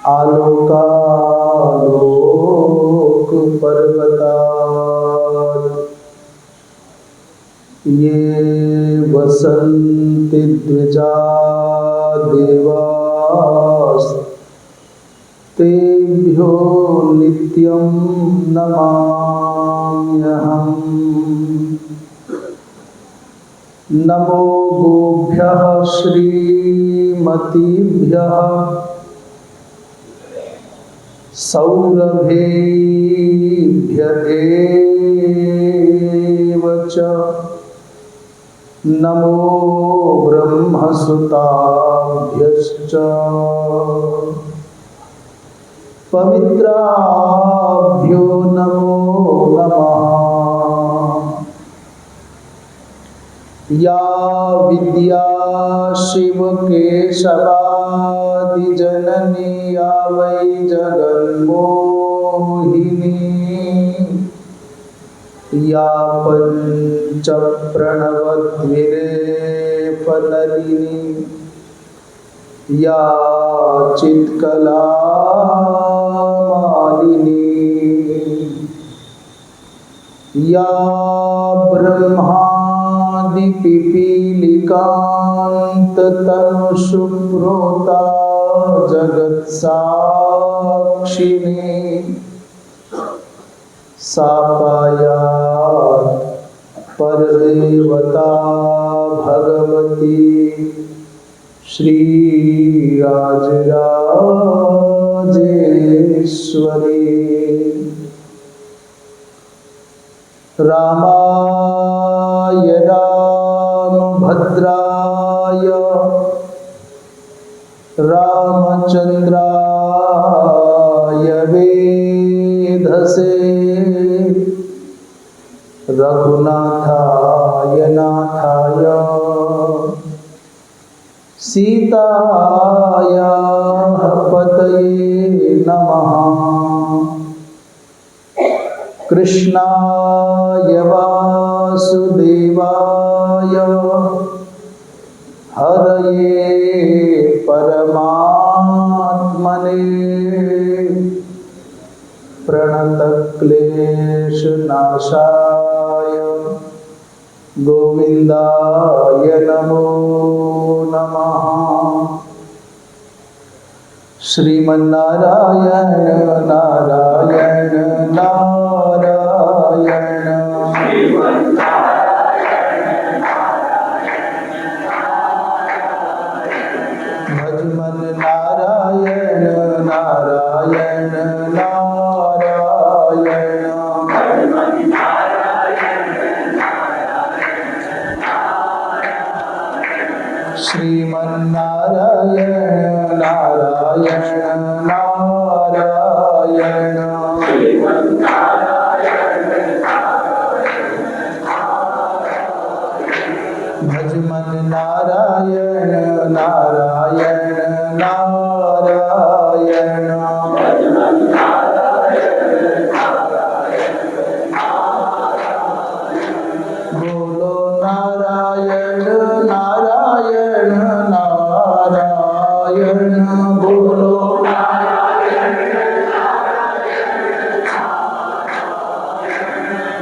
आलोकालोक पर्वतात् ये वसन्ति द्विजा देवास्तेभ्यो नित्यं नमाम्यहम्। नमो गोभ्यः श्रीमतीभ्यः सौरभेभ्यः च नमो ब्रह्मसुताभ्यश्च पवित्राभ्यो नमो नमः। या विद्या शिवकेशवादिजननी या वै जगन्मोहिनी या पञ्चप्रणवद्विरेफनलिनी या चित्कलामालिनी या ब्रह्मादिपिपीलिकान्ततनुशुभ्रोता जगत्साक्षिणी सा पायात् परदेवता भगवती श्रीराजराजेश्वरी। रामाय रामभद्राय रामचन्द्राय वेधसे रघुनाथाय नाथाय सीतायाः पतये नमः। कृष्णाय वासुदेवाय हरये परमात्मने प्रणतक्लेशनाशाय गोविन्दाय नमो नमः। श्रीमन्नारायण नारायण नारायण भजमन नारायण नारायण नारायण श्रीमन्नारायण नारायण नारायण भजमन नारायण नारायण नारायण बोलो नारायण नारायण नारायण बोलो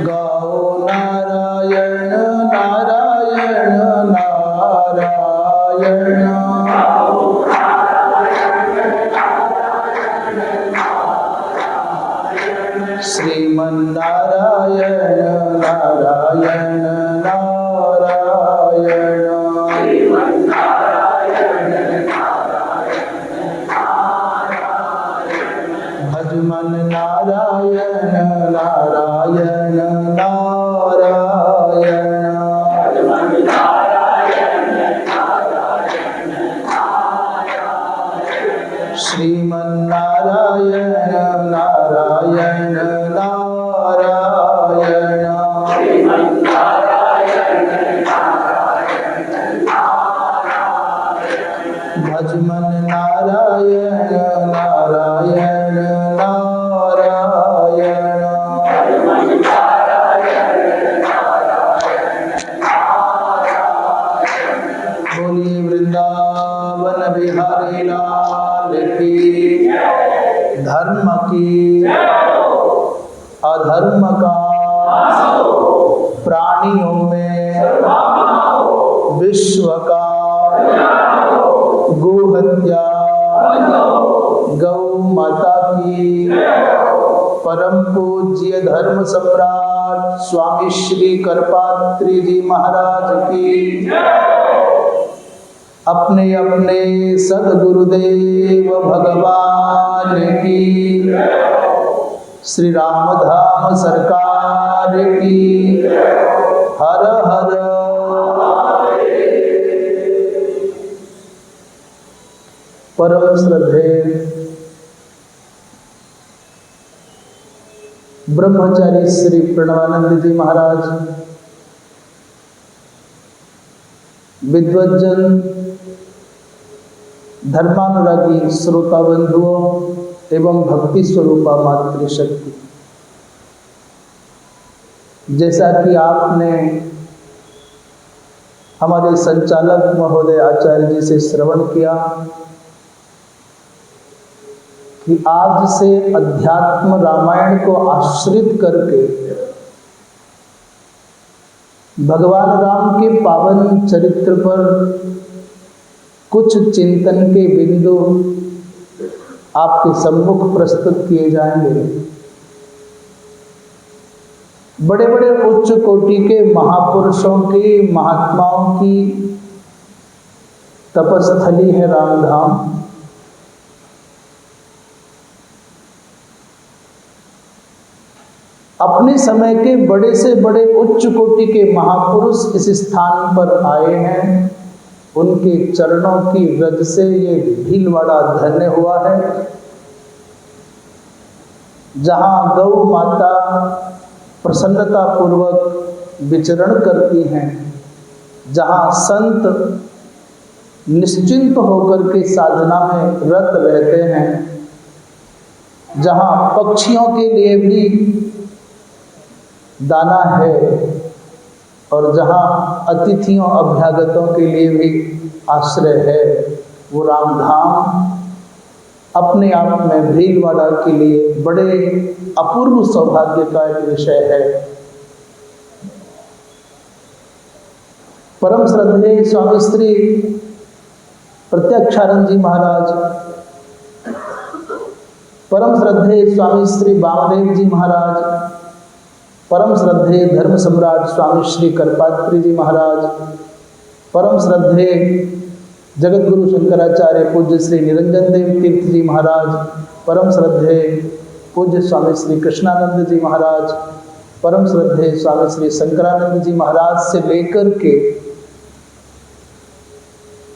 गाओ नारायण नारायण नारायण श्रीमन्नारायण नारायण नारायण भजमन नारायण नारायण नारायण श्रीमन्नारायण नारायण नारायण भजमन नारायण नारायण नारायण बोलिए वृंदावन वृंदावन बिहारी लाल की, धर्म की अधर्म का प्राणियों में विश्व का गोहत्या गौ माता की, परम पूज्य धर्म सम्राट स्वामी श्री करपात्री जी महाराज की, अपने अपने सद्गुरुदेव भगवान की, श्री रामधाम सरकार की। हर हर परम श्रद्धेय ब्रह्मचारी श्री प्रणवानंद जी महाराज, विद्वज्जन धर्मानुरागी श्रोता बंधुओं एवं भक्ति स्वरूपा मातृशक्ति, जैसा कि आपने हमारे संचालक महोदय आचार्य जी से श्रवण किया कि आज से अध्यात्म रामायण को आश्रित करके भगवान राम के पावन चरित्र पर कुछ चिंतन के बिंदु आपके सम्मुख प्रस्तुत किए जाएंगे। बड़े बड़े उच्च कोटि के महापुरुषों की, महात्माओं की तपस्थली है रामधाम। अपने समय के बड़े से बड़े उच्च कोटि के महापुरुष इस स्थान पर आए हैं। उनके चरणों की रज से ये भीलवाड़ा धन्य हुआ है, जहां गौ माता प्रसन्नता पूर्वक विचरण करती हैं, जहां संत निश्चिंत होकर के साधना में रत रहते हैं, जहां पक्षियों के लिए भी दाना है और जहां अतिथियों अभ्यागतों के लिए भी आश्रय है, वो रामधाम अपने आप में भीलवाड़ा के लिए बड़े अपूर्व सौभाग्य का एक विषय है। परम श्रद्धेय स्वामी श्री प्रत्यक्षानंद जी महाराज, परम श्रद्धेय स्वामी श्री वामदेव जी महाराज, परम श्रद्धेय धर्म सम्राट स्वामी श्री करपात्री जी महाराज, परम श्रद्धेय जगत गुरु शंकराचार्य पूज्य श्री निरंजन देव तीर्थ जी महाराज, परम श्रद्धेय पूज्य स्वामी श्री कृष्णानंद जी महाराज, परम श्रद्धेय स्वामी श्री शंकरानंद जी महाराज से लेकर के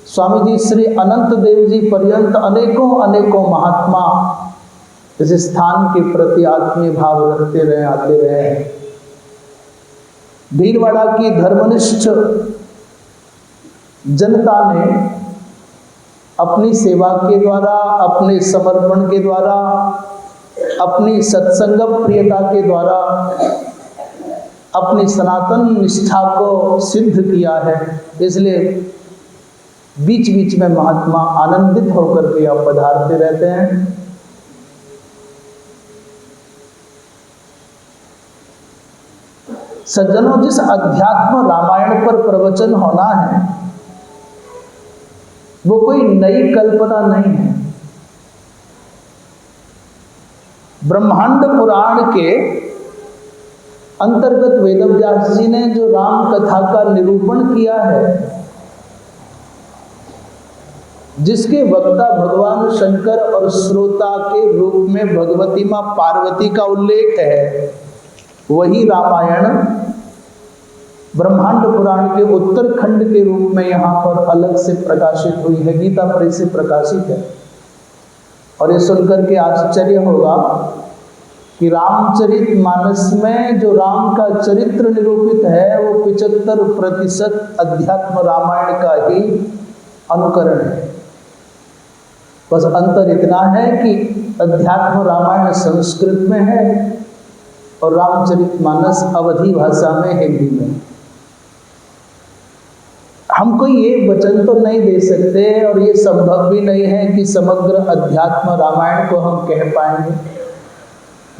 स्वामी जी श्री अनंत देव जी पर्यंत अनेकों अनेकों महात्मा इस स्थान के प्रति आत्मीय भाव रखते रहे, आते रहे हैं। भीलवाड़ा की धर्मनिष्ठ जनता ने अपनी सेवा के द्वारा, अपने समर्पण के द्वारा, अपनी सत्संग प्रियता के द्वारा अपनी सनातन निष्ठा को सिद्ध किया है। इसलिए बीच बीच में महात्मा आनंदित होकर के आप पधारते रहते हैं। सज्जनों, जिस अध्यात्म रामायण पर प्रवचन होना है वो कोई नई कल्पना नहीं है। ब्रह्मांड पुराण के अंतर्गत वेदव्यास जी ने जो राम कथा का निरूपण किया है, जिसके वक्ता भगवान शंकर और श्रोता के रूप में भगवती मां पार्वती का उल्लेख है, वही रामायण ब्रह्मांड पुराण के उत्तरखंड के रूप में यहाँ पर अलग से प्रकाशित हुई है, गीता प्रेस से प्रकाशित है। और ये सुनकर के आश्चर्य होगा कि रामचरितमानस में जो राम का चरित्र निरूपित है वो 75% अध्यात्म रामायण का ही अनुकरण है। बस अंतर इतना है कि अध्यात्म रामायण संस्कृत में है और रामचरितमानस अवधी भाषा में, हिंदी में। हम कोई ये वचन तो नहीं दे सकते और ये संभव भी नहीं है कि समग्र अध्यात्म रामायण को हम कह पाएंगे,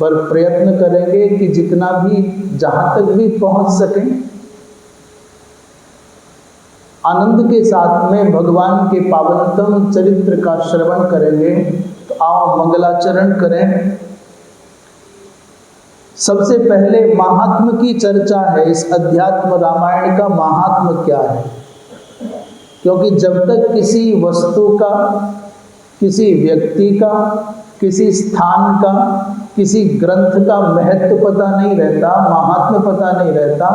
पर प्रयत्न करेंगे कि जितना भी जहां तक भी पहुंच सकें आनंद के साथ में भगवान के पावनतम चरित्र का श्रवण करेंगे। तो आओ मंगलाचरण करें। सबसे पहले महात्म की चर्चा है। इस अध्यात्म रामायण का महात्म क्या है? क्योंकि जब तक किसी वस्तु का, किसी व्यक्ति का, किसी स्थान का, किसी ग्रंथ का महत्व पता नहीं रहता, महात्म्य पता नहीं रहता,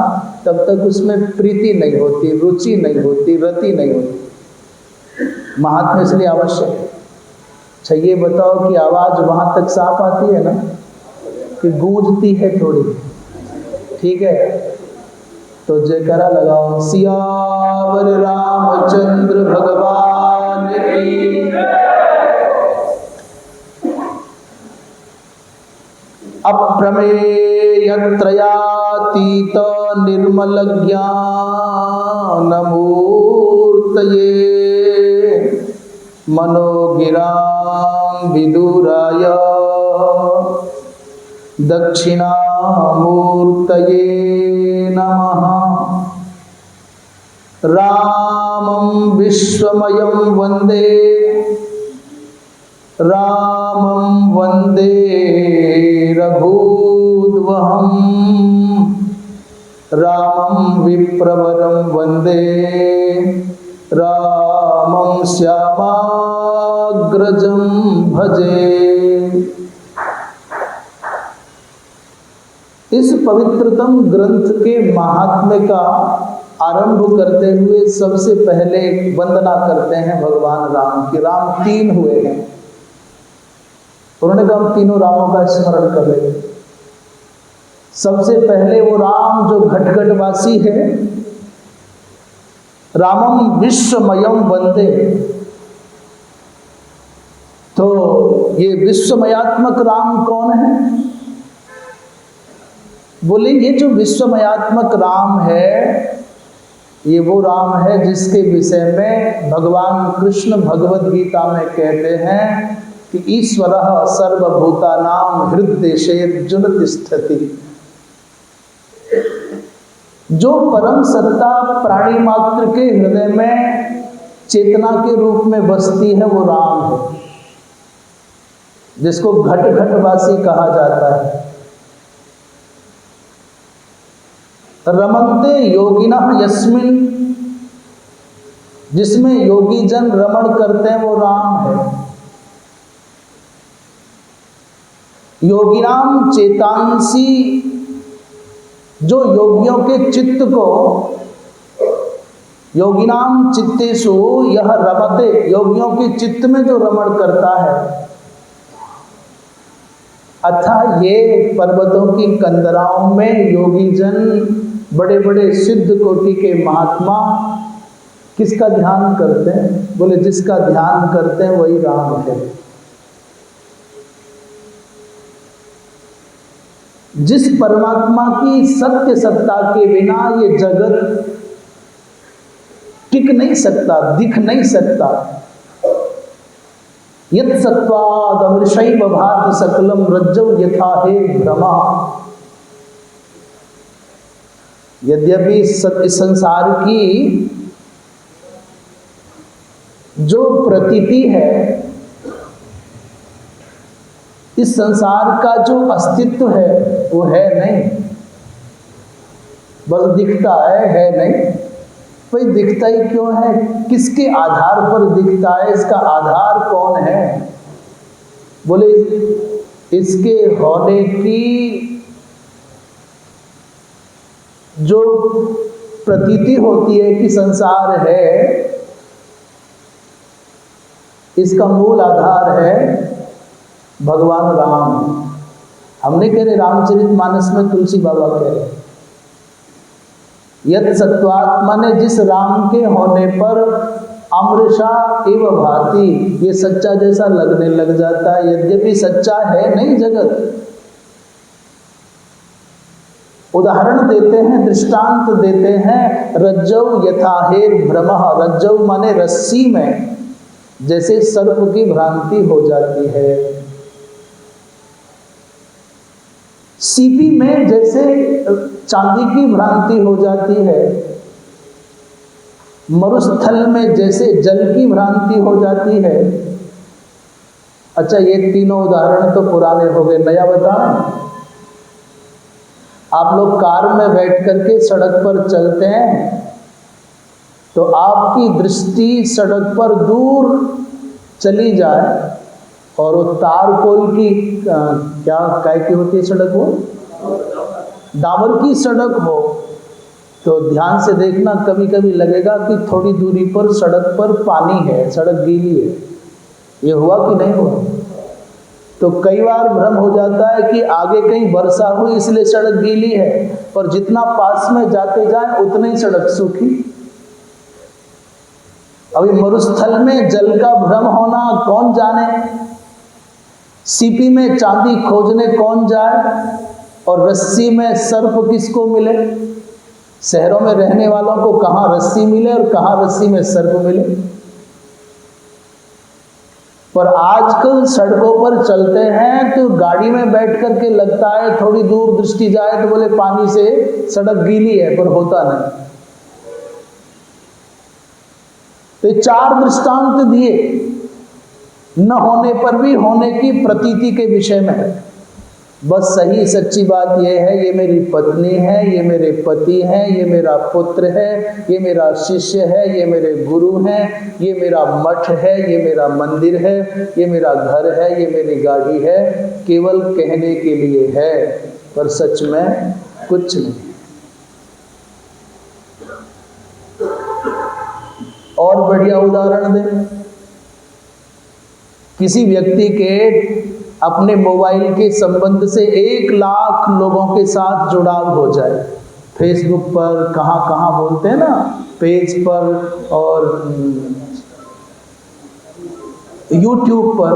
तब तक उसमें प्रीति नहीं होती, रुचि नहीं होती, रति नहीं होती। महात्म्य इसलिए आवश्यक है। अच्छा ये बताओ कि आवाज वहां तक साफ आती है ना, कि गूंजती है थोड़ी? ठीक है, तो जयकारा लगाओ। सियावर रामचंद्र भगवान की। अप्रमेय त्रयातीत निर्मल ज्ञान मूर्तये मनोगिरां विदुराय दक्षिणामूर्तये नमः। रामं विश्वमयं वन्दे, रामं वन्दे रघूद्वहं, रामं विप्रवरं वन्दे, रामं श्यामाग्रजं भजे। इस पवित्रतम ग्रंथ के महात्म्य का आरंभ करते हुए सबसे पहले वंदना करते हैं भगवान राम की। राम तीन हुए हैं, उन्होंने कहा हम तीनों रामों का स्मरण कर रहे हैं। सबसे पहले वो राम जो घटघटवासी है, रामम विश्वमयम वंदे। तो ये विश्वमयात्मक राम कौन है? बोले ये जो विश्वमयात्मक राम है, ये वो राम है जिसके विषय में भगवान कृष्ण भगवद गीता में कहते हैं कि ईश्वरः सर्वभूतानां हृद्देशेर्जुन तिष्ठति। जो परम सत्ता प्राणी मात्र के हृदय में चेतना के रूप में बसती है वो राम है, जिसको घट घटवासी कहा जाता है। रमन्ते योगिनः यस्मिन्, जिसमें योगी जन रमण करते हैं वो राम है। योगिनाम चेतांसी, जो योगियों के चित्त को, योगिनाम चित्तेषु यह रमते, योगियों के चित्त में जो रमण करता है। अतः ये पर्वतों की कंदराओं में योगी जन, बड़े बड़े सिद्ध कोटि के महात्मा किसका ध्यान करते हैं? बोले जिसका ध्यान करते हैं वही राम है। जिस परमात्मा की सत्य सत्ता के बिना ये जगत टिक नहीं सकता, दिख नहीं सकता। यत् सत्वाद अमृषैव भाति सकलम रज्जौ यथा हे भ्रमा। यद्यपि सत्य संसार की जो प्रतीति है, इस संसार का जो अस्तित्व है वो है नहीं, बस दिखता है नहीं। भाई दिखता ही क्यों है? किसके आधार पर दिखता है? इसका आधार कौन है? बोले इसके होने की जो प्रतीति होती है कि संसार है, इसका मूल आधार है भगवान राम। हम नहीं कह रहे, रामचरितमानस में तुलसी बाबा कह रहे, यत् सत्वात्मा ने जिस राम के होने पर अमृषा एव भाति, ये सच्चा जैसा लगने लग जाता है, यद्यपि सच्चा है नहीं जगत। उदाहरण देते हैं, दृष्टांत देते हैं, रज्जौ यथाहेर भ्रमः, रज्जौ माने रस्सी में जैसे सर्प की भ्रांति हो जाती है, सीपी में जैसे चांदी की भ्रांति हो जाती है, मरुस्थल में जैसे जल की भ्रांति हो जाती है। अच्छा, ये तीनों उदाहरण तो पुराने हो गए, नया बताएं। आप लोग कार में बैठ करके सड़क पर चलते हैं तो आपकी दृष्टि सड़क पर दूर चली जाए और वो तारकोल की क्या काय की होती है सड़क, वो डामर की सड़क हो, तो ध्यान से देखना, कभी कभी लगेगा कि थोड़ी दूरी पर सड़क पर पानी है, सड़क गीली है। ये हुआ कि नहीं हुआ? तो कई बार भ्रम हो जाता है कि आगे कहीं वर्षा हुई इसलिए सड़क गीली है, पर जितना पास में जाते जाए उतनी ही सड़क सूखी। अभी मरुस्थल में जल का भ्रम होना कौन जाने, सीपी में चांदी खोजने कौन जाए, और रस्सी में सर्प किसको मिले। शहरों में रहने वालों को कहाँ रस्सी मिले और कहाँ रस्सी में सर्प मिले। पर आजकल सड़कों पर चलते हैं तो गाड़ी में बैठ करके लगता है थोड़ी दूर दृष्टि जाए तो बोले पानी से सड़क गीली है, पर होता नहीं। तो चार दृष्टांत दिए, न होने पर भी होने की प्रतीति के विषय में। बस सही सच्ची बात यह है, ये मेरी पत्नी है, ये मेरे पति हैं, ये मेरा पुत्र है, ये मेरा शिष्य है, ये मेरे गुरु हैं, ये मेरा मठ है, ये मेरा मंदिर है, ये मेरा घर है, ये मेरी गाड़ी है, केवल कहने के लिए है, पर सच में कुछ नहीं। और बढ़िया उदाहरण दें, किसी व्यक्ति के अपने मोबाइल के संबंध से 1 लाख लोगों के साथ जुड़ाव हो जाए, फेसबुक पर, कहाँ कहाँ बोलते हैं ना, पेज पर और यूट्यूब पर,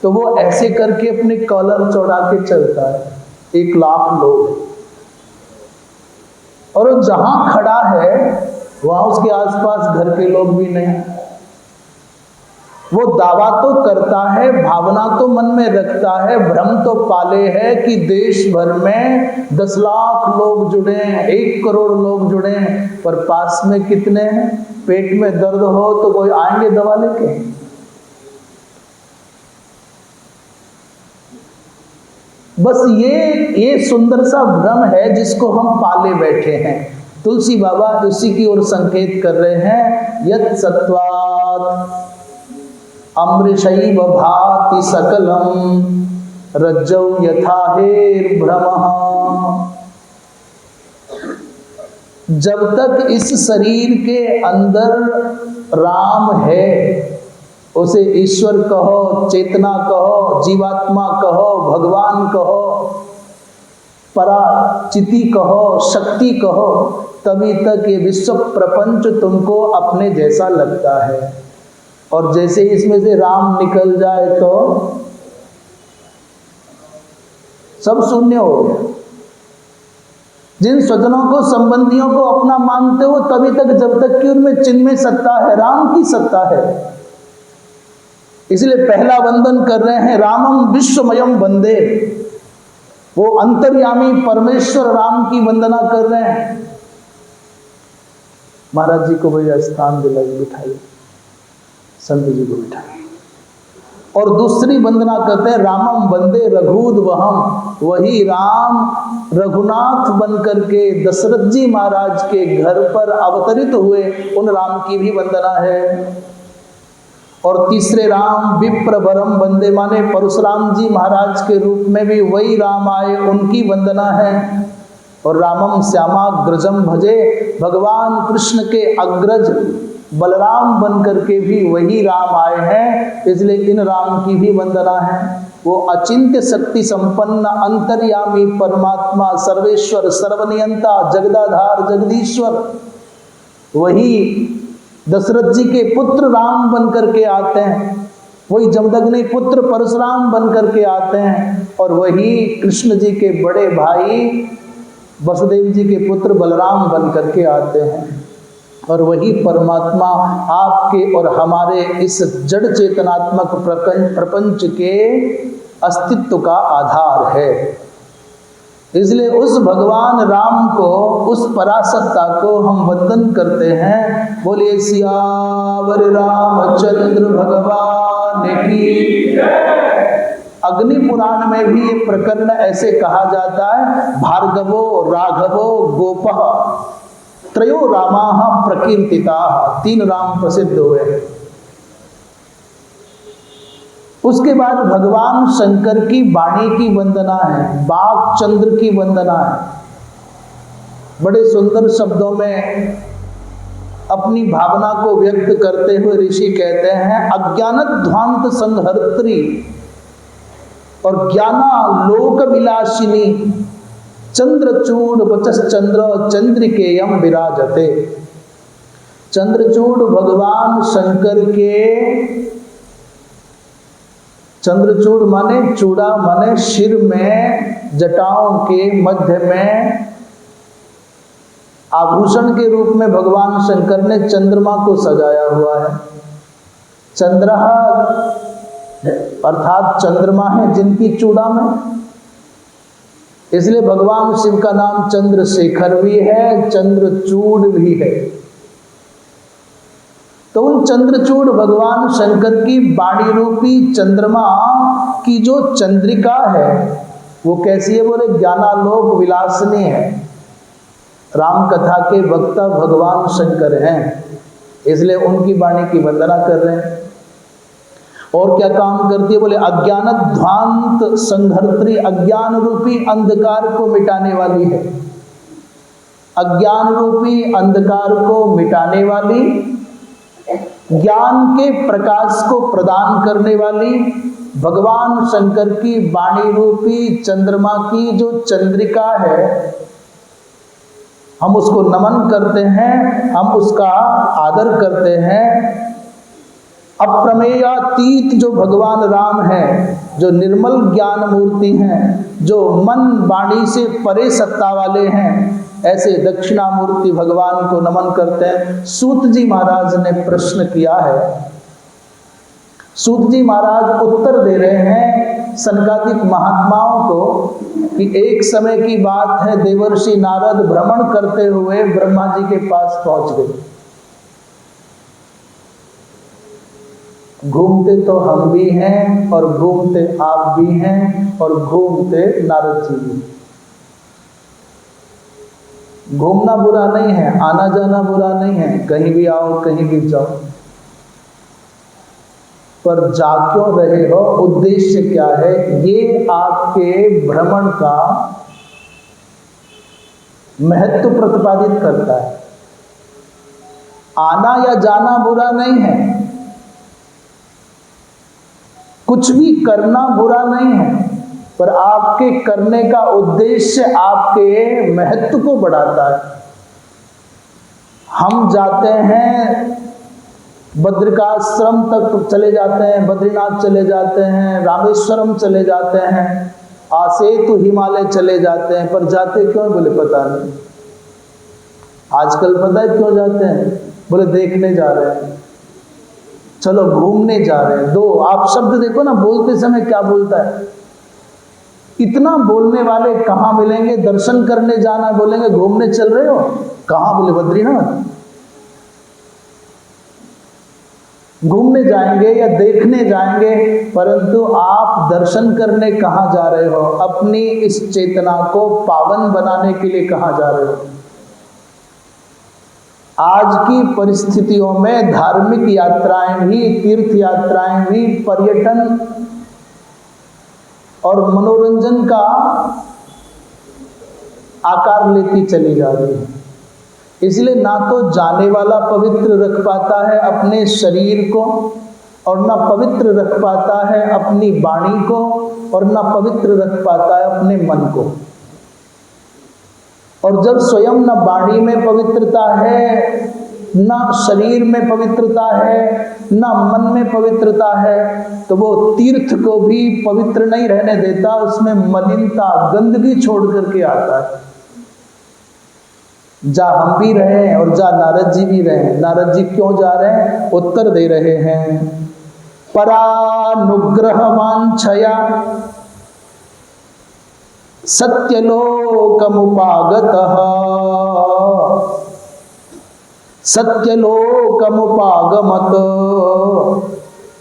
तो वो ऐसे करके अपने कॉलर चौड़ा के चलता है, 1 लाख लोग, और वो जहां खड़ा है वहां उसके आसपास घर के लोग भी नहीं। वो दावा तो करता है, भावना तो मन में रखता है, भ्रम तो पाले है कि देश भर में 10 लाख लोग जुड़े हैं, 1 करोड़ लोग जुड़े हैं, पर पास में कितने हैं? पेट में दर्द हो तो कोई आएंगे दवा लेके? बस ये सुंदर सा भ्रम है जिसको हम पाले बैठे हैं। तुलसी बाबा उसी की ओर संकेत कर रहे हैं, यत् सत्वात् अमृषैव भाति सकलम रज्जौ यथाहेर्भ्रमः। जब तक इस शरीर के अंदर राम है, उसे ईश्वर कहो, चेतना कहो, जीवात्मा कहो, भगवान कहो, पराचिति कहो, शक्ति कहो, तभी तक ये विश्व प्रपंच तुमको अपने जैसा लगता है। और जैसे इसमें से राम निकल जाए तो सब शून्य हो गया। जिन स्वजनों को, संबंधियों को अपना मानते हो, तभी तक जब तक कि उनमें चिन्मय सत्ता है, राम की सत्ता है। इसलिए पहला वंदन कर रहे हैं, रामम विश्वमयम वंदे। वो अंतर्यामी परमेश्वर राम की वंदना कर रहे हैं। महाराज जी को भैया स्थान दिलाई, बिठाइए, संत जी को बिठाइए। और दूसरी वंदना करते हैं, रामम वंदे रघुद्वहम। वही राम रघुनाथ बनकर के दशरथ जी महाराज के घर पर अवतरित हुए, उन राम की भी वंदना है। और तीसरे राम विप्रवरम वंदे, माने परशुराम जी महाराज के रूप में भी वही राम आए, उनकी वंदना है। और रामम श्यामाग्रजम भजे, भगवान कृष्ण के अग्रज बलराम बनकर के भी वही राम आए हैं, इसलिए इन राम की भी वंदना है। वो अचिंत्य शक्ति संपन्न अंतर्यामी परमात्मा, सर्वेश्वर, सर्वनियंता, जगदाधार, जगदीश्वर, वही दशरथ जी के पुत्र राम बनकर के आते हैं, वही जमदग्नि पुत्र परशुराम बनकर के आते हैं, और वही कृष्ण जी के बड़े भाई वसुदेव जी के पुत्र बलराम बन करके आते हैं और वही परमात्मा आपके और हमारे इस जड़ चेतनात्मक प्रपंच के अस्तित्व का आधार है। इसलिए उस भगवान राम को, उस परासत्ता को हम वंदन करते हैं। बोलिए सियावर रामचंद्र भगवान की। अग्नि पुराण में भी ये प्रकरण ऐसे कहा जाता है, भार्गवो राघवो गोपः त्रयो रामाः प्रकीर्तिताः। 3 राम प्रसिद्ध हुए। उसके बाद भगवान शंकर की वाणी की वंदना है, बाग चंद्र की वंदना है। बड़े सुंदर शब्दों में अपनी भावना को व्यक्त करते हुए ऋषि कहते हैं, अज्ञानध्वांत संहर्त्री और ज्ञाना लोक विलासिनी चंद्रचूड वचश्चंद्र चंद्रिकेयम विराजते। चंद्रचूड भगवान शंकर के, चंद्रचूड़ माने चूड़ा माने सिर में जटाओं के मध्य में आभूषण के रूप में भगवान शंकर ने चंद्रमा को सजाया हुआ है। चंद्र अर्थात चंद्रमा है जिनकी चूड़ा में, इसलिए भगवान शिव का नाम चंद्रशेखर भी है, चंद्रचूड़ भी है। तो उन चंद्रचूड़ भगवान शंकर की वाणी रूपी चंद्रमा की जो चंद्रिका है वो कैसी है? बोले ज्ञानालोक विलासनी है। राम कथा के वक्ता भगवान शंकर हैं, इसलिए उनकी वाणी की वंदना कर रहे हैं। और क्या काम करती है? बोले अज्ञानध्वांत संहर्त्री, अज्ञान रूपी अंधकार को मिटाने वाली है। अज्ञान रूपी अंधकार को मिटाने वाली, ज्ञान के प्रकाश को प्रदान करने वाली भगवान शंकर की वाणी रूपी चंद्रमा की जो चंद्रिका है, हम उसको नमन करते हैं, हम उसका आदर करते हैं। अप्रमेयातीत जो भगवान राम है, जो निर्मल ज्ञान मूर्ति हैं, जो मन वाणी से परे सत्ता वाले हैं, ऐसे दक्षिणामूर्ति भगवान को नमन करते हैं। सूत जी महाराज ने प्रश्न किया है। सूत जी महाराज उत्तर दे रहे हैं सनकादिक महात्माओं को कि एक समय की बात है, देवर्षि नारद भ्रमण करते हुए ब्रह्मा जी के पास पहुंच गए। घूमते तो हम भी हैं और घूमते आप भी हैं और घूमते नारद जी भी। घूमना बुरा नहीं है, आना जाना बुरा नहीं है, कहीं भी आओ कहीं भी जाओ, पर जा क्यों रहे हो, उद्देश्य क्या है, ये आपके भ्रमण का महत्व प्रतिपादित करता है। आना या जाना बुरा नहीं है, कुछ भी करना बुरा नहीं है, पर आपके करने का उद्देश्य आपके महत्व को बढ़ाता है। हम जाते हैं बद्रिकाश्रम तक चले जाते हैं, बद्रीनाथ चले जाते हैं, रामेश्वरम चले जाते हैं, आसेतु हिमालय चले जाते हैं, पर जाते क्यों? बोले पता नहीं। आजकल पता है क्यों जाते हैं? बोले देखने जा रहे हैं, चलो घूमने जा रहे हैं। दो आप शब्द देखो ना, बोलते समय क्या बोलता है। इतना बोलने वाले कहाँ मिलेंगे? दर्शन करने जाना बोलेंगे, घूमने चल रहे हो कहाँ? बोले बद्रीनाथ। घूमने जाएंगे या देखने जाएंगे, परंतु आप दर्शन करने कहाँ जा रहे हो? अपनी इस चेतना को पावन बनाने के लिए कहाँ जा रहे हो? आज की परिस्थितियों में धार्मिक यात्राएं भी, तीर्थ यात्राएं भी, पर्यटन और मनोरंजन का आकार लेती चली जा रही है। इसलिए ना तो जाने वाला पवित्र रख पाता है अपने शरीर को, और ना पवित्र रख पाता है अपनी वाणी को, और ना पवित्र रख पाता है अपने मन को। और जब स्वयं न वाणी में पवित्रता है, ना शरीर में पवित्रता है, ना मन में पवित्रता है, तो वो तीर्थ को भी पवित्र नहीं रहने देता, उसमें मलिनता, गंदगी छोड़ करके आता है। जा हम भी रहे हैं और जा नारद जी भी रहे हैं। नारद जी क्यों जा रहे हैं? उत्तर दे रहे हैं। परानुग्रह वांछया सत्यलोकमुपागतः सत्यलोकमुपागमत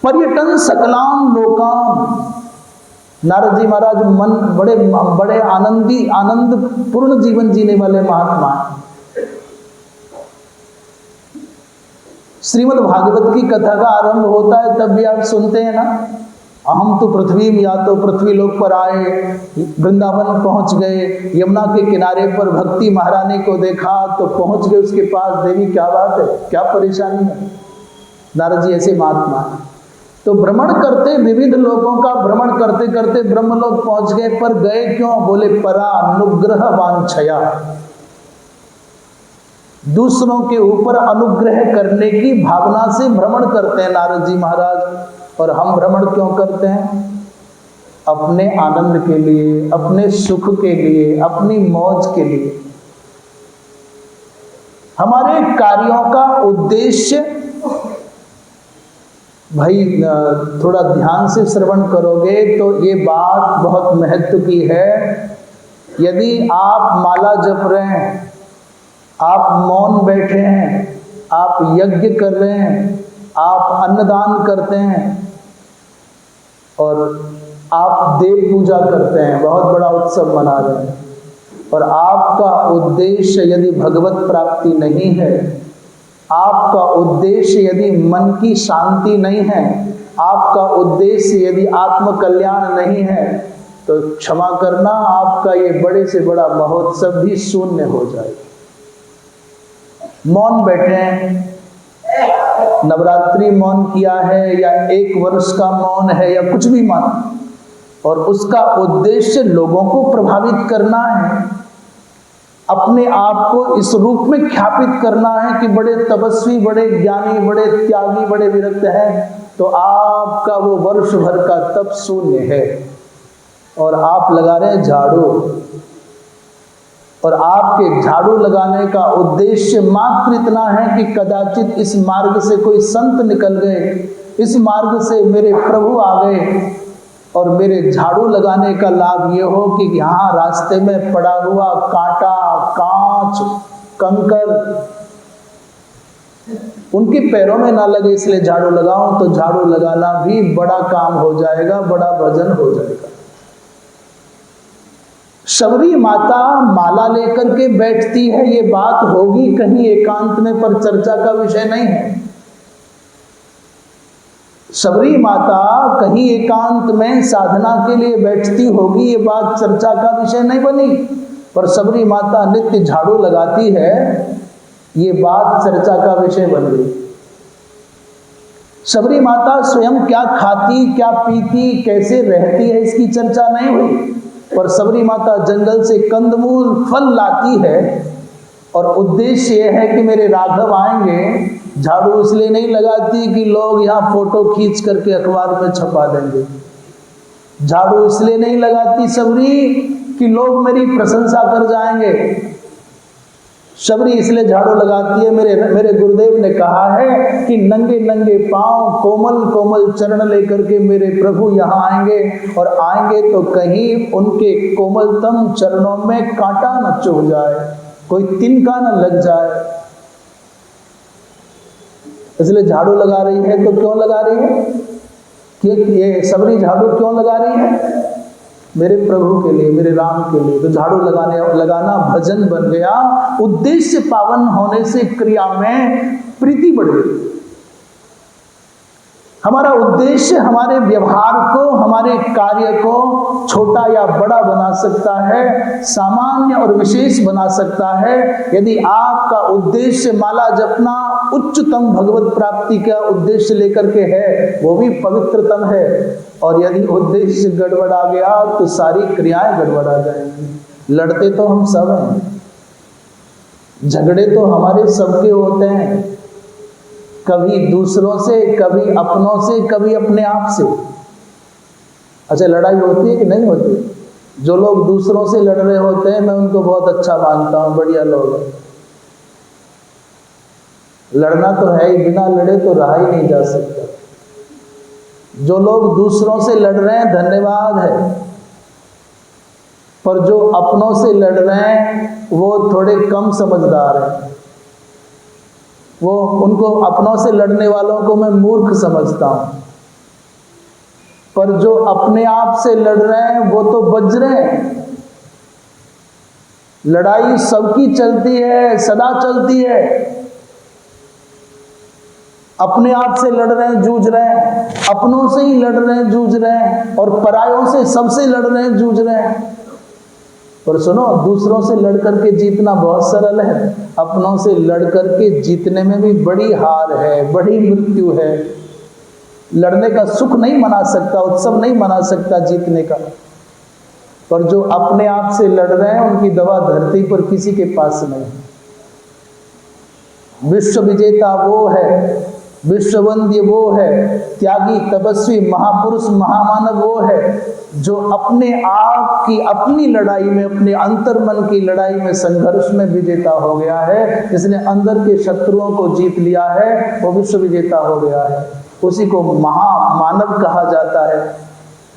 पर्यटन सकलाम लोकाम। नारद जी महाराज बड़े आनंद पूर्ण जीवन जीने वाले महात्मा हैं। श्रीमद् भागवत की कथा का आरंभ होता है तब भी आप सुनते हैं ना, हम तो पृथ्वी में, या तो पृथ्वी लोक पर आए, वृंदावन पहुंच गए, यमुना के किनारे पर भक्ति महारानी को देखा तो पहुंच गए उसके पास। देवी क्या बात है, क्या परेशानी है? नारद जी ऐसे महात्मा है। तो भ्रमण करते, विविध लोगों का भ्रमण करते करते ब्रह्मलोक पहुंच गए। पर गए क्यों? बोले परा अनुग्रह वांछया, दूसरों के ऊपर अनुग्रह करने की भावना से भ्रमण करते हैं नारद जी महाराज। और हम भ्रमण क्यों करते हैं? अपने आनंद के लिए, अपने सुख के लिए, अपनी मौज के लिए। हमारे कार्यों का उद्देश्य, भाई थोड़ा ध्यान से श्रवण करोगे तो ये बात बहुत महत्व की है। यदि आप माला जप रहे हैं, आप मौन बैठे हैं, आप यज्ञ कर रहे हैं, आप अन्नदान करते हैं और आप देव पूजा करते हैं, बहुत बड़ा उत्सव मना रहे हैं, और आपका उद्देश्य यदि भगवत प्राप्ति नहीं है, आपका उद्देश्य यदि मन की शांति नहीं है, आपका उद्देश्य यदि आत्म कल्याण नहीं है, तो क्षमा करना, आपका ये बड़े से बड़ा महोत्सव भी शून्य हो जाएगा। मौन बैठे हैं, नवरात्रि मौन किया है या 1 वर्ष का मौन है या कुछ भी मान, और उसका उद्देश्य लोगों को प्रभावित करना है, अपने आप को इस रूप में ख्यापित करना है कि बड़े तपस्वी, बड़े ज्ञानी, बड़े त्यागी, बड़े विरक्त हैं, तो आपका वो वर्ष भर का तप शून्य है। और आप लगा रहे हैं झाड़ू, और आपके झाड़ू लगाने का उद्देश्य मात्र इतना है कि कदाचित इस मार्ग से कोई संत निकल गए, इस मार्ग से मेरे प्रभु आ गए, और मेरे झाड़ू लगाने का लाभ ये हो कि यहाँ रास्ते में पड़ा हुआ कांटा, कांच, कंकर उनके पैरों में ना लगे, इसलिए झाड़ू लगाऊं। तो झाड़ू लगाना भी बड़ा काम हो जाएगा, बड़ा भजन हो जाएगा। शबरी माता माला लेकर के बैठती है, ये बात होगी कहीं एकांत में, पर चर्चा का विषय नहीं है। शबरी माता कहीं एकांत में साधना के लिए बैठती होगी, ये बात चर्चा का विषय नहीं बनी। पर शबरी माता नित्य झाड़ू लगाती है, ये बात चर्चा का विषय बन गई। शबरी माता स्वयं क्या खाती, क्या पीती, कैसे रहती है, इसकी चर्चा नहीं हुई। पर शबरी माता जंगल से कंदमूल फल लाती है, और उद्देश्य यह है कि मेरे राघव आएंगे। झाड़ू इसलिए नहीं लगाती कि लोग यहाँ फोटो खींच करके अखबार में छपा देंगे। झाड़ू इसलिए नहीं लगाती शबरी कि लोग मेरी प्रशंसा कर जाएंगे। शबरी इसलिए झाड़ू लगाती है, मेरे गुरुदेव ने कहा है कि नंगे नंगे पांव, कोमल कोमल चरण लेकर के मेरे प्रभु यहाँ आएंगे, और आएंगे तो कहीं उनके कोमलतम चरणों में कांटा न चुभ जाए, कोई तिनका न लग जाए। इसलिए झाड़ू लगा रही है। तो क्यों लगा रही है? कि ये शबरी झाड़ू क्यों लगा रही है? मेरे प्रभु के लिए, मेरे राम के लिए। तो झाड़ू लगाना भजन बन गया। उद्देश्य पावन होने से क्रिया में प्रीति बढ़ गई। हमारा उद्देश्य हमारे व्यवहार को, हमारे कार्य को छोटा या बड़ा बना सकता है, सामान्य और विशेष बना सकता है। यदि आपका उद्देश्य माला जपना उच्चतम भगवत प्राप्ति का उद्देश्य लेकर के है, वो भी पवित्रतम है। और यदि उद्देश्य गड़बड़ा गया तो सारी क्रियाएं गड़बड़ा जाएंगी। लड़ते तो हम सब हैं, झगड़े तो हमारे सबके होते हैं, कभी दूसरों से, कभी अपनों से, कभी अपने आप से। अच्छा, लड़ाई होती है कि नहीं होती? जो लोग दूसरों से लड़ रहे होते हैं, मैं उनको बहुत अच्छा मानता हूँ, बढ़िया लोग हैं। लड़ना तो है ही, बिना लड़े तो रहा ही नहीं जा सकता। जो लोग दूसरों से लड़ रहे हैं धन्यवाद है, पर जो अपनों से लड़ रहे हैं वो थोड़े कम समझदार हैं। वो उनको अपनों से लड़ने वालों को मैं मूर्ख समझता हूं, पर जो अपने आप से लड़ रहे हैं वो तो बच रहे हैं। लड़ाई सबकी चलती है, सदा चलती है। अपने आप से लड़ रहे हैं, जूझ रहे हैं, अपनों से ही लड़ रहे हैं, जूझ रहे हैं, और परायों से सबसे लड़ रहे हैं, जूझ रहे हैं। पर सुनो, दूसरों से लड़ करके जीतना बहुत सरल है, अपनों से लड़ करके जीतने में भी बड़ी हार है, बड़ी मृत्यु है। लड़ने का सुख नहीं मना सकता, उत्सव नहीं मना सकता जीतने का, पर जो अपने आप से लड़ रहे हैं उनकी दवा धरती पर किसी के पास नहीं। विश्व विजेता वो है, विश्ववंद्य वो है, त्यागी तपस्वी महापुरुष महामानव वो है जो अपने आप की अपनी लड़ाई में, अपने अंतर्मन की लड़ाई में, संघर्ष में विजेता हो गया है। जिसने अंदर के शत्रुओं को जीत लिया है वो विश्व विजेता हो गया है। उसी को महामानव कहा जाता है,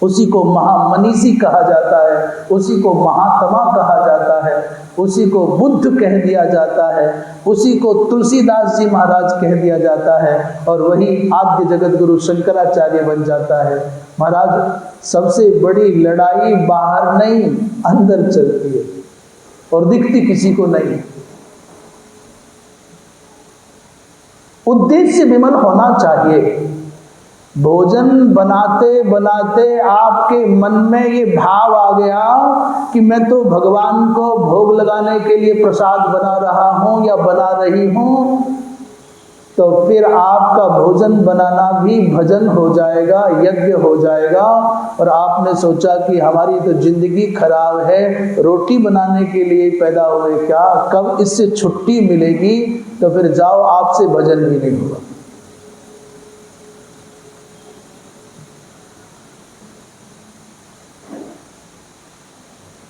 उसी को महामनीषी कहा जाता है, उसी को महात्मा कहा जाता है, उसी को बुद्ध कह दिया जाता है, उसी को तुलसीदास जी महाराज कह दिया जाता है, और वही आद्य जगत गुरु शंकराचार्य बन जाता है। महाराज सबसे बड़ी लड़ाई बाहर नहीं अंदर चलती है, और दिखती किसी को नहीं। उद्देश्य विमल होना चाहिए। भोजन बनाते बनाते आपके मन में ये भाव आ गया कि मैं तो भगवान को भोग लगाने के लिए प्रसाद बना रहा हूं या बना रही हूं, तो फिर आपका भोजन बनाना भी भजन हो जाएगा, यज्ञ हो जाएगा। और आपने सोचा कि हमारी तो जिंदगी खराब है, रोटी बनाने के लिए पैदा हुए क्या, कब इससे छुट्टी मिलेगी, तो फिर जाओ, आपसे भजन भी नहीं होगा।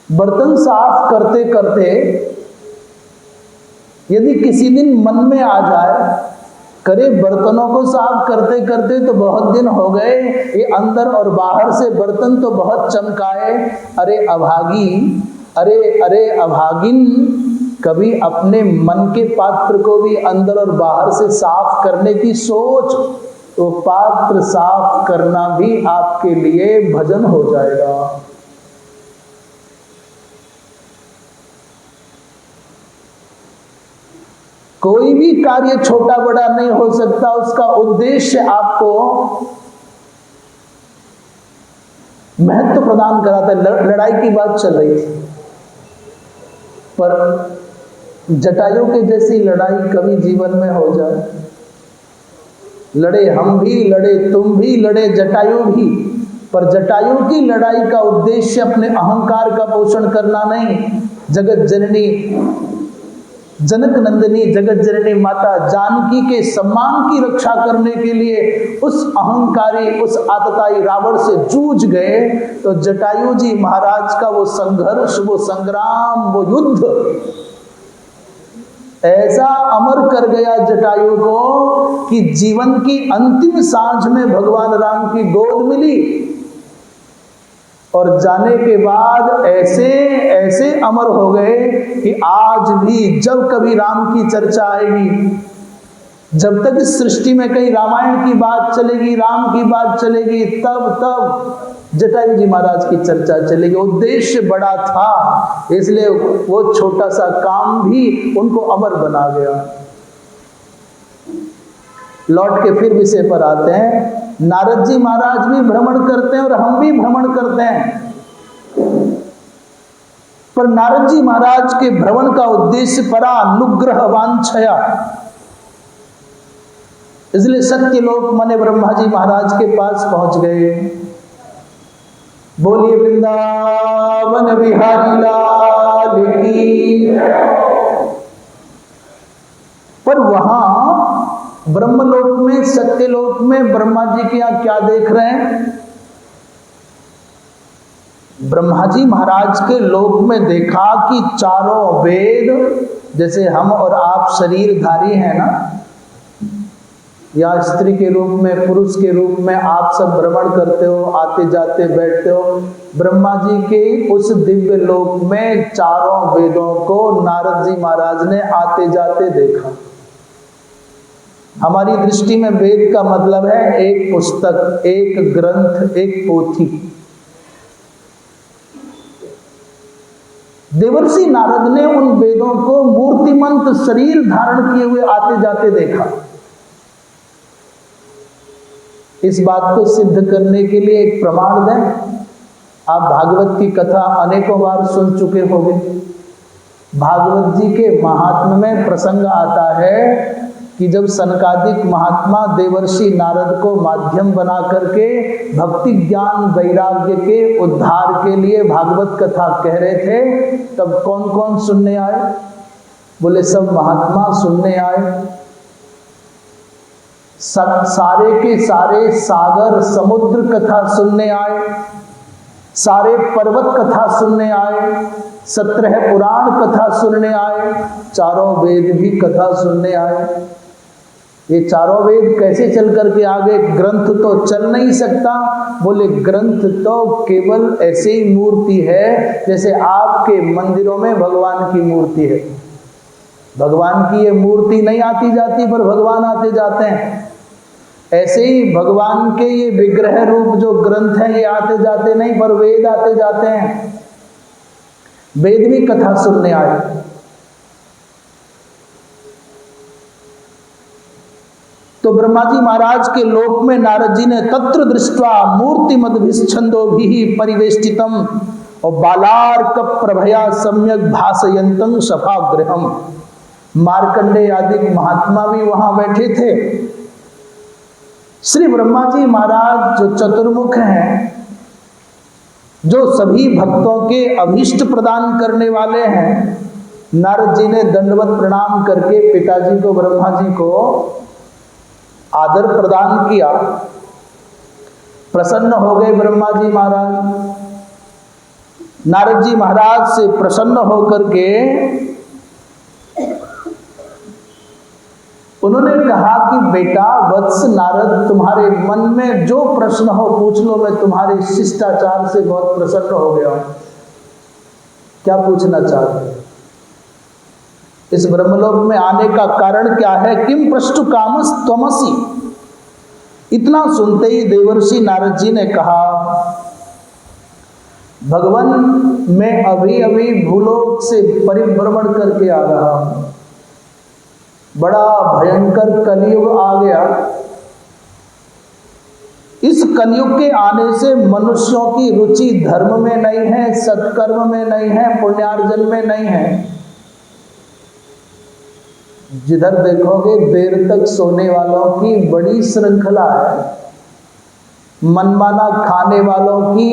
बर्तन साफ करते करते यदि किसी दिन मन में आ जाए, करे बर्तनों को साफ करते करते तो बहुत दिन हो गए, ये अंदर और बाहर से बर्तन तो बहुत चमकाए, अरे अभागी, अरे अरे अभागिन, कभी अपने मन के पात्र को भी अंदर और बाहर से साफ करने की सोच, तो पात्र साफ करना भी आपके लिए भजन हो जाएगा। कोई भी कार्य छोटा बड़ा नहीं हो सकता, उसका उद्देश्य आपको महत्व प्रदान कराता है। लड़ाई की बात चल रही थी, पर जटायु के जैसी लड़ाई कभी जीवन में हो जाए, लड़े हम भी, लड़े तुम भी, लड़े जटायु भी, पर जटायु की लड़ाई का उद्देश्य अपने अहंकार का पोषण करना नहीं, जगत जननी जनक नंदिनी जगत जननी माता जानकी के सम्मान की रक्षा करने के लिए उस अहंकारी, उस आतताई रावण से जूझ गए। तो जटायु जी महाराज का वो संघर्ष, वो संग्राम, वो युद्ध ऐसा अमर कर गया जटायु को कि जीवन की अंतिम सांझ में भगवान राम की गोद मिली, और जाने के बाद ऐसे ऐसे अमर हो गए कि आज भी जब कभी राम की चर्चा आएगी, जब तक इस सृष्टि में कहीं रामायण की बात चलेगी, राम की बात चलेगी, तब तब जटायु जी महाराज की चर्चा चलेगी। उद्देश्य बड़ा था, इसलिए वो छोटा सा काम भी उनको अमर बना गया। लौट के फिर विषय पर आते हैं। नारद जी महाराज भी भ्रमण करते हैं और हम भी भ्रमण करते हैं, पर नारद जी महाराज के भ्रमण का उद्देश्य परा अनुग्रह वांछया, इसलिए सत्यलोक मने ब्रह्मा जी महाराज के पास पहुंच गए। बोलिए वृंदावन बिहारी लाल की। पर वहां ब्रह्मलोक में, सत्यलोक में ब्रह्मा जी के यहां क्या देख रहे हैं? ब्रह्मा जी महाराज के लोक में देखा कि चारों वेद, जैसे हम और आप शरीरधारी हैं ना, या स्त्री के रूप में, पुरुष के रूप में आप सब भ्रमण करते हो, आते जाते बैठते हो। ब्रह्मा जी के उस दिव्य लोक में चारों वेदों को नारद जी महाराज ने आते जाते देखा। हमारी दृष्टि में वेद का मतलब है एक पुस्तक, एक ग्रंथ, एक पोथी। देवर्षि नारद ने उन वेदों को मूर्तिमंत शरीर धारण किए हुए आते जाते देखा। इस बात को सिद्ध करने के लिए एक प्रमाण दें। आप भागवत की कथा अनेकों बार सुन चुके होंगे। भागवत जी के महात्म्य में प्रसंग आता है कि जब सनकादिक महात्मा देवर्षि नारद को माध्यम बना करके भक्ति ज्ञान वैराग्य के उद्धार के लिए भागवत कथा कह रहे थे, तब कौन कौन सुनने आए? बोले सब महात्मा सुनने आए। सारे के सारे सागर समुद्र कथा सुनने आए, सारे पर्वत कथा सुनने आए, 17 पुराण कथा सुनने आए, चारों वेद भी कथा सुनने आए। ये चारों वेद कैसे चल करके आगे? ग्रंथ तो चल नहीं सकता। बोले ग्रंथ तो केवल ऐसी ही मूर्ति है जैसे आपके मंदिरों में भगवान की मूर्ति है। भगवान की ये मूर्ति नहीं आती जाती, पर भगवान आते जाते हैं। ऐसे ही भगवान के ये विग्रह रूप जो ग्रंथ हैं, ये आते जाते नहीं, पर वेद आते जाते हैं। वेद भी कथा सुनने आए। तो ब्रह्मा जी महाराज के लोक में नारद जी ने तत्र दृष्ट्वा मूर्ति मदभिश्छंदो भी परिवेष्टितम और बालार्क प्रभया सम्यक भासयंतं सभागृहम। मार्कंडेय आदि महात्मा भी वहां बैठे थे। श्री ब्रह्मा जी महाराज जो चतुर्मुख हैं, जो सभी भक्तों के अभीष्ट प्रदान करने वाले हैं, नारद जी ने दंडवत प्रणाम करके पिताजी को, ब्रह्मा जी को आदर प्रदान किया। प्रसन्न हो गए ब्रह्मा जी महाराज। नारद जी महाराज से प्रसन्न होकर के उन्होंने कहा कि बेटा वत्स नारद, तुम्हारे मन में जो प्रश्न हो पूछ लो, मैं तुम्हारे शिष्टाचार से बहुत प्रसन्न हो गया हूं। क्या पूछना चाहते हैं? इस ब्रह्मलोक में आने का कारण क्या है? किम पृष्ठु कामस त्वमसि। इतना सुनते ही देवर्षि नारद जी ने कहा, भगवान मैं अभी अभी भूलोक से परिभ्रमण करके आ रहा हूं। बड़ा भयंकर कलयुग आ गया। इस कलयुग के आने से मनुष्यों की रुचि धर्म में नहीं है, सत्कर्म में नहीं है, पुण्यार्जन में नहीं है। जिधर देखोगे देर तक सोने वालों की बड़ी श्रृंखला है, मनमाना खाने वालों की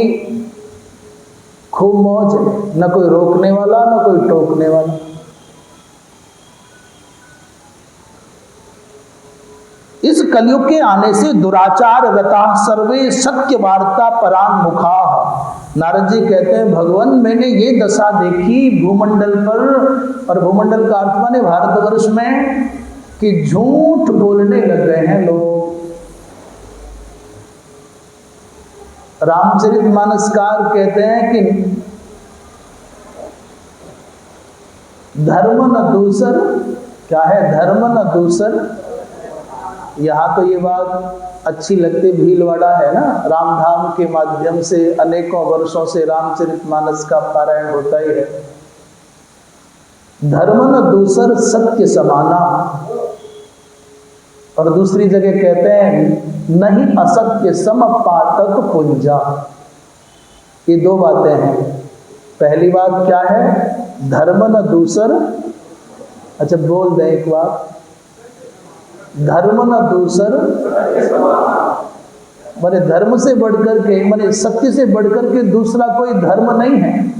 खूब मौज है, न कोई रोकने वाला न कोई टोकने वाला। इस कलयुग के आने से दुराचार रता सर्वे सत्य वार्ता परान मुखा। नारद जी कहते हैं भगवान मैंने ये दशा देखी भूमंडल पर, और भूमंडल का अर्थ माने भारतवर्ष में, कि झूठ बोलने लग गए हैं लोग। रामचरितमानसकार कहते हैं कि धर्म न दूसर, क्या है धर्म न दूसर। यहाँ तो ये बात अच्छी लगती, भीलवाड़ा है ना, रामधाम के माध्यम से अनेकों वर्षों से रामचरितमानस का पारायण होता ही है। धर्म न दूसर सत्य समाना, और दूसरी जगह कहते हैं नहीं असत्य सम पातक पुंजा। ये दो बातें हैं। पहली बात क्या है? धर्म न दूसर, अच्छा बोल दे एक बार, धर्म न दूसर, माने धर्म से बढ़कर के, माने सत्य से बढ़कर के दूसरा कोई धर्म नहीं है।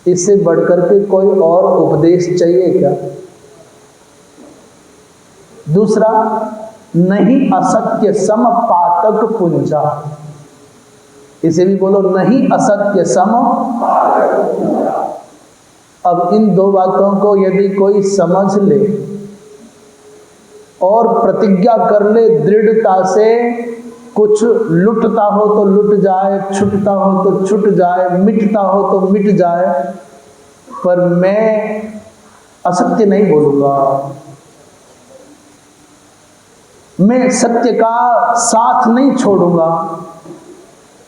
इससे बढ़कर के कोई और उपदेश चाहिए क्या? दूसरा नहीं असत्य सम पातक पुंजा। इसे भी बोलो, नहीं असत्य सम। अब इन दो बातों को यदि कोई समझ ले और प्रतिज्ञा कर ले दृढ़ता से, कुछ लुटता हो तो लुट जाए, छुटता हो तो छुट जाए, मिटता हो तो मिट जाए, पर मैं असत्य नहीं बोलूंगा, मैं सत्य का साथ नहीं छोड़ूंगा।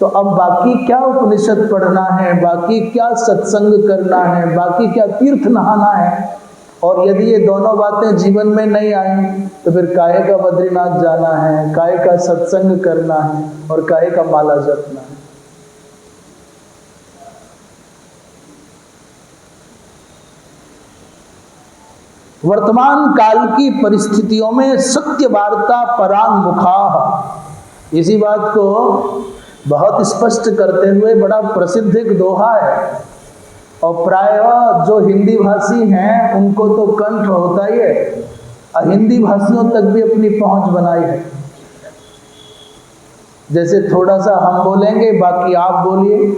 तो अब बाकी क्या उपनिषद पढ़ना है, बाकी क्या सत्संग करना है, बाकी क्या तीर्थ नहाना है। और यदि ये दोनों बातें जीवन में नहीं आई तो फिर काहे का बद्रीनाथ जाना है, काहे का सत्संग करना है और काहे का माला जपना है। वर्तमान काल की परिस्थितियों में सत्य वार्ता परांगमुखा, इसी बात को बहुत स्पष्ट करते हुए बड़ा प्रसिद्ध एक दोहा है, और प्रायः जो हिंदी भाषी हैं उनको तो कंठ होता ही है, हिंदी भाषियों तक भी अपनी पहुंच बनाई है। जैसे थोड़ा सा हम बोलेंगे, बाकी आप बोलिए।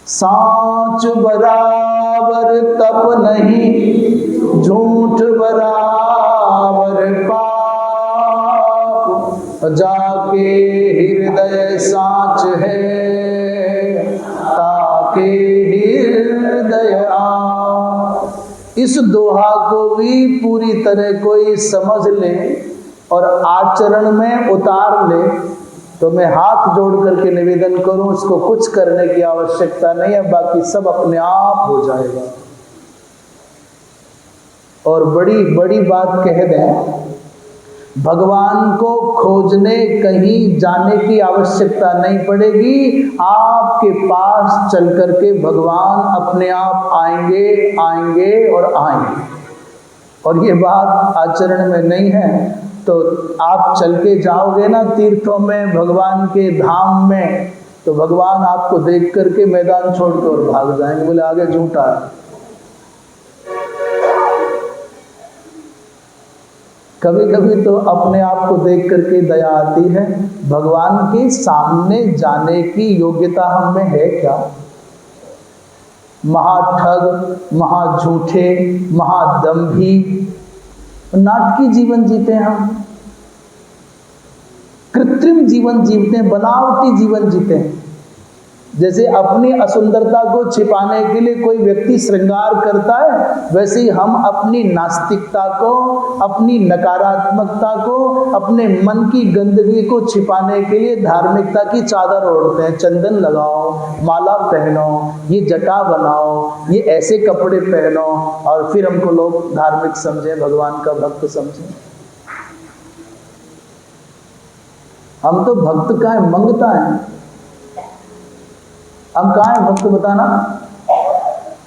सांच बराबर तप नहीं, झूठ बराबर पाप, जाके हृदय सांच है, ताके हृदय आप। इस दोहा को भी पूरी तरह कोई समझ ले और आचरण में उतार ले तो मैं हाथ जोड़ करके निवेदन करूं, इसको कुछ करने की आवश्यकता नहीं है, बाकी सब अपने आप हो जाएगा। और बड़ी बड़ी बात कह दें, भगवान को खोजने कहीं जाने की आवश्यकता नहीं पड़ेगी, आपके पास चल करके भगवान अपने आप आएंगे, आएंगे और आएंगे। और ये बात आचरण में नहीं है तो आप चल के जाओगे ना तीर्थों में, भगवान के धाम में, तो भगवान आपको देख करके मैदान छोड़कर और भाग जाएंगे, बोले आगे झूठा है। कभी कभी तो अपने आप को देख करके दया आती है, भगवान के सामने जाने की योग्यता हम में है क्या? महाठग, महाझूठे, महादंभी, नाटकी जीवन जीते हैं हम, कृत्रिम जीवन जीते हैं, बनावटी जीवन जीते हैं। जैसे अपनी असुंदरता को छिपाने के लिए कोई व्यक्ति श्रृंगार करता है, वैसे ही हम अपनी नास्तिकता को, अपनी नकारात्मकता को, अपने मन की गंदगी को छिपाने के लिए धार्मिकता की चादर ओढ़ते हैं। चंदन लगाओ, माला पहनो, ये जटा बनाओ, ये ऐसे कपड़े पहनो, और फिर हमको लोग धार्मिक समझें, भगवान का भक्त समझें। हम तो भक्त का है, मंगता है। हम कहाँ है भक्त बताना?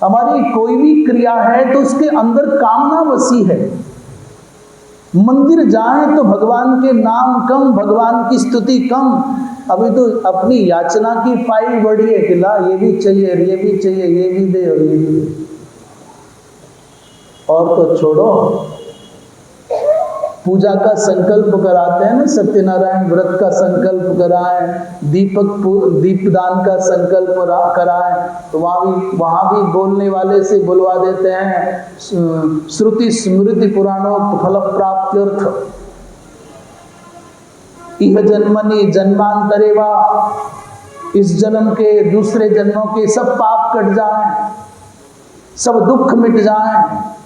हमारी कोई भी क्रिया है तो उसके अंदर कामना बसी है। मंदिर जाएं तो भगवान के नाम कम, भगवान की स्तुति कम। अभी तो अपनी याचना की फाइल बड़ी है कि ला ये भी चाहिए, ये भी चाहिए, ये भी दे और ये भी दे। और तो छोड़ो, पूजा का संकल्प कराते हैं ना, सत्यनारायण व्रत का संकल्प कराएं, दीपदान का संकल्प कराएं, तो वहाँ भी बोलने वाले से बुलवा देते हैं श्रुति स्मृति पुराणों फल प्राप्त्यर्थ, इह जन्मनि जन्मांतरे वा, इस जन्म के दूसरे जन्मों के सब पाप कट जाएं, सब दुख मिट जाएं।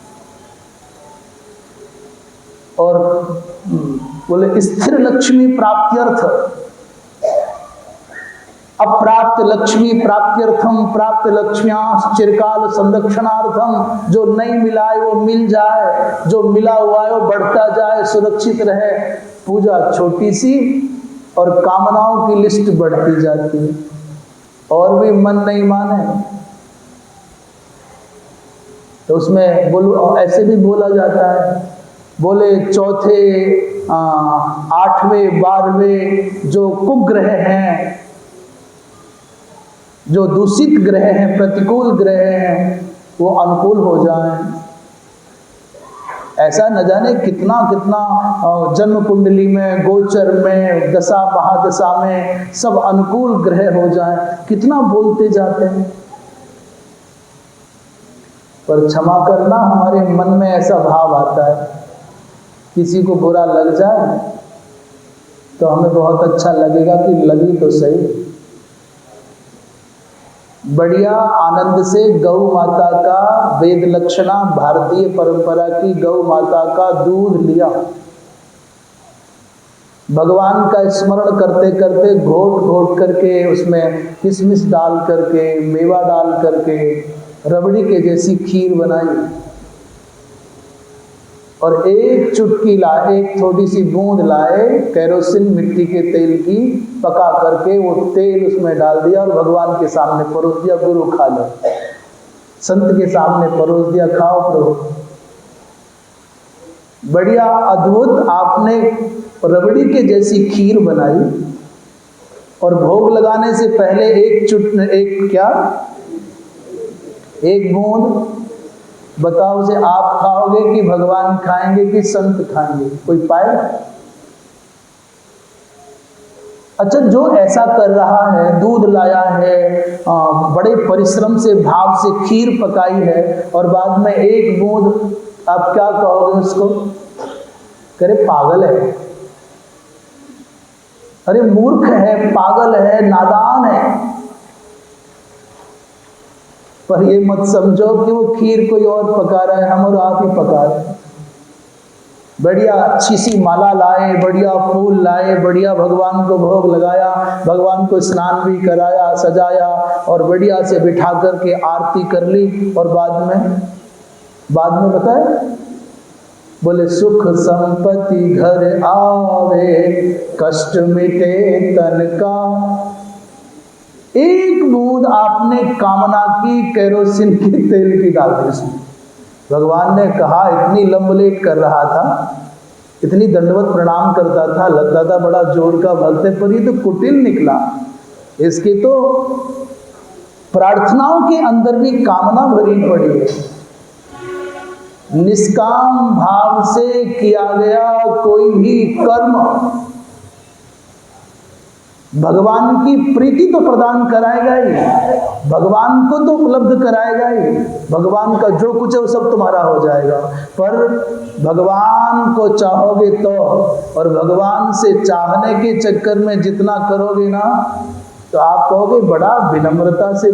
और बोले स्थिर लक्ष्मी प्राप्त्यर्थ, अप्राप्त लक्ष्मी प्राप्त्यर्थम, प्राप्त लक्ष्म्या चिरकाल संरक्षणार्थम। जो नहीं मिला है वो मिल जाए, जो मिला हुआ है वो बढ़ता जाए, सुरक्षित रहे। पूजा छोटी सी और कामनाओं की लिस्ट बढ़ती जाती है, और भी मन नहीं माने तो उसमें ऐसे भी बोला जाता है, बोले चौथे 8वें 12वें जो कुग्रह हैं, जो दूषित ग्रह हैं, प्रतिकूल ग्रह हैं, वो अनुकूल हो जाएं। ऐसा न जाने कितना कितना जन्म कुंडली में, गोचर में, दशा महादशा में सब अनुकूल ग्रह हो जाए, कितना बोलते जाते हैं। पर क्षमा करना, हमारे मन में ऐसा भाव आता है, किसी को बुरा लग जाए तो हमें बहुत अच्छा लगेगा कि लगी तो सही। बढ़िया आनंद से गौ माता का, वेद लक्षणा भारतीय परंपरा की गौ माता का दूध लिया, भगवान का स्मरण करते करते घोट घोट करके उसमें किशमिश डाल करके, मेवा डाल करके रबड़ी के जैसी खीर बनाई, और एक चुटकी लाए, एक थोड़ी सी बूंद लाए केरोसिन मिट्टी के तेल की, पका करके वो तेल उसमें डाल दिया और भगवान के सामने परोस दिया, गुरु खा लो। संत के सामने परोस दिया, खाओ प्रभु। बढ़िया अद्भुत आपने रबड़ी के जैसी खीर बनाई, और भोग लगाने से पहले एक बूंद बताओ उसे आप खाओगे कि भगवान खाएंगे कि संत खाएंगे, कोई पाएगा? अच्छा, जो ऐसा कर रहा है, दूध लाया है, बड़े परिश्रम से भाव से खीर पकाई है, और बाद में एक बूंद, आप क्या कहोगे उसको? करे पागल है, अरे मूर्ख है, पागल है, नादान है। पर ये मत समझो कि वो खीर कोई और पका रहा है, हम और आप ही पका रहे हैं। बढ़िया अच्छी सी माला लाए, बढ़िया फूल लाए, बढ़िया भगवान को भोग लगाया, भगवान को स्नान भी कराया, सजाया, और बढ़िया से बिठा करके आरती कर ली, और बाद में बताए, बोले सुख संपत्ति घर आवे, कष्ट मिटे तन का। एक बूंद आपने कामना की केरोसिन के तेल की डाल दी उसमें। भगवान ने कहा, इतनी लंबलेट कर रहा था, इतनी दंडवत प्रणाम करता था, लगता था बड़ा जोर का भक्त है, पर ये तो कुटिल निकला। इसके तो प्रार्थनाओं के अंदर भी कामना भरी पड़ी है। निष्काम भाव से किया गया कोई भी कर्म भगवान की प्रीति तो प्रदान कराएगा ही, भगवान को तो उपलब्ध कराएगा ही, भगवान का जो कुछ है वो सब तुम्हारा हो जाएगा। पर भगवान को चाहोगे तो, और भगवान से चाहने के चक्कर में जितना करोगे ना, तो आप कहोगे बड़ा विनम्रता से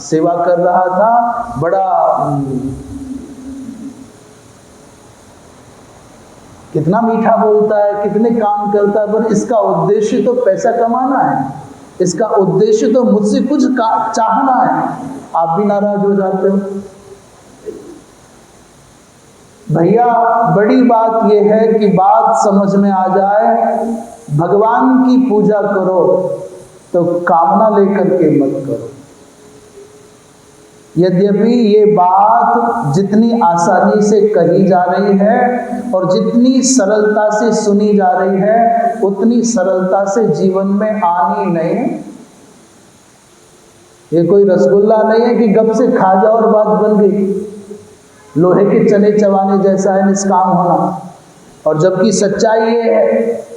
सेवा कर रहा था, बड़ा कितना मीठा बोलता है, कितने काम करता है, पर इसका उद्देश्य तो पैसा कमाना है, इसका उद्देश्य तो मुझसे कुछ चाहना है। आप भी नाराज हो जाते हो। भैया बड़ी बात यह है कि बात समझ में आ जाए, भगवान की पूजा करो तो कामना लेकर के मत करो। यद्यपि ये बात जितनी आसानी से कही जा रही है और जितनी सरलता से सुनी जा रही है, उतनी सरलता से जीवन में आनी नहीं है। ये कोई रसगुल्ला नहीं है कि गप से खा जाओ और बात बन गई। लोहे के चने चबाने जैसा है निष्काम होना। और जबकि सच्चाई ये है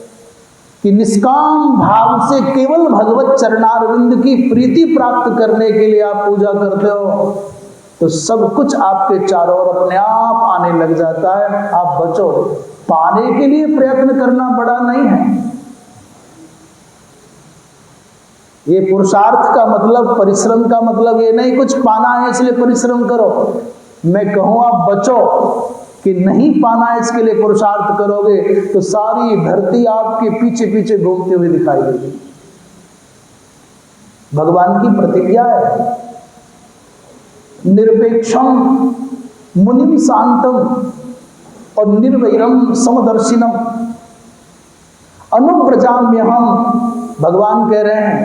कि निष्काम भाव से केवल भगवत चरणारविंद की प्रीति प्राप्त करने के लिए आप पूजा करते हो, तो सब कुछ आपके चारों ओर अपने आप आने लग जाता है। आप बचो। पाने के लिए प्रयत्न करना बड़ा नहीं है। ये पुरुषार्थ का मतलब, परिश्रम का मतलब ये नहीं कुछ पाना है इसलिए परिश्रम करो। मैं कहूँ आप बचो कि नहीं पाना है इसके लिए पुरुषार्थ करोगे तो सारी धरती आपके पीछे पीछे घूमते हुए दिखाई देगी। भगवान की प्रतिज्ञा है, निरपेक्षम मुनिम शांतम और निर्वैरम समदर्शिनम अनुप्रजाम्यहम। भगवान कह रहे हैं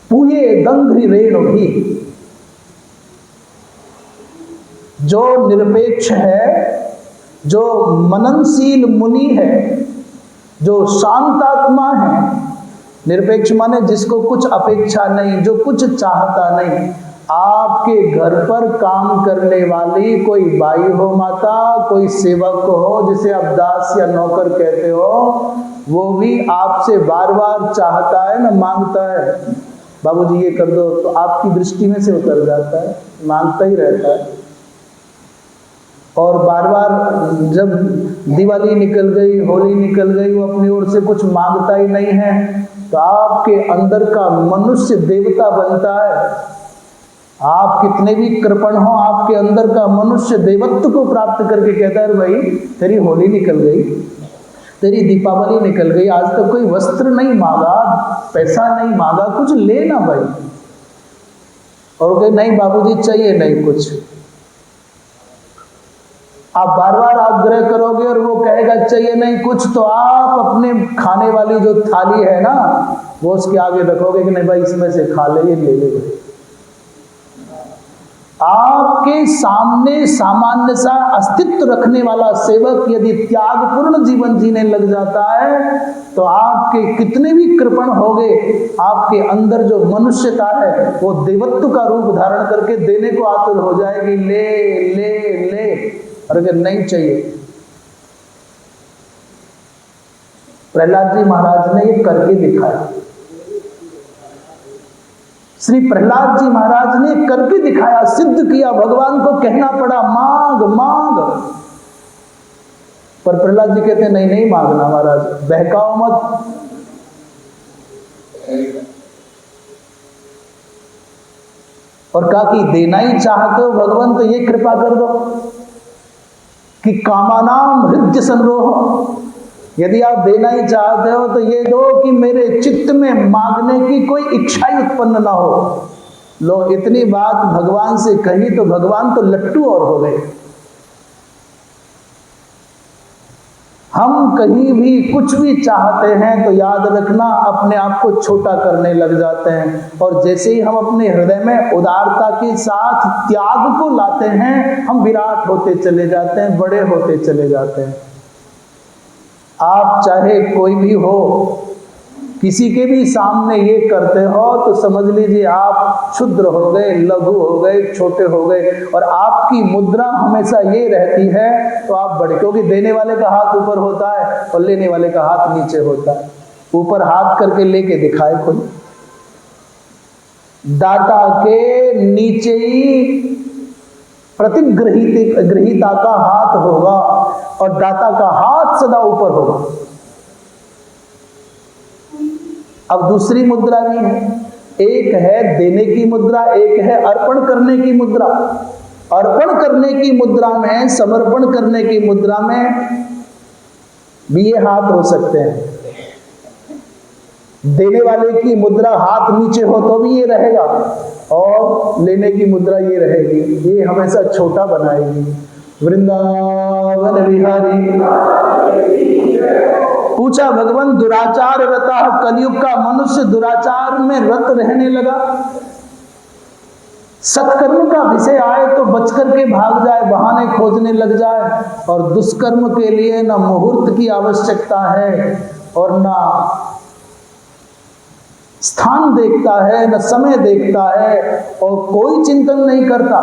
पूये दंघ्रि रेणु भी। जो निरपेक्ष है, जो मननशील मुनि है, जो शांतात्मा है, निरपेक्ष माने जिसको कुछ अपेक्षा नहीं, जो कुछ चाहता नहीं, आपके घर पर काम करने वाली कोई बाई हो माता, कोई सेवक हो जिसे आप दास या नौकर कहते हो, वो भी आपसे बार बार चाहता है ना, मांगता है, बाबूजी ये कर दो, तो आपकी दृष्टि में से उतर जाता है, मांगता ही रहता है। और बार बार जब दिवाली निकल गई, होली निकल गई, वो अपनी ओर से कुछ मांगता ही नहीं है, तो आपके अंदर का मनुष्य देवता बनता है। आप कितने भी कृपण हो, आपके अंदर का मनुष्य देवत्व को प्राप्त करके कहता है, भाई तेरी होली निकल गई, तेरी दीपावली निकल गई, आज तक कोई वस्त्र नहीं मांगा, पैसा नहीं मांगा, कुछ ले ना भाई। और कहे नहीं बाबूजी चाहिए नहीं कुछ। आप बार बार आग्रह करोगे और वो कहेगा चाहिए नहीं कुछ, तो आप अपने खाने वाली जो थाली है ना, वो उसके आगे रखोगे कि नहीं भाई इसमें से खा ले, ये ले ले भाई। आपके सामने सामान्य सा अस्तित्व रखने वाला सेवक यदि त्यागपूर्ण जीवन जीने लग जाता है, तो आपके कितने भी कृपण होगे, आपके अंदर जो मनुष्यता है वो देवत्व का रूप धारण करके देने को आतुर हो जाएगी, ले ले ले। और अगर नहीं चाहिए, प्रहलाद जी महाराज ने ये करके दिखाया। श्री प्रहलाद जी महाराज ने करके दिखाया, सिद्ध किया, भगवान को कहना पड़ा मांग मांग, पर प्रहलाद जी कहते नहीं नहीं मांगना महाराज, बहकाओ मत। और कहा कि देना ही चाहते हो भगवान तो ये कृपा कर दो कि कामानाम हृदय संरोह, यदि आप देना ही चाहते हो तो ये दो कि मेरे चित्त में मांगने की कोई इच्छा ही उत्पन्न ना हो। लो इतनी बात भगवान से कही तो भगवान तो लट्टू और हो गए। हम कहीं भी कुछ भी चाहते हैं तो याद रखना अपने आप को छोटा करने लग जाते हैं, और जैसे ही हम अपने हृदय में उदारता के साथ त्याग को लाते हैं, हम विराट होते चले जाते हैं, बड़े होते चले जाते हैं। आप चाहे कोई भी हो, किसी के भी सामने ये करते हो तो समझ लीजिए आप क्षुद्र हो गए, लघु हो गए, छोटे हो गए, और आपकी मुद्रा हमेशा ये रहती है तो आप बड़े, क्योंकि देने वाले का हाथ ऊपर होता है और लेने वाले का हाथ नीचे होता है। ऊपर हाथ करके लेके दिखाए खुद, दाता के नीचे ही प्रतिग्रहीता का हाथ होगा और दाता का हाथ सदा ऊपर होगा। अब दूसरी मुद्रा भी है, एक है देने की मुद्रा, एक है अर्पण करने की मुद्रा। अर्पण करने की मुद्रा में, समर्पण करने की मुद्रा में भी ये हाथ हो सकते हैं। देने वाले की मुद्रा हाथ नीचे हो तो भी ये रहेगा, और लेने की मुद्रा ये रहेगी, ये हमेशा छोटा बनाएगी। वृंदावन विहारी। पूछा भगवान दुराचार रता, कलयुग का मनुष्य दुराचार में रत रहने लगा। सत्कर्म का विषय आए तो बच करके भाग जाए, बहाने खोजने लग जाए, और दुष्कर्म के लिए न मुहूर्त की आवश्यकता है और न स्थान देखता है, न समय देखता है, और कोई चिंतन नहीं करता।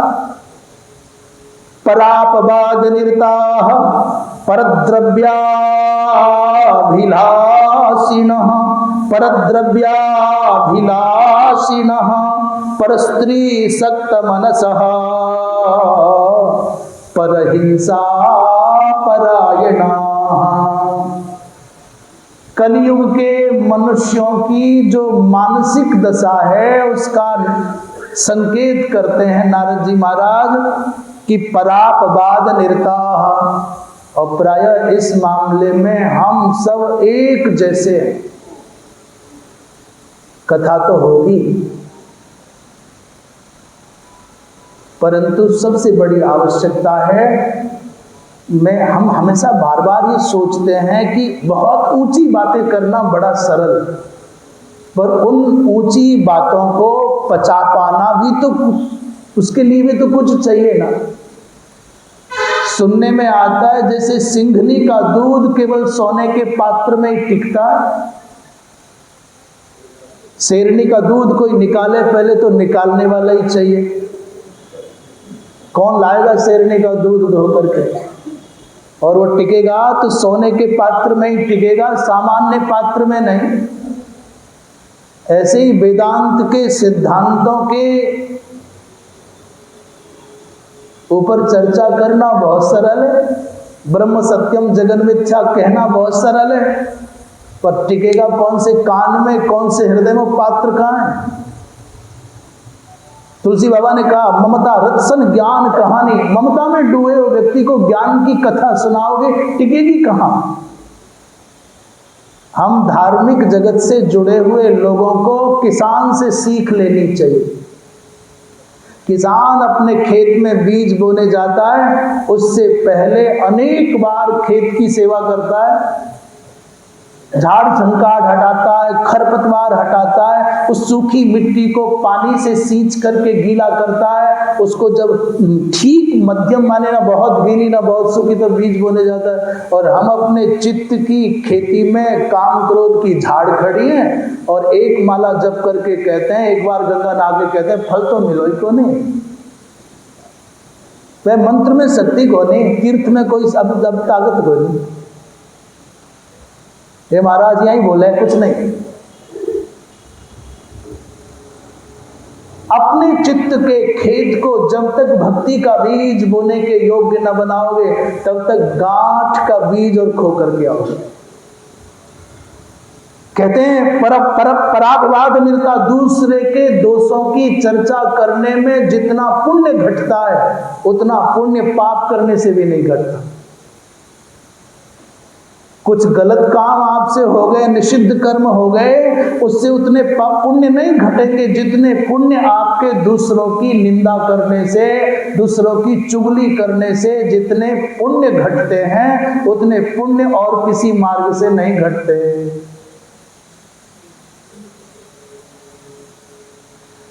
परापवाद निरताः परद्रव्याभिलाषिणः, परद्रव्याभिलाषिणः, परस्त्री सक्त मनसः, परहिंसा परायणाः। कलयुग के मनुष्यों की जो मानसिक दशा है उसका संकेत करते हैं नारद जी महाराज कि परापवाद निरताः, और प्रायः इस मामले में हम सब एक जैसे हैं। कथा तो होगी, परंतु सबसे बड़ी आवश्यकता है, हम हमेशा बार बार ये सोचते हैं कि बहुत ऊंची बातें करना बड़ा सरल, पर उन ऊंची बातों को पचा पाना भी तो, उसके लिए भी तो कुछ चाहिए ना। सुनने में आता है जैसे सिंघनी का दूध केवल सोने के पात्र में ही टिकता है, शेरनी का दूध कोई निकाले पहले तो निकालने वाला ही चाहिए। कौन लाएगा शेरनी का दूध धो करके? और वो टिकेगा तो सोने के पात्र में ही टिकेगा, सामान्य पात्र में नहीं। ऐसे ही वेदांत के सिद्धांतों के ऊपर चर्चा करना बहुत सरल है, ब्रह्म सत्यम जगन मिथ्या कहना बहुत सरल है, पर टिकेगा कौन से कान में, कौन से हृदय में, पात्र कहाँ है? तुलसी बाबा ने कहा ममता रत्सन ज्ञान कहानी, ममता में डूबे हुए व्यक्ति को ज्ञान की कथा सुनाओगे, टिकेगी कहां? हम धार्मिक जगत से जुड़े हुए लोगों को किसान से सीख लेनी चाहिए। किसान अपने खेत में बीज बोने जाता है, उससे पहले अनेक बार खेत की सेवा करता है, झाड़ झंकाट हटाता है, खरपतवार हटाता है, उस सूखी मिट्टी को पानी से सींच करके गीला करता है, उसको जब ठीक मध्यम माने, ना बहुत गीली ना बहुत सूखी, तो बीज बोने जाता है। और हम अपने चित्त की खेती में काम क्रोध की झाड़ खड़ी है और एक माला जप करके कहते हैं, एक बार गंगा नहा के कहते हैं फल तो मिलो ही को नहीं। वह मंत्र में शक्ति को नहीं, तीर्थ में कोई अब ताकत को नहीं। ये महाराज यही बोले, कुछ नहीं। अपने चित्त के खेत को जब तक भक्ति का बीज बोने के योग्य न बनाओगे, तब तक गांठ का बीज और खोकर के आओगे। कहते हैं परापवाद मिलता, दूसरे के दोषों की चर्चा करने में जितना पुण्य घटता है, उतना पुण्य पाप करने से भी नहीं घटता। कुछ गलत काम आपसे हो गए, निषिद्ध कर्म हो गए, उससे उतने पुण्य नहीं घटेंगे जितने पुण्य आपके दूसरों की निंदा करने से, दूसरों की चुगली करने से जितने पुण्य घटते हैं, उतने पुण्य और किसी मार्ग से नहीं घटते।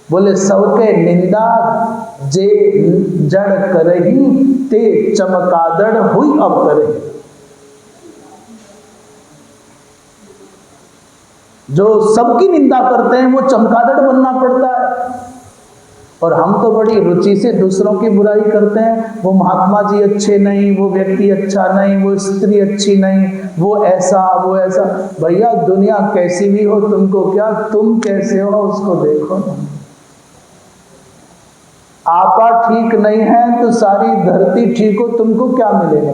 बोले सबके निंदा जे जड़ करही, ते चमकादड़ हुई अब करही। जो सबकी निंदा करते हैं वो चमकादड़ बनना पड़ता है, और हम तो बड़ी रुचि से दूसरों की बुराई करते हैं। वो महात्मा जी अच्छे नहीं, वो व्यक्ति अच्छा नहीं, वो स्त्री अच्छी नहीं, वो ऐसा वो ऐसा। भैया दुनिया कैसी भी हो, तुमको क्या, तुम कैसे हो उसको देखो ना। आपा ठीक नहीं है तो सारी धरती ठीक हो, तुमको क्या मिलेगा?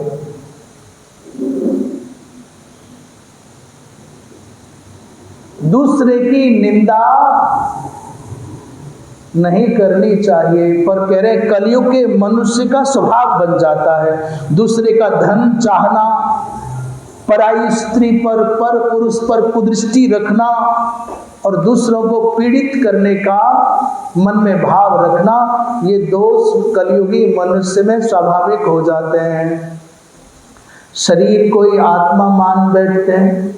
दूसरे की निंदा नहीं करनी चाहिए, पर कह रहे कलयुग के मनुष्य का स्वभाव बन जाता है दूसरे का धन चाहना, पराई स्त्री पर पुरुष पर कुदृष्टि रखना, और दूसरों को पीड़ित करने का मन में भाव रखना। ये दोष कलयुगी मनुष्य में स्वाभाविक हो जाते हैं। शरीर को ही आत्मा मान बैठते हैं।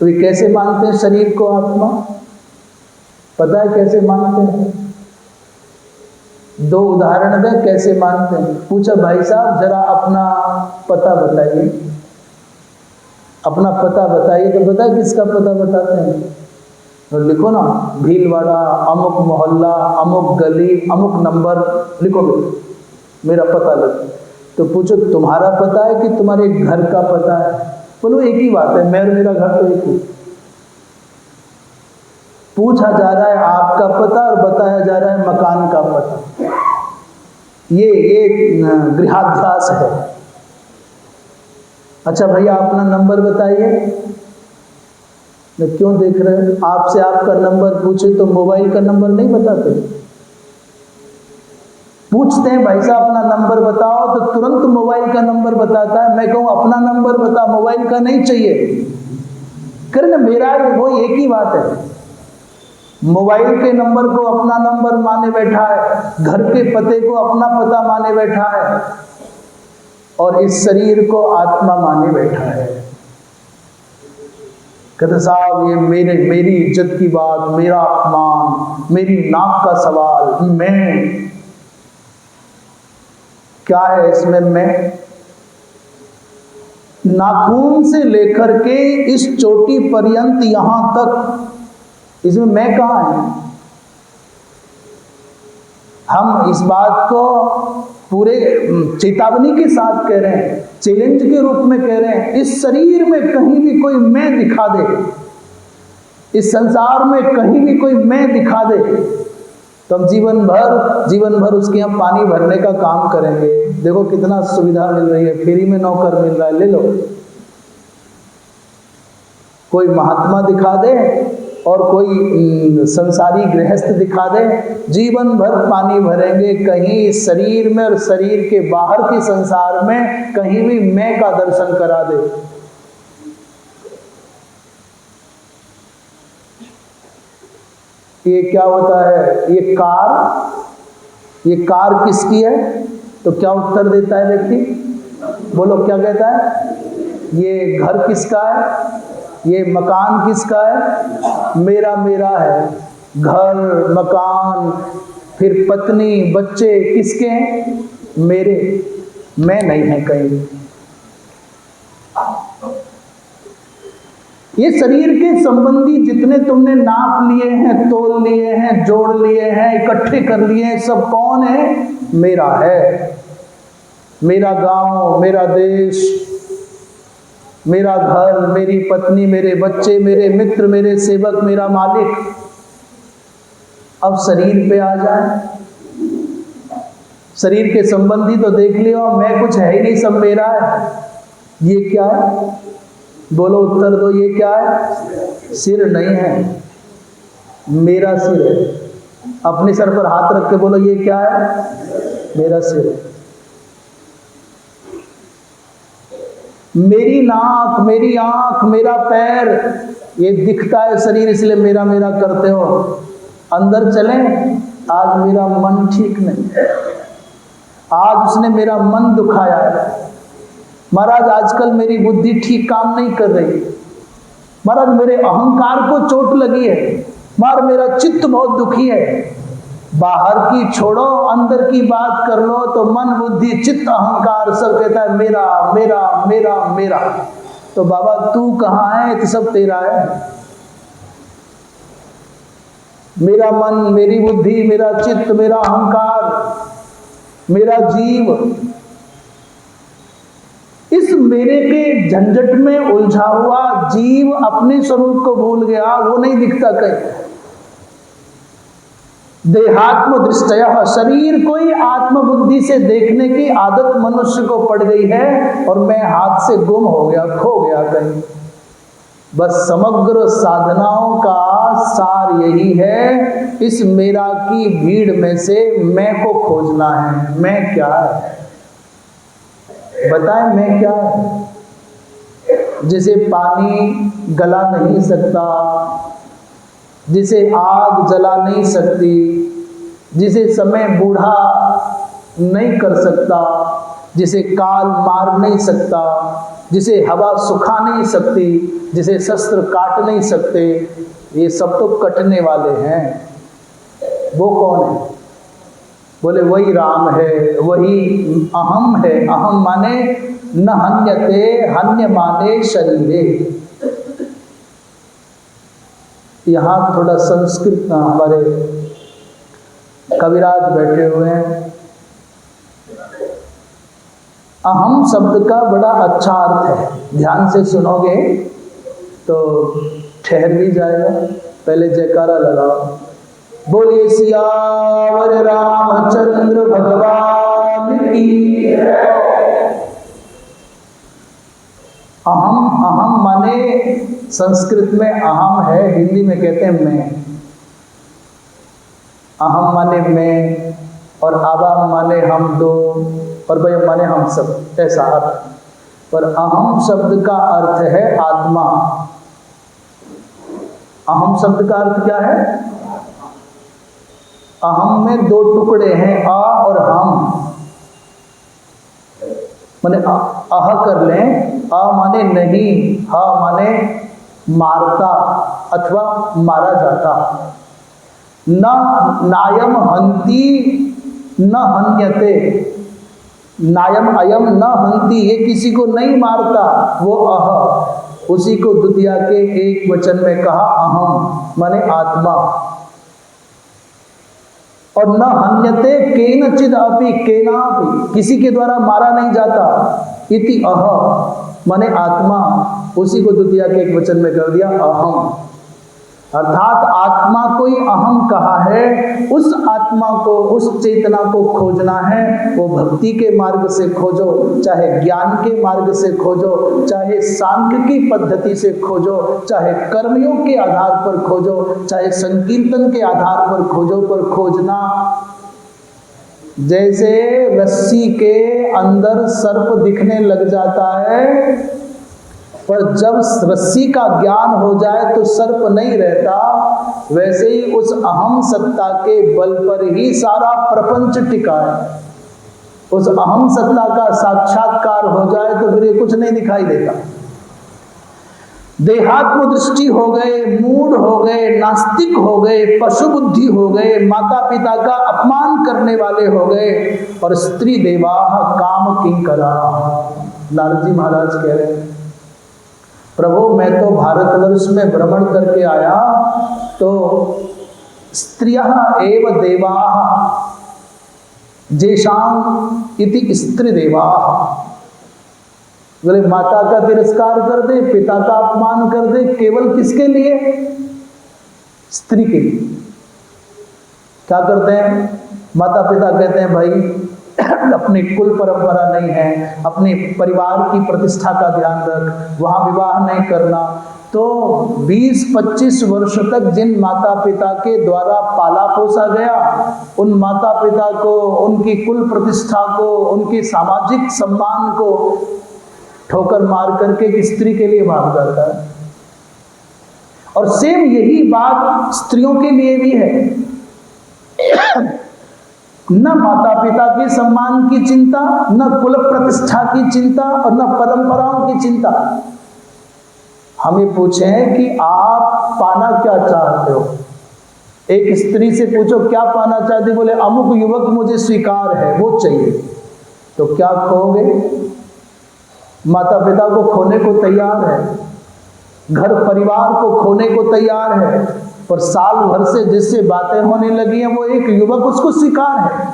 तो ये कैसे मानते हैं शरीर को आत्मा? पता है कैसे मानते हैं? दो उदाहरण दें कैसे मानते हैं। पूछा भाई साहब जरा अपना पता बताइए, अपना पता बताइए। तो बताए किसका पता बताते हैं? तो लिखो ना, भीलवाड़ा, अमुक मोहल्ला, अमुक गली, अमुक नंबर लिखोगे, मेरा पता लगे। तो पूछो तुम्हारा पता है कि तुम्हारे घर का पता है? बोलो एक ही बात है, मेरा घर तो एक ही। पूछा जा रहा है आपका पता और बताया जा रहा है मकान का पता। ये गृहाध्यास है। अच्छा भैया अपना नंबर बताइए। मैं क्यों देख रहे हैं? आपसे आपका नंबर पूछे तो मोबाइल का नंबर नहीं बताते? पूछते हैं भाई साहब अपना नंबर बताओ, तो तुरंत मोबाइल का नंबर बताता है। मैं कहूं अपना नंबर बता, मोबाइल का नहीं चाहिए। करे ना, मेरा वो एक ही बात है। मोबाइल के नंबर को अपना नंबर माने बैठा है, घर के पते को अपना पता माने बैठा है, और इस शरीर को आत्मा माने बैठा है। कहते साहब ये मेरी इज्जत की बात, मेरा अपमान, मेरी नाक का सवाल, मैं क्या है इसमें? नाखून से लेकर के इस चोटी पर्यंत यहां तक, इसमें मैं कहां है? हम इस बात को पूरे चेतावनी के साथ कह रहे हैं, चैलेंज के रूप में कह रहे हैं। इस शरीर में कहीं भी कोई मैं दिखा दे, इस संसार में कहीं भी कोई मैं दिखा दे, तो हम जीवन भर उसके यहाँ पानी भरने का काम करेंगे। देखो कितना सुविधा मिल रही है, फ्री में नौकर मिल रहा है, ले लो। कोई महात्मा दिखा दे और कोई संसारी गृहस्थ दिखा दे, जीवन भर पानी भरेंगे। कहीं शरीर में और शरीर के बाहर के संसार में कहीं भी मैं का दर्शन करा दे। ये क्या होता है? ये कार किसकी है? तो क्या उत्तर देता है व्यक्ति? बोलो क्या कहता है? ये घर किसका है? ये मकान किसका है? मेरा है। घर, मकान, फिर पत्नी, बच्चे किसके हैं? मेरे। मैं नहीं है कहीं। ये शरीर के संबंधी जितने तुमने नाप लिए हैं, तोल लिए हैं, जोड़ लिए हैं, इकट्ठे कर लिए हैं, सब कौन है? मेरा है। मेरा गांव, मेरा देश, मेरा घर, मेरी पत्नी, मेरे बच्चे, मेरे मित्र, मेरे सेवक, मेरा मालिक। अब शरीर पे आ जाए। शरीर के संबंधी तो देख लियो, मैं कुछ है ही नहीं, सब मेरा है। ये क्या है? बोलो उत्तर दो, ये क्या है? सिर नहीं है, मेरा सिर है। अपने सर पर हाथ रख के बोलो, ये क्या है? मेरा सिर है। मेरी नाक, मेरी आंख, मेरा पैर, ये दिखता है शरीर, इसलिए मेरा करते हो। अंदर चलें, आज मेरा मन ठीक नहीं, आज उसने मेरा मन दुखाया है। महाराज आजकल मेरी बुद्धि ठीक काम नहीं कर रही। महाराज मेरे अहंकार को चोट लगी है। महाराज मेरा चित्त बहुत दुखी है। बाहर की छोड़ो, अंदर की बात कर लो तो मन, बुद्धि, चित्त, अहंकार सब कहता है मेरा मेरा मेरा मेरा। तो बाबा तू कहाँ है? तो सब तेरा है। मेरा मन, मेरी बुद्धि, मेरा चित्त, मेरा अहंकार, मेरा जीव, इस मेरे के झंझट में उलझा हुआ जीव अपने स्वरूप को भूल गया। वो नहीं दिखता कहीं। देहात्म दृष्टयः, शरीर को ही आत्मबुद्धि से देखने की आदत मनुष्य को पड़ गई है और मैं हाथ से गुम हो गया, खो गया कहीं। बस समग्र साधनाओं का सार यही है, इस मेरा की भीड़ में से मैं को खोजना है। मैं क्या है? बताएं मैं क्या है? जिसे पानी गला नहीं सकता, जिसे आग जला नहीं सकती, जिसे समय बूढ़ा नहीं कर सकता, जिसे काल मार नहीं सकता, जिसे हवा सुखा नहीं सकती, जिसे शस्त्र काट नहीं सकते, ये सब तो कटने वाले हैं। वो कौन है? बोले वही राम है, वही अहम है। अहम माने न हन्यते, हन्य माने शरीरे। यहाँ थोड़ा संस्कृत, हमारे कविराज बैठे हुए हैं। अहम शब्द का बड़ा अच्छा अर्थ है, ध्यान से सुनोगे तो ठहर भी जाएगा। पहले जयकारा लगाओ। बोलिए सियावर रामचंद्र भगवान की। अहम माने संस्कृत में अहम है, हिंदी में कहते हैं मैं। अहम माने मैं और आबा माने हम दो और भय माने हम सब, ऐसा अर्थ। पर अहम शब्द का अर्थ है आत्मा। अहम शब्द का अर्थ क्या है? अहम में दो टुकड़े हैं, आ और हम। माने अह कर लें, अ माने नहीं, ह माने मारता अथवा मारा जाता। न नायम हंति न हन्यते, नायम अयम न हंति, ये किसी को नहीं मारता, वो अह, उसी को द्वितीया के एक वचन में कहा अहम माने आत्मा। और न हन्यते केनचिद अपि, केनापि, किसी के द्वारा मारा नहीं जाता, इति अह माने आत्मा, उसी को द्वितीया के एक वचन में कर दिया अहम। अर्थात आत्मा को ही अहम कहा है। उस आत्मा को, उस चेतना को खोजना है, वो भक्ति के मार्ग से खोजो, चाहे ज्ञान के मार्ग से खोजो, चाहे सांख्य की पद्धति से खोजो, चाहे कर्मियों के आधार पर खोजो, चाहे संकीर्तन के आधार पर खोजो, पर खोजना जैसे रस्सी के अंदर सर्प दिखने लग जाता है, पर जब रस्सी का ज्ञान हो जाए तो सर्प नहीं रहता, वैसे ही उस अहम सत्ता के बल पर ही सारा प्रपंच टिका है। उस अहम सत्ता का साक्षात्कार हो जाए तो फिर ये कुछ नहीं दिखाई देता। देहात्म दृष्टि हो गए, मूढ़ हो गए, नास्तिक हो गए, पशु बुद्धि हो गए, माता पिता का अपमान करने वाले हो गए, और स्त्री देवाह काम किंकरा। नारद जी महाराज कह रहे हैं, प्रभु मैं तो भारतवर्ष में भ्रमण करके आया तो स्त्रियः एव देवाः जेषाम् इति स्त्री देवाः। बोले माता का तिरस्कार कर दे, पिता का अपमान कर दे, केवल किसके लिए? स्त्री के लिए। क्या करते हैं माता पिता? कहते हैं भाई अपनी कुल परंपरा नहीं है, अपने परिवार की प्रतिष्ठा का ध्यान रख, वहां विवाह नहीं करना। तो 20-25 वर्ष तक जिन माता पिता के द्वारा पाला पोसा गया, उन माता पिता को, उनकी कुल प्रतिष्ठा को, उनके सामाजिक सम्मान को ठोकर मार करके एक स्त्री के लिए भाग जाता है। और सेम यही बात स्त्रियों के लिए भी है। न माता पिता के सम्मान की चिंता, न कुल प्रतिष्ठा की चिंता, और न परंपराओं की चिंता। हमें पूछें कि आप पाना क्या चाहते हो? एक स्त्री से पूछो क्या पाना चाहती, बोले अमुक युवक मुझे स्वीकार है, वो चाहिए। तो क्या खोगे? माता पिता को खोने को तैयार है, घर परिवार को खोने को तैयार है, पर साल भर से जिससे बातें होने लगी हैं वो एक युवक, उसको स्वीकार है।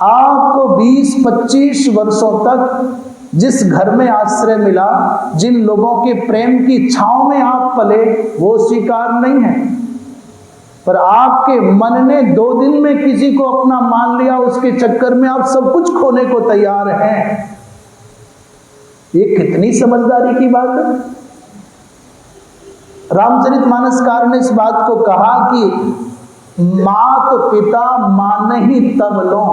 आपको 20-25 वर्षों तक जिस घर में आश्रय मिला, जिन लोगों के प्रेम की छांव में आप पले, वो स्वीकार नहीं है। पर आपके मन ने 2 दिन में किसी को अपना मान लिया, उसके चक्कर में आप सब कुछ खोने को तैयार हैं। ये कितनी समझदारी की बात है। रामचरितमानसकार ने इस बात को कहा कि मात पिता मानहि तब लो।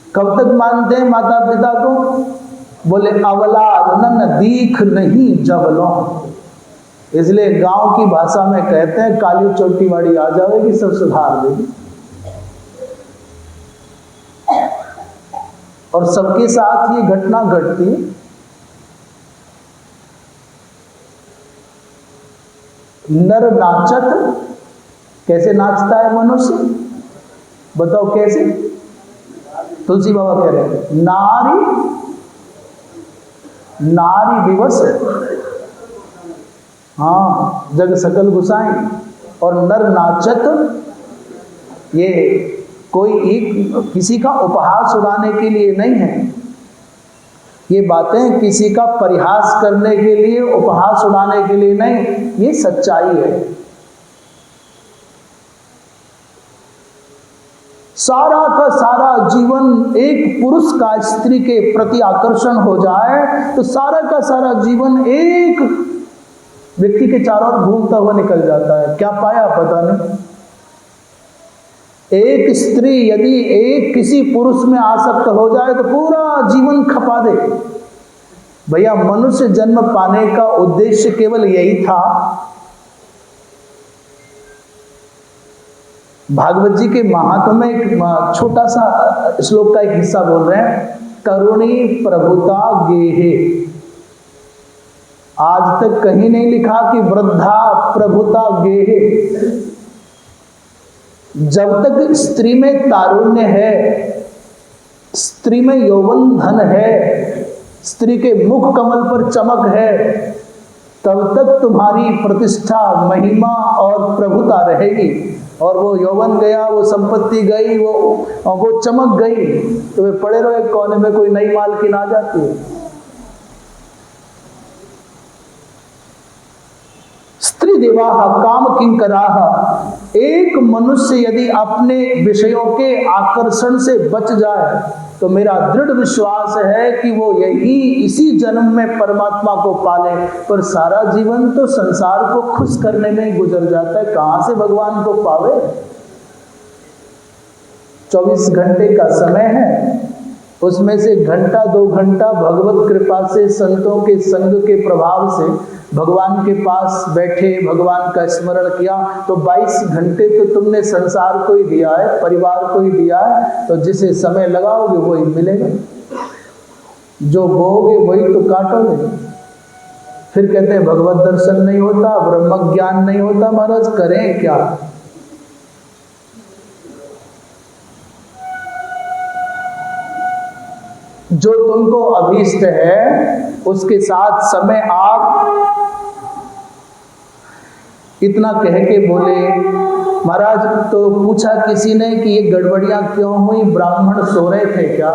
कब तक मानते हैं माता पिता को? बोले अवला नन दीख नहीं जब लो। इसलिए गांव की भाषा में कहते हैं काली चोटी वाड़ी आ जाएगी सब सुधार देगी। और सबके साथ ये घटना घटती। नर नाचत, कैसे नाचता है मनुष्य? बताओ कैसे? तुलसी बाबा कह रहे हैं नारी नारी विवश, हाँ जग सकल गुसाई। और नर नाचत, ये कोई एक किसी का उपहास उड़ाने के लिए नहीं है। ये बातें किसी का परिहास करने के लिए, उपहास उड़ाने के लिए नहीं, ये सच्चाई है। सारा का सारा जीवन एक पुरुष का स्त्री के प्रति आकर्षण हो जाए तो सारा का सारा जीवन एक व्यक्ति के चारों ओर घूमता हुआ निकल जाता है। क्या पाया पता नहीं। एक स्त्री यदि एक किसी पुरुष में आसक्त हो जाए तो पूरा जीवन खपा दे। भैया मनुष्य जन्म पाने का उद्देश्य केवल यही था। भागवत जी के महात्म्य में एक छोटा सा श्लोक का एक हिस्सा बोल रहे हैं, करुणी प्रभुता गेहे। आज तक कहीं नहीं लिखा कि वृद्धा प्रभुता गेहे। जब तक स्त्री में तारुण्य है, स्त्री में यौवन धन है, स्त्री के मुख कमल पर चमक है, तब तक तुम्हारी प्रतिष्ठा, महिमा और प्रभुता रहेगी। और वो यौवन गया, वो संपत्ति गई, वो चमक गई, तो वे पड़े रहो एक कोने में, कोई नई मालकिन आ जाती है। स्त्री देवाः काम किंकराः। एक मनुष्य यदि अपने विषयों के आकर्षण से बच जाए तो मेरा दृढ़ विश्वास है कि वो इसी जन्म में परमात्मा को पाले, पर सारा जीवन तो संसार को खुश करने में गुजर जाता है, कहां से भगवान को पावे। 24 घंटे का समय है, उसमें से घंटा 2 घंटा भगवत कृपा से, संतों के संग के प्रभाव से भगवान के पास बैठे, भगवान का स्मरण किया, तो 22 घंटे तो तुमने संसार को ही दिया है, परिवार को ही दिया है, तो जिसे समय लगाओगे वही मिलेगा, जो बोओगे वही तो काटोगे। फिर कहते हैं भगवत दर्शन नहीं होता, ब्रह्म ज्ञान नहीं होता। महाराज करें क्या? जो तुमको अभीष्ट है उसके साथ समय आप इतना कह के बोले। महाराज तो पूछा किसी ने कि ये गड़बड़ियां क्यों हुई, ब्राह्मण सो रहे थे क्या,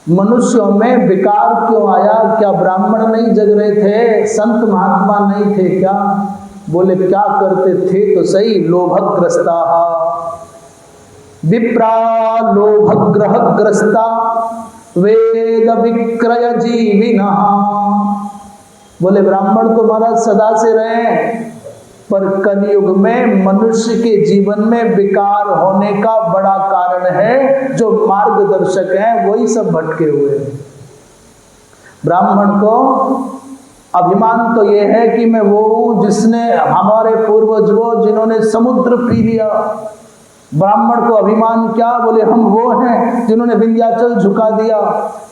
मनुष्यों में विकार क्यों आया, क्या ब्राह्मण नहीं जग रहे थे, संत महात्मा नहीं थे क्या? बोले क्या करते थे तो सही, लोभग्रस्ता विप्रा लोभग्रहग्रस्ता वेद विक्रय जीविनः। बोले ब्राह्मण तो महाराज सदा से रहे, पर कलयुग में मनुष्य के जीवन में विकार होने का बड़ा कारण है, जो मार्गदर्शक हैं वही सब भटके हुए हैं। ब्राह्मण को अभिमान तो ये है कि मैं वो हूं जिसने, हमारे पूर्वज वो जिन्होंने समुद्र पी लिया। ब्राह्मण को अभिमान क्या? बोले हम वो हैं जिन्होंने विंध्याचल झुका दिया।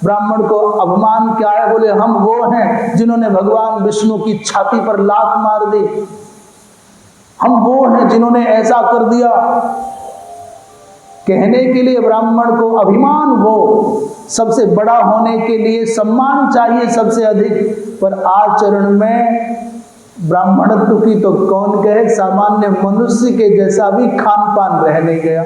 ब्राह्मण को अभिमान क्या है? बोले हम वो हैं जिन्होंने भगवान विष्णु की छाती पर लात मार दी। हम वो हैं जिन्होंने ऐसा कर दिया। कहने के लिए ब्राह्मण को अभिमान, वो सबसे बड़ा होने के लिए सम्मान चाहिए सबसे अधिक, पर आचरण में ब्राह्मणत्व की तो कौन कहे, सामान्य मनुष्य के जैसा भी खान पान रह नहीं गया।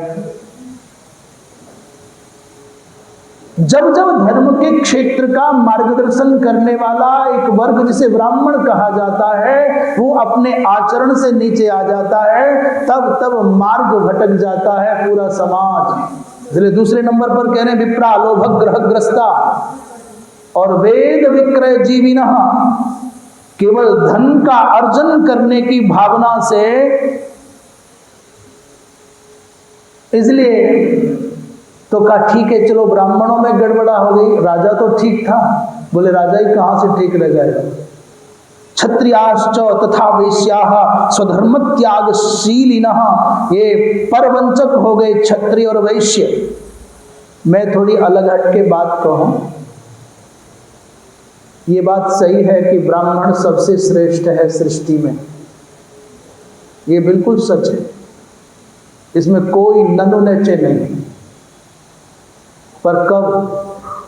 जब जब धर्म के क्षेत्र का मार्गदर्शन करने वाला एक वर्ग जिसे ब्राह्मण कहा जाता है वो अपने आचरण से नीचे आ जाता है, तब तब मार्ग भटक जाता है पूरा समाज। इसलिए दूसरे नंबर पर कह रहे हैं विप्रा लोभग्रहग्रस्ता और वेद विक्रय जीविनः। केवल धन का अर्जन करने की भावना से, इसलिए तो कहा ठीक है चलो ब्राह्मणों में गड़बड़ा हो गई, राजा तो ठीक था। बोले राजा ही कहां से ठीक रह जाएगा। क्षत्रियाश्च तथा वैश्याः स्वधर्म त्यागशीलिनः, ये परवंचक हो गए क्षत्रिय और वैश्य। मैं थोड़ी अलग हटके बात कहूं, ये बात सही है कि ब्राह्मण सबसे श्रेष्ठ है सृष्टि में, ये बिल्कुल सच है, इसमें कोई ननुनचे नहीं। पर कब?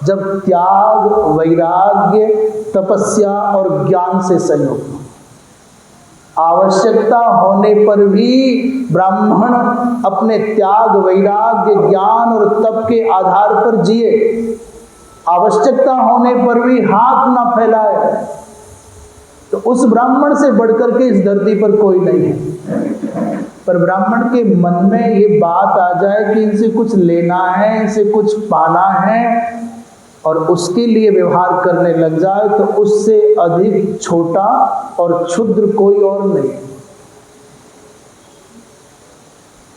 जब त्याग, वैराग्य, तपस्या और ज्ञान से संयोग, आवश्यकता होने पर भी ब्राह्मण अपने त्याग, वैराग्य, ज्ञान और तप के आधार पर जिए, आवश्यकता होने पर भी हाथ ना फैलाए, तो उस ब्राह्मण से बढ़कर के इस धरती पर कोई नहीं है। पर ब्राह्मण के मन में ये बात आ जाए कि इनसे कुछ लेना है, इनसे कुछ पाना है, और उसके लिए व्यवहार करने लग जाए, तो उससे अधिक छोटा और क्षुद्र कोई और नहीं।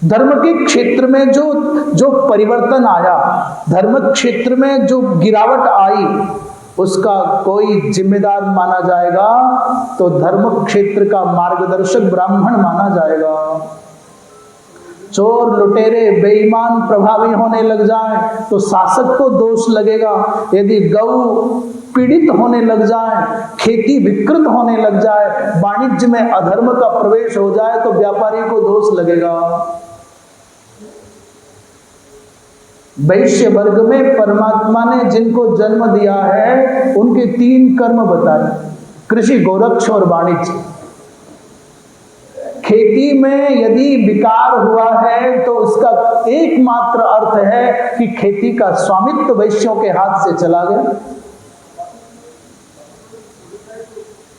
धर्म के क्षेत्र में जो परिवर्तन आया, धर्म क्षेत्र में जो गिरावट आई, उसका कोई जिम्मेदार माना जाएगा तो धर्म क्षेत्र का मार्गदर्शक ब्राह्मण माना जाएगा। चोर लुटेरे बेईमान प्रभावी होने लग जाएं तो शासक को दोष लगेगा। यदि गौ पीड़ित होने लग जाए, खेती विकृत होने लग जाए, वाणिज्य में अधर्म का प्रवेश हो जाए तो व्यापारी को दोष लगेगा। वैश्य वर्ग में परमात्मा ने जिनको जन्म दिया है उनके 3 कर्म बताए, कृषि, गोरक्ष और वाणिज्य। खेती में यदि विकार हुआ है तो उसका एकमात्र अर्थ है कि खेती का स्वामित्व वैश्यों के हाथ से चला गया।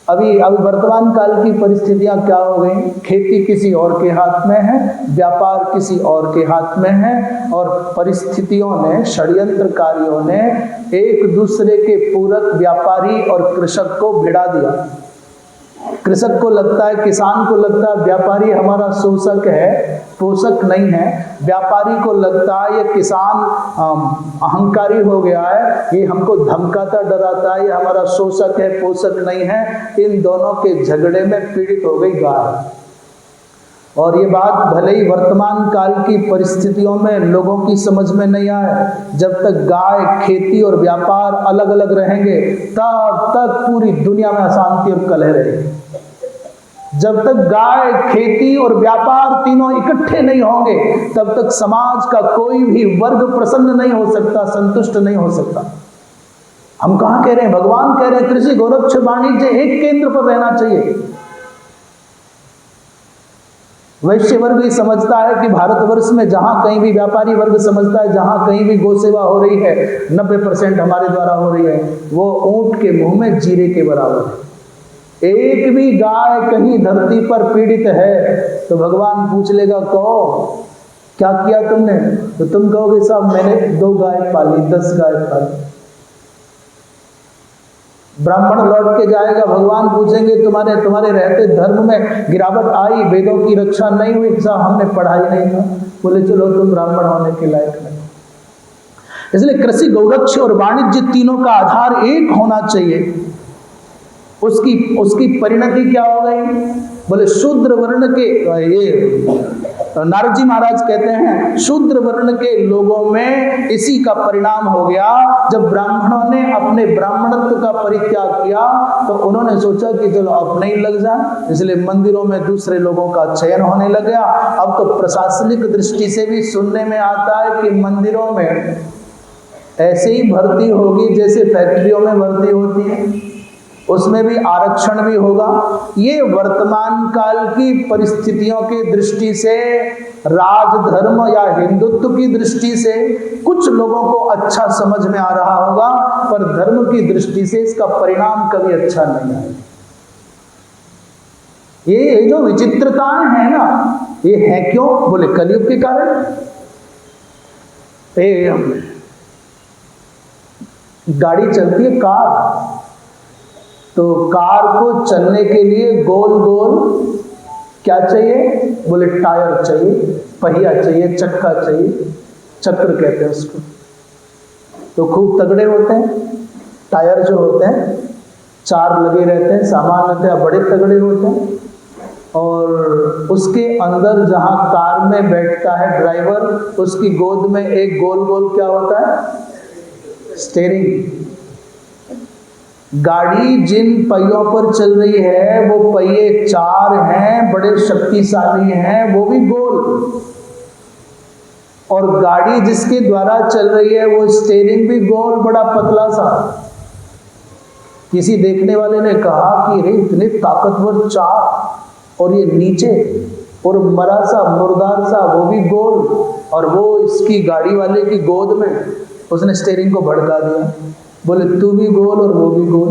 अभी वर्तमान काल की परिस्थितियां क्या हो गई? खेती किसी और के हाथ में है, व्यापार किसी और के हाथ में है, और परिस्थितियों ने, षड्यंत्रकारियों ने एक दूसरे के पूरक व्यापारी और कृषक को भिड़ा दिया। कृषक को लगता है, किसान को लगता है व्यापारी हमारा शोषक है, पोषक नहीं है। व्यापारी को लगता है ये किसान अहंकारी हो गया है, ये हमको धमकाता डराता है, ये हमारा शोषक है, पोषक नहीं है। इन दोनों के झगड़े में पीड़ित हो गई गाय। और ये बात भले ही वर्तमान काल की परिस्थितियों में लोगों की समझ में नहीं आए, जब तक गाय, खेती और व्यापार अलग अलग रहेंगे तब तक पूरी दुनिया में अशांति और कलह रहेगी। जब तक गाय, खेती और व्यापार तीनों इकट्ठे नहीं होंगे तब तक समाज का कोई भी वर्ग प्रसन्न नहीं हो सकता, संतुष्ट नहीं हो सकता। हम कहां कह रहे हैं? भगवान कह रहे हैं कृषि, गोरक्ष, वाणिज्य एक केंद्र पर रहना चाहिए। वैश्य वर्ग समझता है कि भारतवर्ष में जहां कहीं भी, व्यापारी वर्ग समझता है जहां कहीं भी गौ सेवा हो रही है 90% हमारे द्वारा हो रही है, वो ऊंट के मुंह में जीरे के बराबर है। एक भी गाय कहीं धरती पर पीड़ित है तो भगवान पूछ लेगा, कहो क्या किया तुमने? तो तुम कहोगे साहब मैंने 2 गाय पाली, 10 गाय पाली। ब्राह्मण लौट के जाएगा, भगवान पूछेंगे तुम्हारे रहते धर्म में गिरावट आई, वेदों की रक्षा नहीं हुई? साहब हमने पढ़ाई नहीं था। बोले चलो तुम ब्राह्मण होने के लायक नहीं। इसलिए कृषि, गोरक्ष और वाणिज्य तीनों का आधार एक होना चाहिए। उसकी परिणति क्या हो गई? बोले शूद्र वर्ण के, ये नारद जी महाराज कहते हैं, शूद्र वर्ण के लोगों में इसी का परिणाम हो गया। जब ब्राह्मणों ने अपने ब्राह्मणत्व का परित्याग किया तो उन्होंने सोचा कि चलो अपने ही लग जाए, इसलिए मंदिरों में दूसरे लोगों का चयन होने लग गया। अब तो प्रशासनिक दृष्टि से भी सुनने में आता है कि मंदिरों में ऐसे ही भर्ती होगी जैसे फैक्ट्रियों में भर्ती होती है, उसमें भी आरक्षण भी होगा। ये वर्तमान काल की परिस्थितियों की दृष्टि से, राजधर्म या हिंदुत्व की दृष्टि से कुछ लोगों को अच्छा समझ में आ रहा होगा, पर धर्म की दृष्टि से इसका परिणाम कभी अच्छा नहीं आएगा। ये जो विचित्रताएं हैं ना, ये है क्यों? बोले कलयुग के कारण। गाड़ी चलती है कार, तो कार को चलने के लिए गोल गोल क्या चाहिए? बोले टायर चाहिए, पहिया चाहिए, चक्का चाहिए, चक्र कहते हैं उसको। तो खूब तगड़े होते हैं टायर जो होते हैं, 4 लगे रहते हैं, सामान्यतः बड़े तगड़े होते हैं। और उसके अंदर जहां कार में बैठता है ड्राइवर, उसकी गोद में एक गोल गोल क्या होता है? स्टीयरिंग। गाड़ी जिन पहियों पर चल रही है वो पहिए 4 हैं, बड़े शक्तिशाली हैं, वो भी गोल। और गाड़ी जिसके द्वारा चल रही है वो स्टीयरिंग भी गोल, बड़ा पतला सा। किसी देखने वाले ने कहा कि अरे इतने ताकतवर 4 और ये नीचे, और मरा सा मुर्दार सा वो भी गोल, और वो इसकी गाड़ी वाले की गोद में उसने स्टीयरिंग को भड़का दिया। बोले तू भी गोल और वो भी गोल।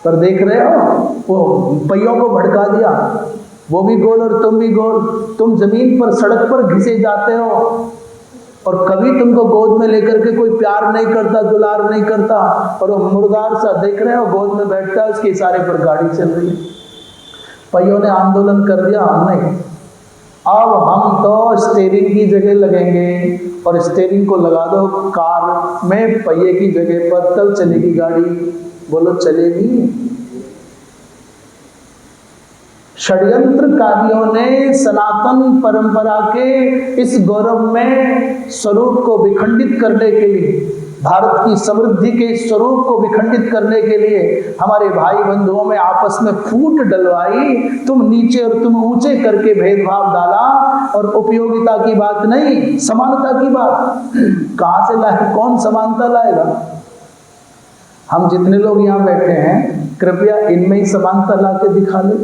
पर देख रहे हो, वो पहियों को भड़का दिया, वो भी गोल और तुम भी गोल। तुम जमीन पर, सड़क पर घिसे जाते हो और कभी तुमको गोद में लेकर के कोई प्यार नहीं करता, दुलार नहीं करता, और वो मुर्दार सा देख रहे हो गोद में बैठता है, उसके इशारे पर गाड़ी चल रही है। पहियों ने आंदोलन कर दिया, हम नहीं, अब हम तो स्टीयरिंग की जगह लगेंगे, और स्टीयरिंग को लगा दो कार में पहिए की जगह पर, तब चलेगी गाड़ी। बोलो चलेगी? षड्यंत्रकारियों ने सनातन परंपरा के इस गौरव में स्वरूप को विखंडित करने के लिए, भारत की समृद्धि के स्वरूप को विखंडित करने के लिए हमारे भाई बंधुओं में आपस में फूट डलवाई। तुम नीचे और तुम ऊंचे करके भेदभाव डाला, और उपयोगिता की बात नहीं, समानता की बात कहां से लाए? कौन समानता लाएगा? हम जितने लोग यहाँ बैठे हैं, कृपया इनमें ही समानता ला के दिखा ले।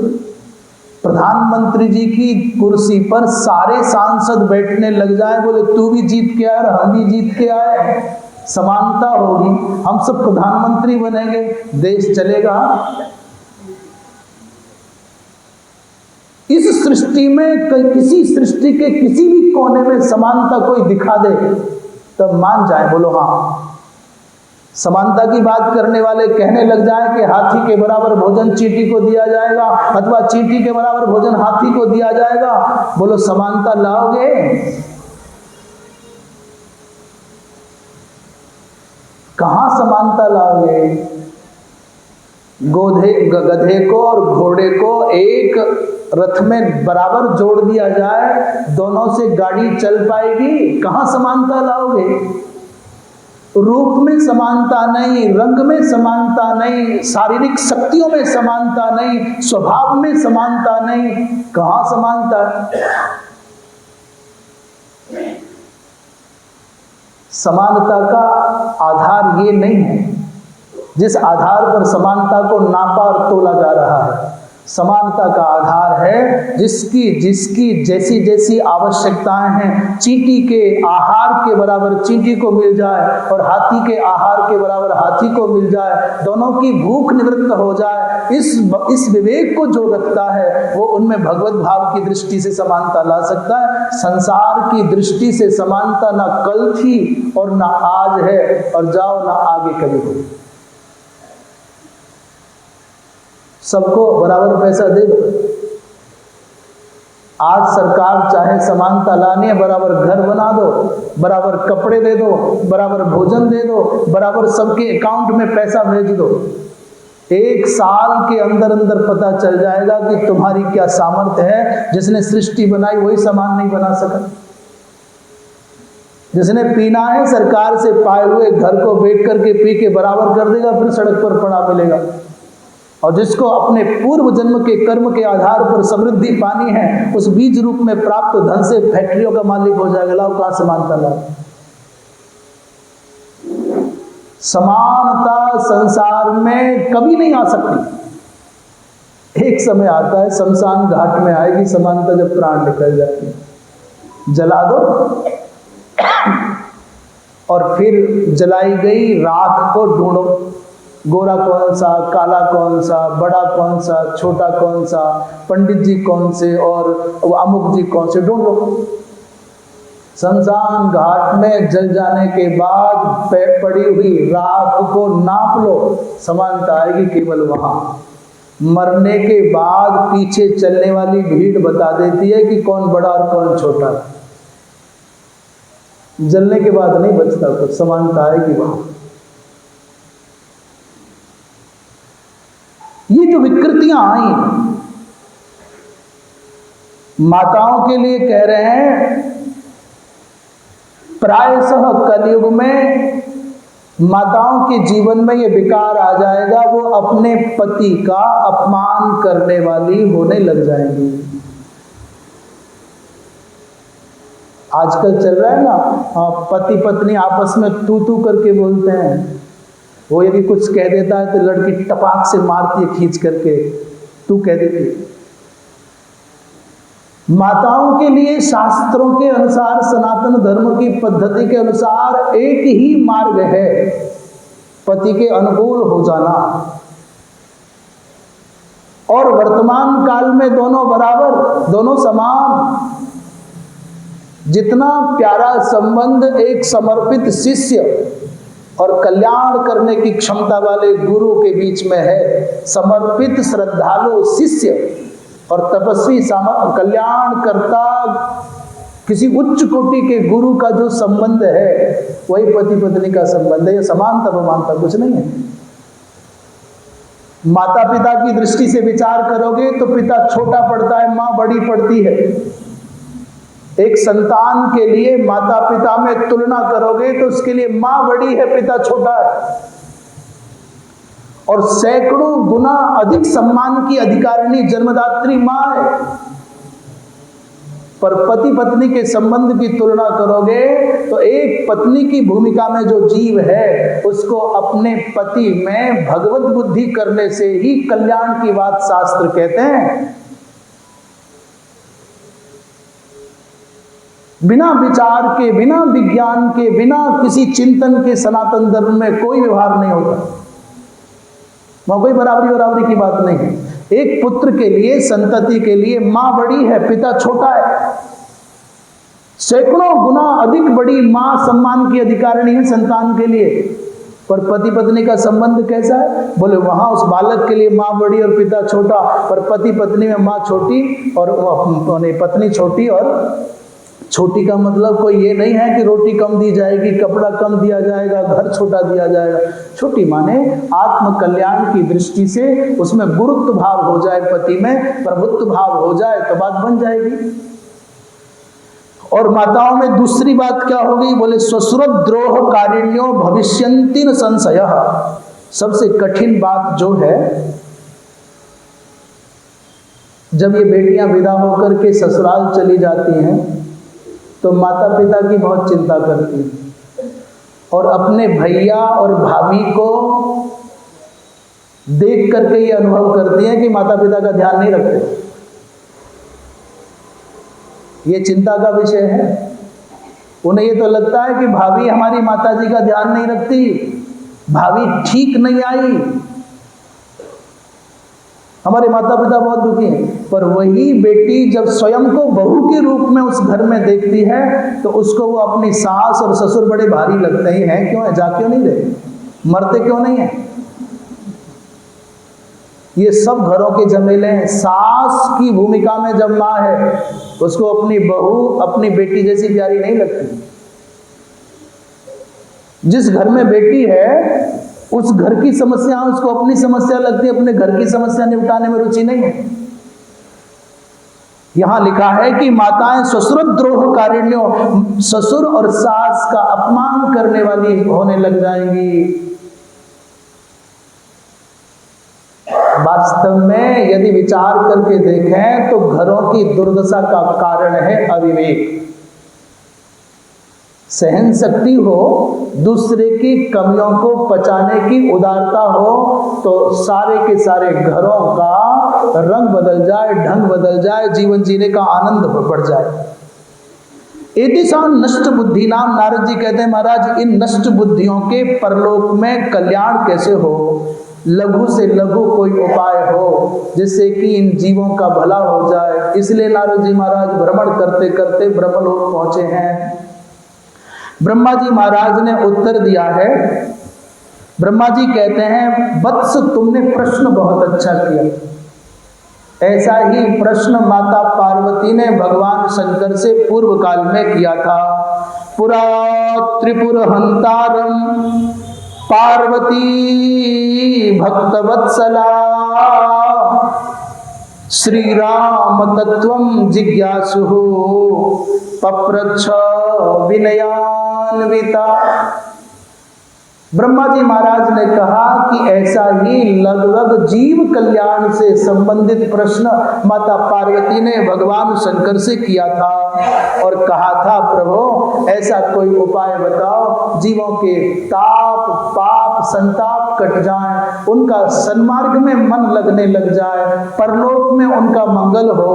प्रधानमंत्री जी की कुर्सी पर सारे सांसद बैठने लग जाए, बोले तू भी जीत के आया और हम भी जीत के आए, समानता होगी, हम सब प्रधानमंत्री बनेंगे, देश चलेगा। इस सृष्टि में किसी सृष्टि के किसी भी कोने में समानता कोई दिखा दे तब मान जाए, बोलो हाँ। समानता की बात करने वाले कहने लग जाए कि हाथी के बराबर भोजन चींटी को दिया जाएगा, अथवा चींटी के बराबर भोजन हाथी को दिया जाएगा, बोलो समानता लाओगे? कहां समानता लाओगे? गधे को और घोड़े को एक रथ में बराबर जोड़ दिया जाए, दोनों से गाड़ी चल पाएगी? कहां समानता लाओगे? रूप में समानता नहीं, रंग में समानता नहीं, शारीरिक शक्तियों में समानता नहीं, स्वभाव में समानता नहीं, कहां समानता? समानता का आधार ये नहीं है जिस आधार पर समानता को नापा और तोला जा रहा है। समानता का आधार है जिसकी जैसी जैसी आवश्यकताएं हैं, चींटी के आहार के बराबर चींटी को मिल जाए और हाथी के आहार के बराबर हाथी को मिल जाए, दोनों की भूख निवृत्त हो जाए, इस विवेक को जो रखता है वो उनमें भगवत भाव की दृष्टि से समानता ला सकता है। संसार की दृष्टि से समानता ना कल थी और ना आज है, और जाओ ना आगे कभी हो। सबको बराबर पैसा दे दो। आज सरकार चाहे समानता लानी है, बराबर घर बना दो, बराबर कपड़े दे दो, बराबर भोजन दे दो, बराबर सबके अकाउंट में पैसा भेज दो। एक साल के अंदर अंदर पता चल जाएगा कि तुम्हारी क्या सामर्थ्य है। जिसने सृष्टि बनाई वही समान नहीं बना सका। जिसने पीना है सरकार से पाए हुए घर को बेच करके पी के बराबर कर देगा, फिर सड़क पर पड़ा मिलेगा। और जिसको अपने पूर्व जन्म के कर्म के आधार पर समृद्धि पानी है, उस बीज रूप में प्राप्त धन से फैक्ट्रियों का मालिक हो जाएगा। लाओ कहां समानता लाओ? समानता संसार में कभी नहीं आ सकती। एक समय आता है, शमशान घाट में आएगी समानता, जब प्राण निकल जाएंगे, जला दो और फिर जलाई गई राख को ढूंढो। गोरा कौन सा, काला कौन सा, बड़ा कौन सा, छोटा कौन सा, पंडित जी कौन से और अमुक जी कौन से, ढूंढ लो। शमशान घाट में जल जाने के बाद पड़ी हुई राख को नाप लो, समानता आएगी केवल वहां। मरने के बाद पीछे चलने वाली भीड़ बता देती है कि कौन बड़ा और कौन छोटा। जलने के बाद नहीं बचता कुछ, समानता आएगी वहां। ये जो विकृतियां आई, माताओं के लिए कह रहे हैं, प्रायशः कलयुग में माताओं के जीवन में ये विकार आ जाएगा, वो अपने पति का अपमान करने वाली होने लग जाएंगी। आजकल चल रहा है ना, पति पत्नी आपस में तू तू करके बोलते हैं। वो यदि कुछ कह देता है तो लड़की टपाक से मारती है, खींच करके तू कह देती है। माताओं के लिए शास्त्रों के अनुसार, सनातन धर्म की पद्धति के अनुसार एक ही मार्ग है, पति के अनुकूल हो जाना। और वर्तमान काल में दोनों बराबर, दोनों समान। जितना प्यारा संबंध एक समर्पित शिष्य और कल्याण करने की क्षमता वाले गुरु के बीच में है, समर्पित श्रद्धालु शिष्य और तपस्वी कल्याण करता किसी उच्च कोटि के गुरु का जो संबंध है, वही पति पत्नी का संबंध है। ये समानता बमानता कुछ नहीं है। माता पिता की दृष्टि से विचार करोगे तो पिता छोटा पड़ता है, मां बड़ी पड़ती है। एक संतान के लिए माता पिता में तुलना करोगे तो उसके लिए मां बड़ी है, पिता छोटा है। और सैकड़ों गुना अधिक सम्मान की अधिकारिणी जन्मदात्री मां है। पर पति पत्नी के संबंध की तुलना करोगे तो एक पत्नी की भूमिका में जो जीव है उसको अपने पति में भगवत बुद्धि करने से ही कल्याण की बात शास्त्र कहते हैं। बिना विचार के, बिना विज्ञान के, बिना किसी चिंतन के सनातन धर्म में कोई व्यवहार नहीं होता। वहां कोई बराबरी की बात नहीं है। एक पुत्र के लिए, संतति के लिए मां बड़ी है, पिता छोटा है। सैकड़ों गुना अधिक बड़ी मां सम्मान की अधिकारिणी है संतान के लिए। पर पति पत्नी का संबंध कैसा है? बोले वहां उस बालक के लिए मां बड़ी और पिता छोटा, पर पति पत्नी में मां छोटी और पत्नी छोटी। और छोटी का मतलब कोई ये नहीं है कि रोटी कम दी जाएगी, कपड़ा कम दिया जाएगा, घर छोटा दिया जाएगा। छोटी माने आत्म कल्याण की दृष्टि से उसमें गुरुत्व भाव हो जाए, पति में प्रभुत्व भाव हो जाए तो बात बन जाएगी। और माताओं में दूसरी बात क्या होगी? बोले स्वश्रुद्रोह कारिण्यो भविष्यन्ति न संशयः। सबसे कठिन बात जो है, जब ये बेटियां विदा होकर के ससुराल चली जाती हैं तो माता पिता की बहुत चिंता करती है और अपने भैया और भाभी को देख करके ये अनुभव करती हैं कि माता पिता का ध्यान नहीं रखते। ये चिंता का विषय है। उन्हें ये तो लगता है कि भाभी हमारी माता जी का ध्यान नहीं रखती, भाभी ठीक नहीं आई, हमारे माता पिता बहुत दुखी हैं। पर वही बेटी जब स्वयं को बहू के रूप में उस घर में देखती है तो उसको वो अपनी सास और ससुर बड़े भारी लगते ही हैं। क्यों है? जा क्यों नहीं रहे? मरते क्यों नहीं है? ये सब घरों के झमेले हैं। सास की भूमिका में जब माँ है उसको अपनी बहू अपनी बेटी जैसी प्यारी नहीं लगती। जिस घर में बेटी है उस घर की समस्या उसको अपनी समस्या लगती है, अपने घर की समस्या निपटाने में रुचि नहीं है। यहां लिखा है कि माताएं ससुरद्रोह कारिण्यो, ससुर और सास का अपमान करने वाली होने लग जाएंगी। वास्तव में यदि विचार करके देखें तो घरों की दुर्दशा का कारण है अविवेक। सहन शक्ति हो, दूसरे की कमियों को पचाने की उदारता हो तो सारे के सारे घरों का रंग बदल जाए, ढंग बदल जाए, जीवन जीने का आनंद बढ़ जाए। एतिसान नष्ट बुद्धि नाम, नारद जी कहते हैं महाराज इन नष्ट बुद्धियों के परलोक में कल्याण कैसे हो? लघु से लघु कोई उपाय हो जिससे कि इन जीवों का भला हो जाए। इसलिए नारद जी महाराज भ्रमण करते करते ब्रह्मलोक पहुंचे हैं। ब्रह्मा जी महाराज ने उत्तर दिया है। ब्रह्मा जी कहते हैं वत्स तुमने प्रश्न बहुत अच्छा किया। ऐसा ही प्रश्न माता पार्वती ने भगवान शंकर से पूर्व काल में किया था। पुरा त्रिपुर हंतारम पार्वती भक्तवत्सला श्री राम तत्वं जिज्ञासु पप्रच्छ विनयान्विता। ब्रह्मा जी महाराज ने कहा कि ऐसा ही लगभग जीव कल्याण से संबंधित प्रश्न माता पार्वती ने भगवान शंकर से किया था और कहा था प्रभु ऐसा कोई उपाय बताओ जीवों के ताप पाप संताप कट जाए, उनका सन्मार्ग में मन लगने लग जाए, परलोक में उनका मंगल हो।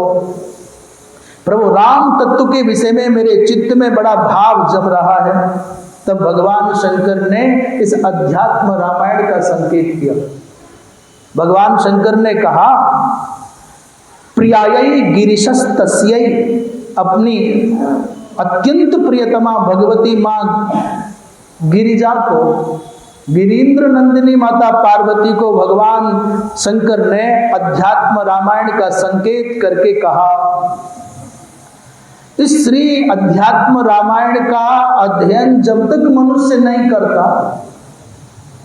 प्रभु राम तत्व के विषय में मेरे चित्त में बड़ा भाव जम रहा है। तब भगवान शंकर ने इस अध्यात्म रामायण का संकेत किया। भगवान शंकर ने कहा प्रियायै गिरिशस्तस्यै, अपनी अत्यंत प्रियतमा भगवती मां गिरिजा को, गिरीन्द्र नंदिनी माता पार्वती को भगवान शंकर ने अध्यात्म रामायण का संकेत करके कहा। इस श्री अध्यात्म रामायण का अध्ययन जब तक मनुष्य नहीं करता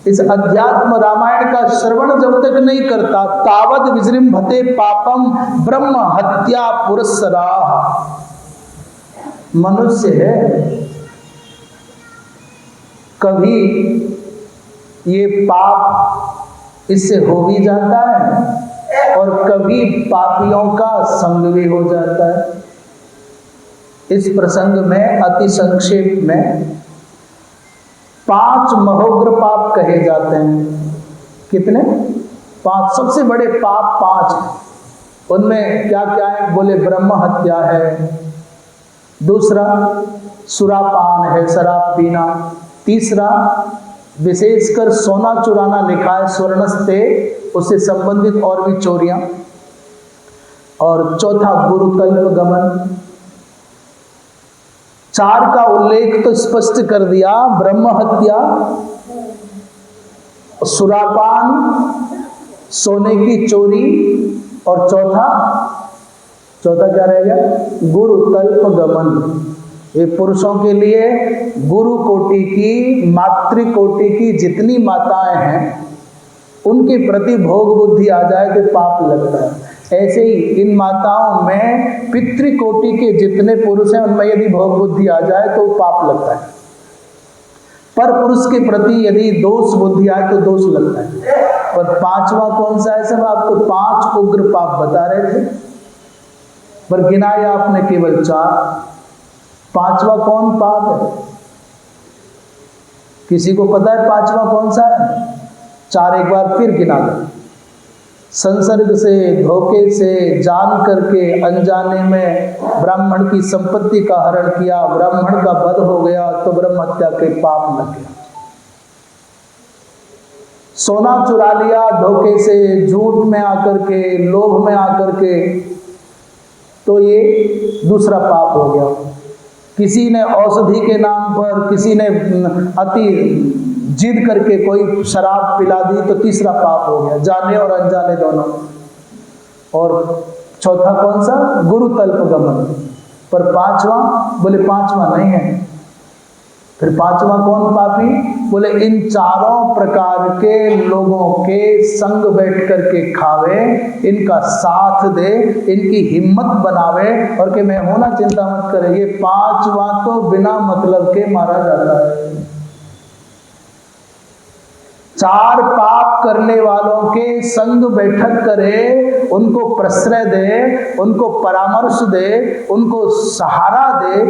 इस अध्यात्म रामायण का श्रवण जब तक नहीं करता, तावद विजृंभते पापम ब्रह्म हत्या पुरस्सराः। मनुष्य है, कभी ये पाप इससे हो भी जाता है और कभी पापियों का संग भी हो जाता है। इस प्रसंग में अति संक्षेप में 5 महोग्र पाप कहे जाते हैं। कितने? 5 सबसे बड़े पाप 5 हैं। उनमें क्या क्या है? बोले ब्रह्म हत्या है, दूसरा सुरापान है, शराब पीना, तीसरा विशेषकर सोना चुराना लिखा है, स्वर्णस्ते, उससे संबंधित और भी चोरियां, और चौथा गुरुकल्प गमन। 4 का उल्लेख तो स्पष्ट कर दिया, ब्रह्म हत्या, सुरापान, सोने की चोरी, और चौथा क्या रह गया? गुरुकल्प गमन। ये पुरुषों के लिए गुरु कोटि की, मातृ कोटि की जितनी माताएं हैं उनके प्रति भोग बुद्धि आ जाए तो पाप लगता है। ऐसे ही इन माताओं में पितृकोटि के जितने पुरुष हैं उनमें यदि भोग बुद्धि आ जाए तो पाप लगता है। पर पुरुष के प्रति यदि दोष बुद्धि आए तो दोष लगता है। और 5वां कौन सा है? सब आपको 5 उग्र पाप बता रहे थे, पर गिनाया आपने केवल 4। 5वां कौन पाप है? किसी को पता है 5वां कौन सा है? 4 एक बार फिर गिना दो। संसर्ग से, धोखे से, जान करके, अनजाने में ब्राह्मण की संपत्ति का हरण किया, ब्राह्मण का वध हो गया तो ब्रह्म हत्या के पाप लग गया। सोना चुरा लिया धोखे से, झूठ में आकर के, लोभ में आकर के, तो ये दूसरा पाप हो गया। किसी ने औषधि के नाम पर, किसी ने अति जिद करके कोई शराब पिला दी तो तीसरा पाप हो गया, जाने और अनजाने दोनों। और चौथा कौन सा? गुरुकल्प गमन। पर 5वां? बोले 5वां नहीं है। फिर 5वां कौन पापी? बोले इन 4 प्रकार के लोगों के संग बैठ करके खावे, इनका साथ दे, इनकी हिम्मत बनावे और कि मैं हूं ना, चिंता मत करे। ये 5वां तो बिना मतलब के मारा जाता है। 4 पाप करने वालों के संग बैठक करे, उनको प्रश्रय दे, उनको परामर्श दे, उनको सहारा दे,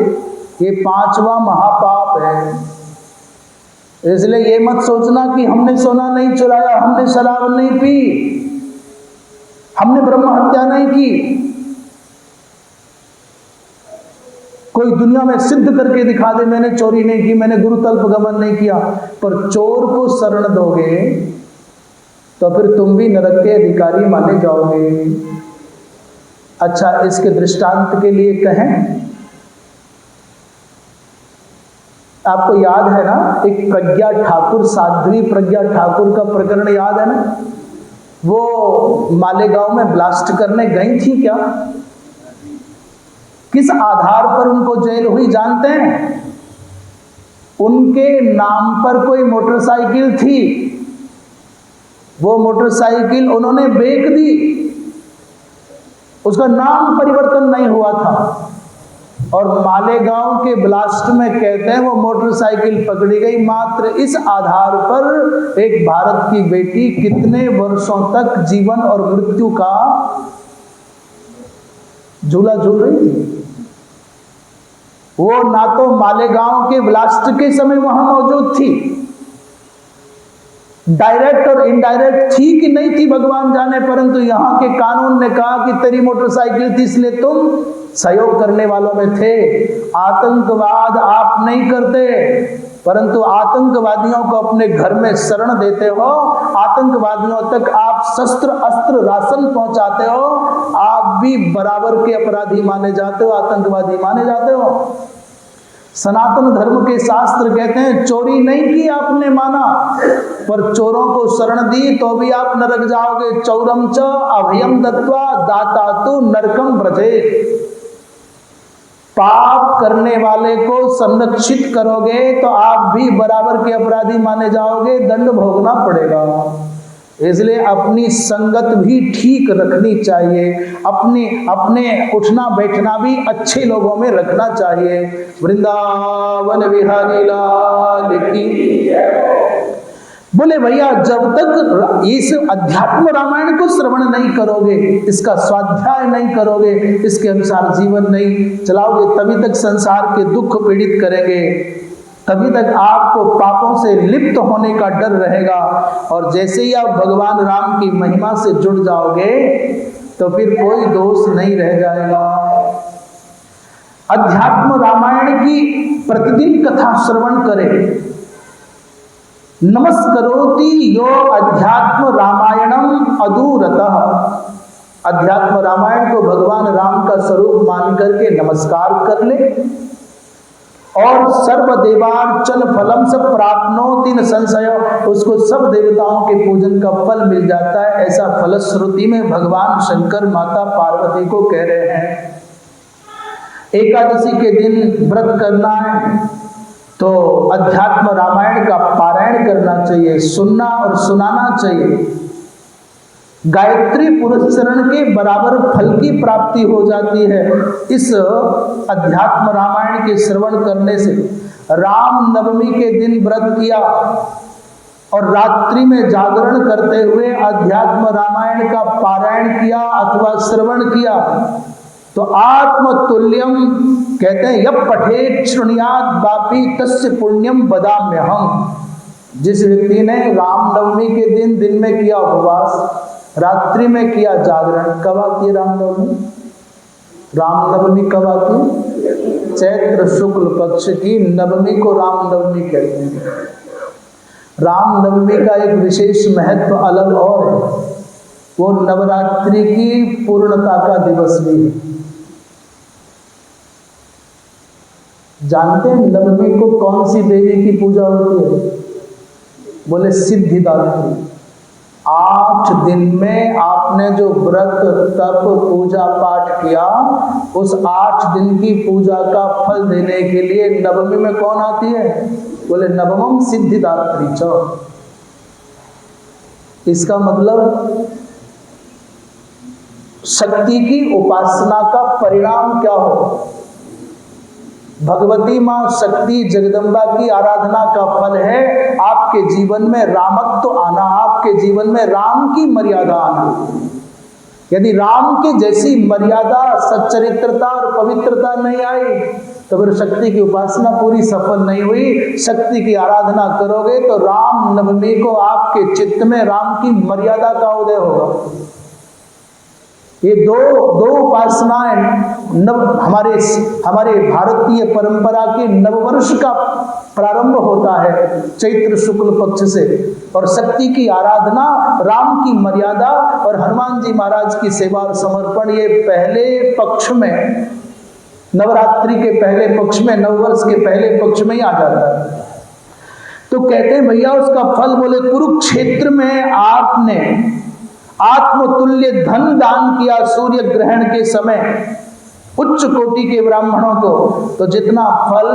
ये 5वां महापाप है। इसलिए ये मत सोचना कि हमने सोना नहीं चुराया, हमने शराब नहीं पी, हमने ब्रह्म हत्या नहीं की। कोई दुनिया में सिद्ध करके दिखा दे मैंने चोरी नहीं की, मैंने गुरुकल्प गमन नहीं किया, पर चोर को शरण दोगे तो फिर तुम भी नरक के अधिकारी माने जाओगे। अच्छा, इसके दृष्टांत के लिए कहें, आपको याद है ना एक प्रज्ञा ठाकुर, साध्वी प्रज्ञा ठाकुर का प्रकरण याद है ना? वो मालेगांव में ब्लास्ट करने गई थी क्या? किस आधार पर उनको जेल हुई जानते हैं? उनके नाम पर कोई मोटरसाइकिल थी, वो मोटरसाइकिल उन्होंने बेच दी, उसका नाम परिवर्तन नहीं हुआ था, और मालेगांव के ब्लास्ट में कहते हैं वो मोटरसाइकिल पकड़ी गई। मात्र इस आधार पर एक भारत की बेटी कितने वर्षों तक जीवन और मृत्यु का झूला झूल रही थी। वो ना तो मालेगांव के ब्लास्ट के समय वहां मौजूद थी, डायरेक्ट और इनडायरेक्ट थी कि नहीं थी भगवान जाने, परंतु यहां के कानून ने कहा कि तेरी मोटरसाइकिल थी इसलिए तुम सहयोग करने वालों में थे। आतंकवाद आप नहीं करते, परंतु आतंकवादियों को अपने घर में शरण देते हो, आतंकवादियों तक आप शस्त्र अस्त्र राशन पहुंचाते हो, आप भी बराबर के अपराधी माने जाते हो, आतंकवादी माने जाते हो। सनातन धर्म के शास्त्र कहते हैं चोरी नहीं की आपने माना, पर चोरों को शरण दी तो भी आप नरक जाओगे। चौरम च अभयम दत्वा दाता तु नरकम ब्रजे। पाप करने वाले को संरक्षित करोगे तो आप भी बराबर के अपराधी माने जाओगे, दंड भोगना पड़ेगा। इसलिए अपनी संगत भी ठीक रखनी चाहिए, अपने उठना बैठना भी अच्छे लोगों में रखना चाहिए। वृंदावन बिहारी लाल की। बोले भैया जब तक इस अध्यात्म रामायण को श्रवण नहीं करोगे, इसका स्वाध्याय नहीं करोगे, इसके अनुसार जीवन नहीं चलाओगे, तभी तक संसार के दुख पीड़ित करेंगे, तभी तक आपको पापों से लिप्त होने का डर रहेगा। और जैसे ही आप भगवान राम की महिमा से जुड़ जाओगे तो फिर कोई दोष नहीं रह जाएगा। अध्यात्म रामायण की प्रतिदिन कथा श्रवण करें। नमस्करोति यो अध्यात्म रामायणम अदूरतः। अध्यात्म रामायण को भगवान राम का स्वरूप मान करके नमस्कार कर ले। और सर्वदेवार्चन फलम सब प्राप्नोति न संशय, उसको सब देवताओं के पूजन का फल मिल जाता है। ऐसा फलश्रुति में भगवान शंकर माता पार्वती को कह रहे हैं। एकादशी के दिन व्रत करना है तो अध्यात्म रामायण का पारायण करना चाहिए, सुनना और सुनाना चाहिए। गायत्री पुरस्चरण के बराबर फल की प्राप्ति हो जाती है इस अध्यात्म रामायण के श्रवण करने से। राम नवमी के दिन व्रत किया और रात्रि में जागरण करते हुए अध्यात्म रामायण का पारायण किया अथवा श्रवण किया तो आत्मतुल्यम कहते हैं, यह पठेत शृणुयात वापि तस्य पुण्यम बदाम्यहम्। जिस व्यक्ति ने रामनवमी के दिन में किया उपवास, रात्रि में किया जागरण, कब आती है रामनवमी? रामनवमी कब आती है? चैत्र शुक्ल पक्ष की नवमी को रामनवमी कहते हैं। रामनवमी का एक विशेष महत्व अलग और है, वो नवरात्रि की पूर्णता का दिवस भी है। जानते हैं नवमी को कौन सी देवी की पूजा होती है? बोले सिद्धिदात्री। 8 दिन में आपने जो व्रत तप पूजा पाठ किया, उस 8 दिन की पूजा का फल देने के लिए नवमी में कौन आती है? बोले नवमम सिद्धिदात्री च। इसका मतलब शक्ति की उपासना का परिणाम क्या हो? भगवती मां शक्ति जगदम्बा की आराधना का फल है आपके जीवन में रामत्व आना, आपके जीवन में राम की मर्यादा आना। यदि राम के जैसी मर्यादा, सच्चरित्रता और पवित्रता नहीं आई तो फिर शक्ति की उपासना पूरी सफल नहीं हुई। शक्ति की आराधना करोगे तो राम नवमी को आपके चित्त में राम की मर्यादा का उदय होगा। ये दो उपासनाएं हमारे भारतीय परंपरा के नववर्ष का प्रारंभ होता है चैत्र शुक्ल पक्ष से। और शक्ति की आराधना, राम की मर्यादा और हनुमान जी महाराज की सेवा और समर्पण, ये पहले पक्ष में, नवरात्रि के पहले पक्ष में, नववर्ष के पहले पक्ष में ही आ जाता है। तो कहते हैं भैया उसका फल, बोले कुरुक्षेत्र में आपने आत्मतुल्य धन दान किया सूर्य ग्रहण के समय उच्च कोटि के ब्राह्मणों को, तो जितना फल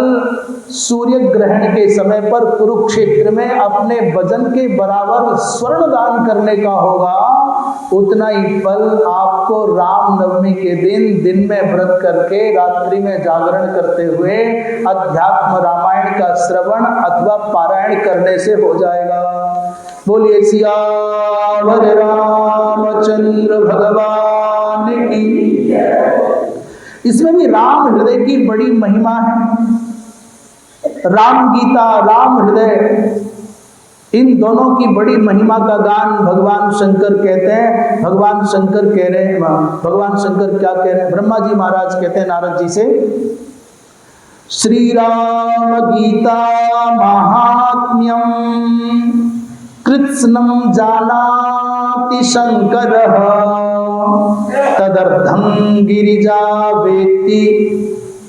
सूर्य ग्रहण के समय पर कुरुक्षेत्र में अपने वजन के बराबर स्वर्ण दान करने का होगा, उतना ही फल आपको रामनवमी के दिन में व्रत करके रात्रि में जागरण करते हुए अध्यात्म रामायण का श्रवण अथवा पारायण करने से हो जाएगा। बोलिए सियावर रामचंद्र भगवान की। इसमें भी राम हृदय की बड़ी महिमा है। राम गीता, राम हृदय, इन दोनों की बड़ी महिमा का गान भगवान शंकर कहते हैं। भगवान शंकर कह रहे हैं, भगवान शंकर क्या कह रहे हैं? ब्रह्मा जी महाराज कहते हैं नारद जी से, श्री राम गीता महात्म्यम कृत्स्नम जानाति शंकरः तदर्थं गिरिजा वेत्ति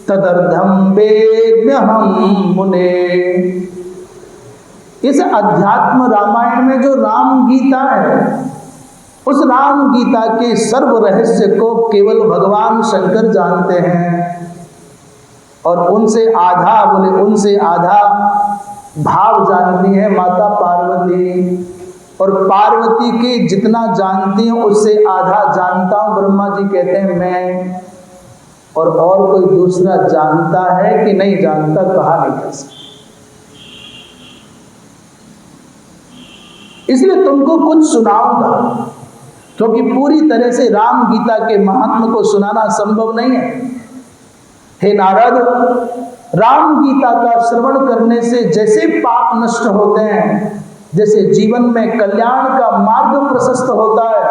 तदर्थं वेद्म्यहं मुने। इस अध्यात्म रामायण में जो राम गीता है, उस राम गीता के सर्व रहस्य को केवल भगवान शंकर जानते हैं। और उनसे आधा, बोले उनसे आधा भाव जानती है माता पार्वती, और पार्वती के जितना जानती हूँ उससे आधा जानता हूँ ब्रह्मा जी कहते हैं मैं, और कोई दूसरा जानता है कि नहीं जानता कहा नहीं जा सकता। इसलिए तुमको कुछ सुनाऊंगा, क्योंकि पूरी तरह से राम गीता के महात्म को सुनाना संभव नहीं है। हे नारद, राम गीता का श्रवण करने से जैसे पाप नष्ट होते हैं, जैसे जीवन में कल्याण का मार्ग प्रशस्त होता है,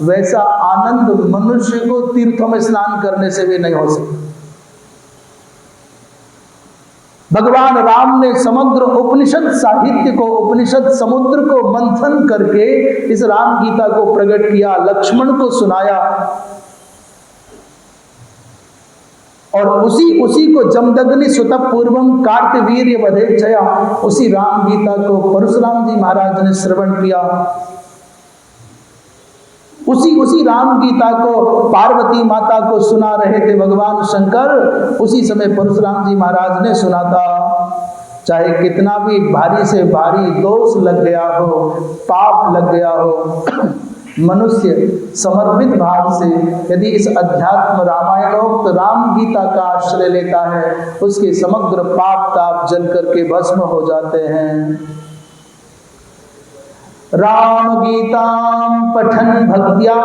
वैसा आनंद मनुष्य को तीर्थों में स्नान करने से भी नहीं हो सकता। भगवान राम ने समग्र उपनिषद साहित्य को, उपनिषद समुद्र को मंथन करके इस राम गीता को प्रकट किया, लक्ष्मण को सुनाया, और उसी को जमदग्नि सुत पूर्वम कार्तवीर्य वधेच्छया, उसी राम गीता को परशुराम जी महाराज ने श्रवण किया। उसी राम गीता को पार्वती माता को सुना रहे थे भगवान शंकर, उसी समय परशुराम जी महाराज ने सुना था। चाहे कितना भी भारी से भारी दोष लग गया हो, पाप लग गया हो, मनुष्य समर्पित भाव से यदि इस अध्यात्म रामायणोक्त राम गीता का आश्रय लेता है, उसके समग्र पाप ताप जल करके भस्म हो जाते हैं। राम गीता पठन भक्त्या,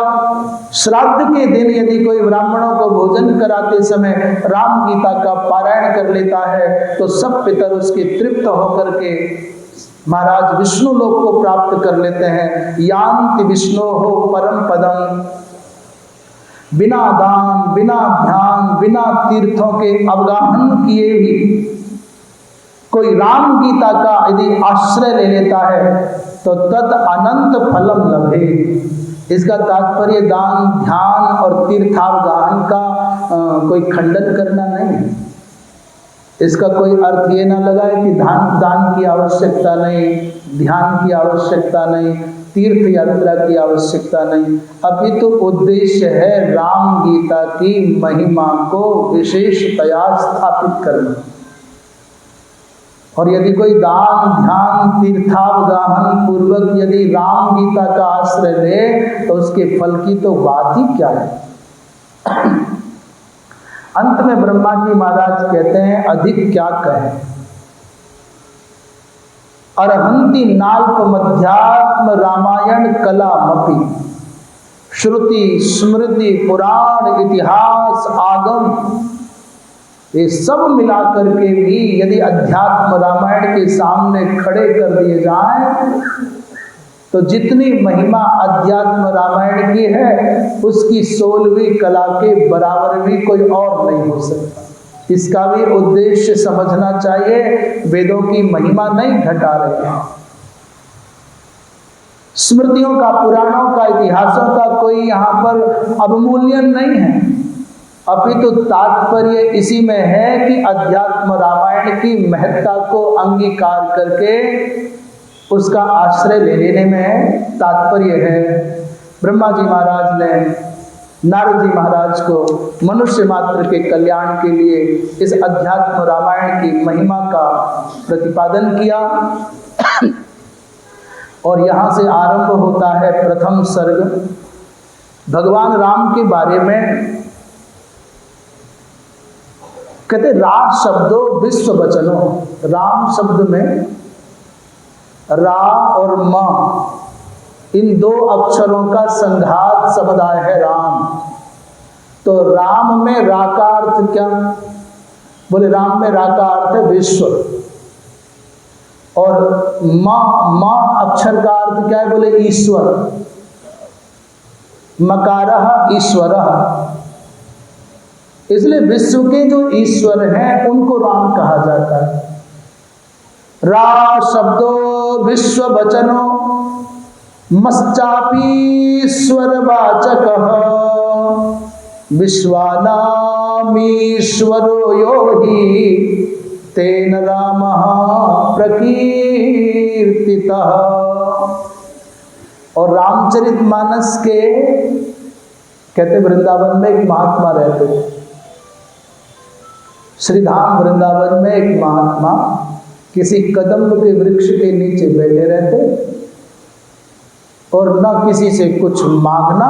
श्राद्ध के दिन यदि कोई ब्राह्मणों को भोजन कराते समय राम गीता का पारायण कर लेता है, तो सब पितर उसके तृप्त होकर के महाराज विष्णु लोक को प्राप्त कर लेते हैं। यान्ति विष्णु हो परम पदम, बिना दान, बिना ध्यान, बिना तीर्थों के अवगाहन किए भी कोई राम गीता का यदि आश्रय ले लेता है तो तद अनंत फलम लभे। इसका तात्पर्य दान, ध्यान और तीर्थावगाहन का कोई खंडन करना नहीं है। इसका कोई अर्थ ये ना लगाए कि दान की आवश्यकता नहीं, ध्यान की आवश्यकता नहीं, तीर्थ यात्रा की आवश्यकता नहीं। अभी तो उद्देश्य है राम गीता की महिमा को विशेषतया स्थापित करना। और यदि कोई दान, ध्यान, तीर्थावगाहन पूर्वक यदि राम गीता का आश्रय ले तो उसके फल की तो बात ही क्या है। अंत में ब्रह्मा जी महाराज कहते हैं अधिक क्या कहें। अरहंति नाल्प मध्यात्म रामायण कला मपि, श्रुति स्मृति पुराण इतिहास आगम, ये सब मिलाकर के भी यदि अध्यात्म रामायण के सामने खड़े कर दिए जाएं तो जितनी महिमा अध्यात्म रामायण की है उसकी 16वीं कला के बराबर भी कोई और नहीं हो सकता। इसका भी उद्देश्य समझना चाहिए। वेदों की महिमा नहीं घटा रहे हैं, स्मृतियों का, पुराणों का, इतिहासों का कोई यहाँ पर अवमूल्यन नहीं है। अपितु तात्पर्य इसी में है कि अध्यात्म रामायण की महत्ता को अंगीकार करके उसका आश्रय ले लेने में तात्पर्य है। ब्रह्मा जी महाराज ने नारद जी महाराज को मनुष्य मात्र के कल्याण के लिए इस अध्यात्म रामायण की महिमा का प्रतिपादन किया। और यहाँ से आरंभ होता है प्रथम सर्ग। भगवान राम के बारे में कहते रा शब्दों विश्व वचनों। राम शब्द में रा और म, इन दो अक्षरों का संघात समुदाय है राम। तो राम में रा का अर्थ क्या? बोले राम में रा का अर्थ है विश्व, और म अक्षर का अर्थ क्या है? बोले ईश्वर। मकारः ईश्वरः, इसलिए विश्व के जो ईश्वर हैं उनको राम कहा जाता है। रा शब्दो विश्व वचनो मश्चापीश्वर वाचकः विश्वानामीश्वरो यो हि तेन रामः प्रकीर्तितः। और रामचरितमानस के कहते वृंदावन में एक महात्मा रहते थे। श्रीधाम वृंदावन में एक महात्मा किसी कदम्ब के वृक्ष के नीचे बैठे रहते और न किसी से कुछ मांगना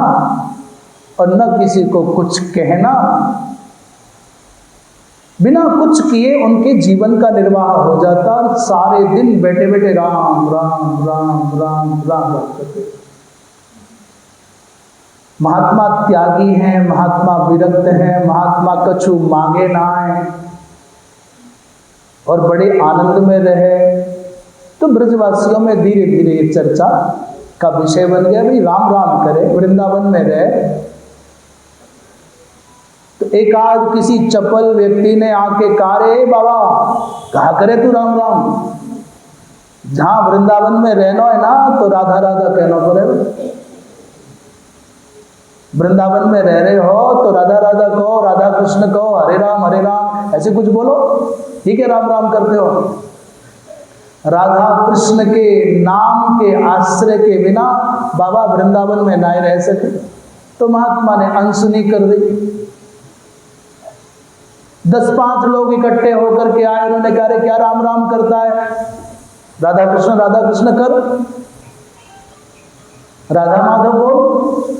और न किसी को कुछ कहना, बिना कुछ किए उनके जीवन का निर्वाह हो जाता और सारे दिन बैठे बैठे राम राम राम राम राम करते। महात्मा त्यागी हैं, महात्मा विरक्त हैं, महात्मा कछु मांगे ना है और बड़े आनंद में रहे। तो ब्रजवासियों में धीरे धीरे ये चर्चा का विषय बन गया, भाई राम राम करे, वृंदावन में रहे। तो एक आध किसी चपल व्यक्ति ने आके कहा, रे बाबा कहा करे तू राम राम, जहां वृंदावन में रहना है ना तो राधा राधा कहना पड़ेगा। वृंदावन में रह रहे हो तो राधा राधा कहो, राधा कृष्ण कहो, हरे राम ऐसे कुछ बोलो, ठीक है राम राम करते हो। राधा कृष्ण के नाम के आश्रय के बिना बाबा वृंदावन में ना रह सके। तो महात्मा ने अनसुनी कर दी। 10-5 लोग इकट्ठे होकर के आए, उन्होंने कहा रे क्या राम राम करता है, राधा कृष्ण कर, राधा माधव बोल।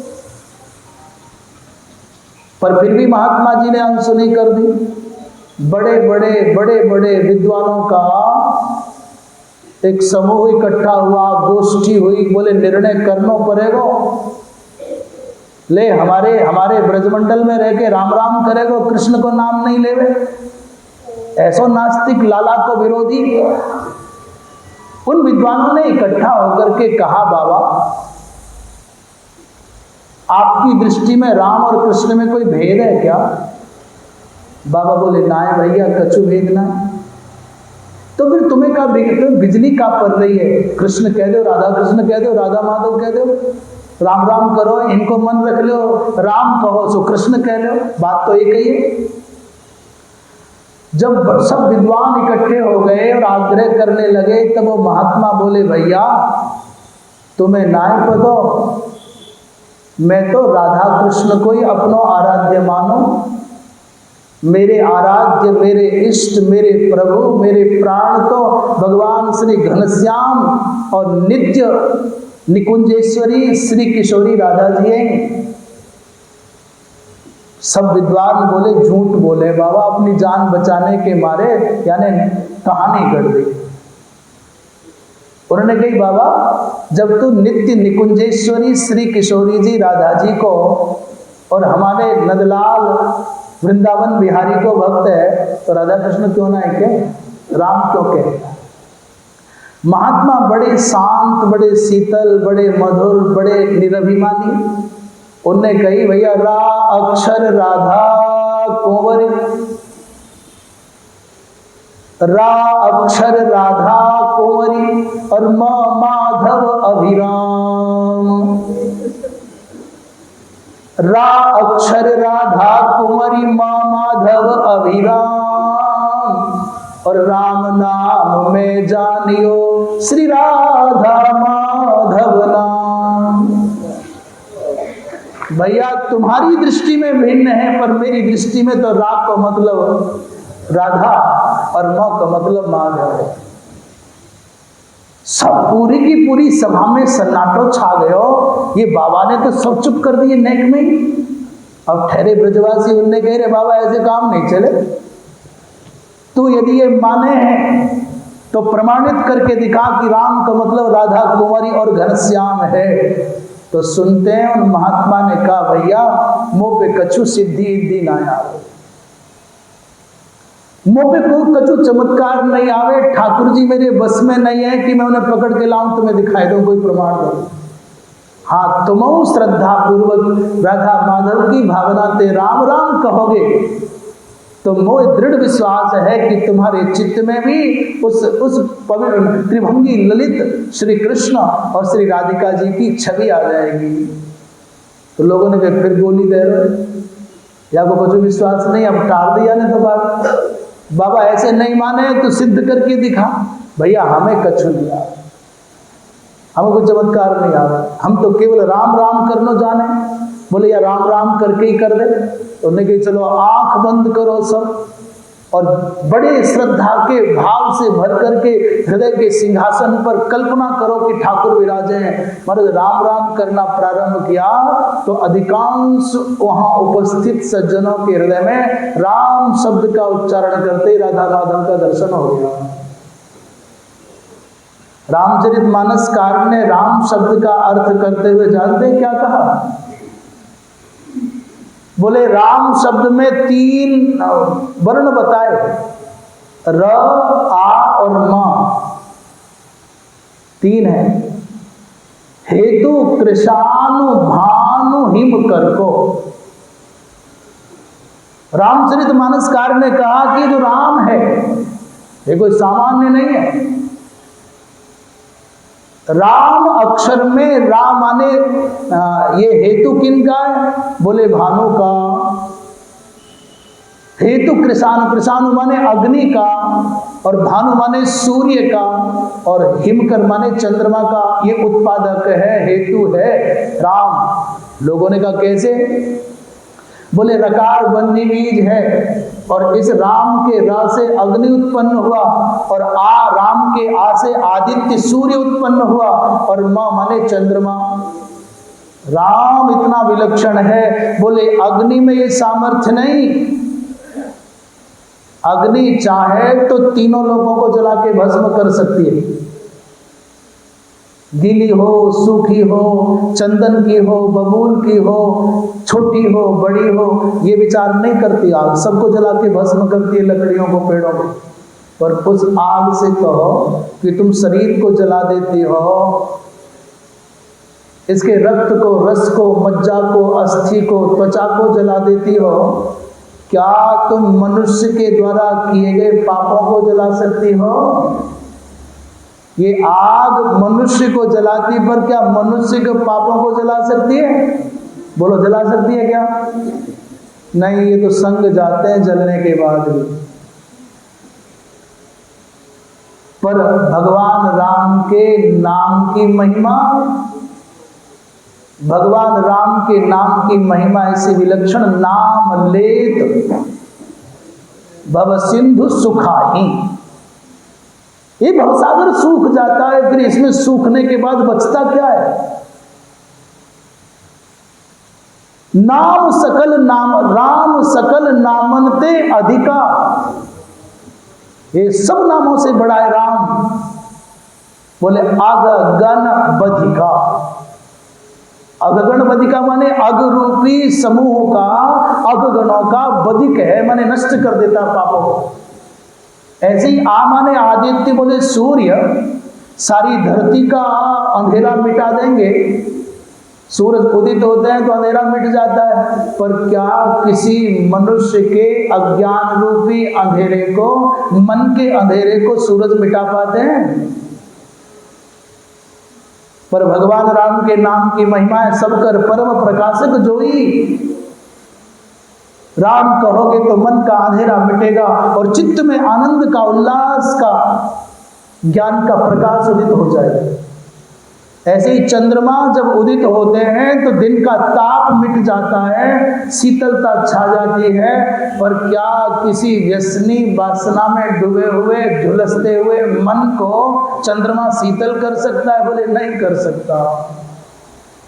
पर फिर भी महात्मा जी ने अनसुनी कर दी। बड़े बड़े विद्वानों का एक समूह इकट्ठा हुआ, गोष्ठी हुई, बोले निर्णय करना पड़ेगा, ले हमारे ब्रजमंडल में रह के राम राम करेगो, कृष्ण को नाम नहीं लेवे। ऐसो नास्तिक लाला को विरोधी। उन विद्वानों ने इकट्ठा होकर के कहा, बाबा आपकी दृष्टि में राम और कृष्ण में कोई भेद है क्या? बाबा बोले ना है भैया, कछु भेद ना। तो फिर तुम्हें का बिजली का पड़ रही है, कृष्ण कह दो, राधा कृष्ण कह दो, राधा माधव कह दो, राम राम करो, इनको मन रख लो, राम कहो सो कृष्ण कह लो, बात तो एक ही है। जब सब विद्वान इकट्ठे हो गए और आग्रह करने लगे, तब वो महात्मा बोले, भैया तुम्हें नाय पदो, मैं तो राधा कृष्ण को ही अपनो आराध्य मानो। मेरे आराध्य, मेरे इष्ट, मेरे प्रभु, मेरे प्राण तो भगवान श्री घनश्याम और नित्य निकुंजेश्वरी श्री किशोरी राधा जी हैं। सब विद्वान बोले झूठ बोले बाबा, अपनी जान बचाने के मारे यानी कहानी गढ़ दी। उन्होंने कही, बाबा जब तू नित्य निकुंजेश्वरी श्री किशोरी जी राधा जी को और हमारे नंदलाल वृंदावन बिहारी को भक्त है, तो राधा कृष्ण क्यों ना है क्या, राम क्यों कहता? महात्मा बड़े शांत, बड़े शीतल, बड़े मधुर, बड़े निरभिमानी। उनने कही, भैया रा अक्षर राधा कुंवर, रा अक्षर राधा कुंवरी और माधव अभिराम। रा अक्षर राधा कुंवरी माधव अभिराम और राम नाम में जानियो श्री राधा माधव नाम। भैया तुम्हारी दृष्टि में भिन्न है, पर मेरी दृष्टि में तो रा का मतलब राधा और मां का मतलब माधव है। सब पूरी की पूरी सभा में सन्नाटो छा गयो। ये बाबा ने तो सब चुप कर दिए नेक में ही। अब ठहरे ब्रजवासी उनने कहे, रे बाबा ऐसे काम नहीं चले, तू यदि ये माने हैं तो प्रमाणित करके दिखा कि राम का मतलब राधा कुंवरी और घनश्याम है। तो सुनते हैं, उन महात्मा ने कहा, भैया मुंह पे कछु सिद्धि इद्धि ना आवे, मुंह पे कोई कछु चमत्कार नहीं आवे। ठाकुर जी मेरे बस में नहीं है कि मैं उन्हें पकड़ के लाऊं, तुम्हें दिखाई दूं कोई प्रमाण दो। हाँ, तुम श्रद्धा पूर्वक राधा माधव की भावना से राम राम कहोगे तो मोह दृढ़ विश्वास है कि तुम्हारे चित्त में भी उस पवित्र त्रिभंगी ललित श्री कृष्ण और श्री राधिका जी की छवि आ जाएगी। तो लोगों ने कहा, फिर गोली दे रहे या को कुछ विश्वास नहीं, अब टाल दिया ने तो बात। बाबा ऐसे नहीं माने तो सिद्ध करके दिखा। भैया हमें कछु नहीं आ, हमें कोई चमत्कार नहीं आ रहा, हम तो केवल राम राम करना जाने। बोले या राम राम करके ही कर दे। तो उन्होंने कही, चलो आंख बंद करो सब, और बड़े श्रद्धा के भाव से भर करके हृदय के सिंहासन पर कल्पना करो कि ठाकुर विराजे हैं। महाराज राम राम करना प्रारंभ किया तो अधिकांश वहां उपस्थित सज्जनों के हृदय में राम शब्द का उच्चारण करते ही राधा राधा का दर्शन हो गया। रामचरितमानसकार ने राम शब्द का अर्थ करते हुए जानते क्या कहा? बोले राम शब्द में 3 वर्ण बताए, र, आ और म 3 है। हेतु कृशानु भानु हिम कर को। रामचरितमानसकार ने कहा कि जो राम है ये कोई सामान्य नहीं है। राम अक्षर में राम माने ये हेतु किनका है? बोले भानु का। हेतु कृषाणु, कृषाणु माने अग्नि का, और भानु माने सूर्य का, और हिमकर माने चंद्रमा का। ये उत्पादक है, हेतु है राम। लोगों ने कहा कैसे? बोले रकार बन्नी बीज है और इस राम के रा से अग्नि उत्पन्न हुआ, और आ राम के आ से आदित्य सूर्य उत्पन्न हुआ, और मां माने चंद्रमा। राम इतना विलक्षण है। बोले अग्नि में ये सामर्थ्य नहीं। अग्नि चाहे तो तीनों लोगों को जला के भस्म कर सकती है, गीली हो, सूखी हो, चंदन की हो, बबूल की हो, छोटी हो, बड़ी हो, ये विचार नहीं करती आग। सबको जला के भस्म करती है, लकड़ियों को, पेड़ों को। पर उस आग से कहो कि तुम शरीर को जला देती हो, इसके रक्त को, रस को, मज्जा को, अस्थि को, त्वचा को जला देती हो, क्या तुम मनुष्य के द्वारा किए गए पापों को जला सकती हो? ये आग मनुष्य को जलाती, पर क्या मनुष्य के पापों को जला सकती है? बोलो जला सकती है क्या? नहीं, ये तो संग जाते हैं जलने के बाद भी। पर भगवान राम के नाम की महिमा, भगवान राम के नाम की महिमा ऐसी विलक्षण, नाम लेत भव सिंधु सुखाई। ये भवसागर सूख जाता है, फिर इसमें सूखने के बाद बचता क्या है? नाम सकल नाम, राम सकल नामनते अधिका। ये सब नामों से बड़ा है राम। बोले अग गण बधिका। अगगण बधिका माने अग रूपी समूह का, अगगणों का बधिक है, माने नष्ट कर देता पापों को। ऐसे ही आ माने आदित्य, बोले सूर्य सारी धरती का अंधेरा मिटा देंगे। सूरज उदित होते हैं तो अंधेरा मिट जाता है, पर क्या किसी मनुष्य के अज्ञान रूपी अंधेरे को, मन के अंधेरे को सूरज मिटा पाते हैं? पर भगवान राम के नाम की महिमा है, सबकर परम प्रकाशक जोई। राम कहोगे तो मन का अंधेरा मिटेगा और चित्त में आनंद का, उल्लास का, ज्ञान का प्रकाश उदित हो जाएगा। ऐसे ही चंद्रमा जब उदित होते हैं तो दिन का ताप मिट जाता है, शीतलता छा जाती है। पर क्या किसी व्यसनी वासना में डूबे हुए, झुलसते हुए मन को चंद्रमा शीतल कर सकता है? बोले नहीं कर सकता।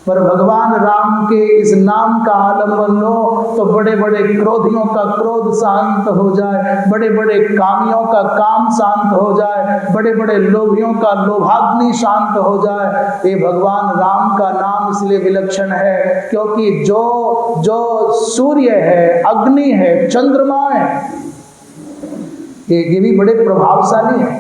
पर भगवान राम के इस नाम का आलंबन लो तो बड़े बड़े क्रोधियों का क्रोध शांत हो जाए, बड़े बड़े कामियों का काम शांत हो जाए, बड़े बड़े लोभियों का लोभाग्नि शांत हो जाए। ये भगवान राम का नाम इसलिए विलक्षण है क्योंकि जो सूर्य है, अग्नि है, चंद्रमा है, ये भी बड़े प्रभावशाली है,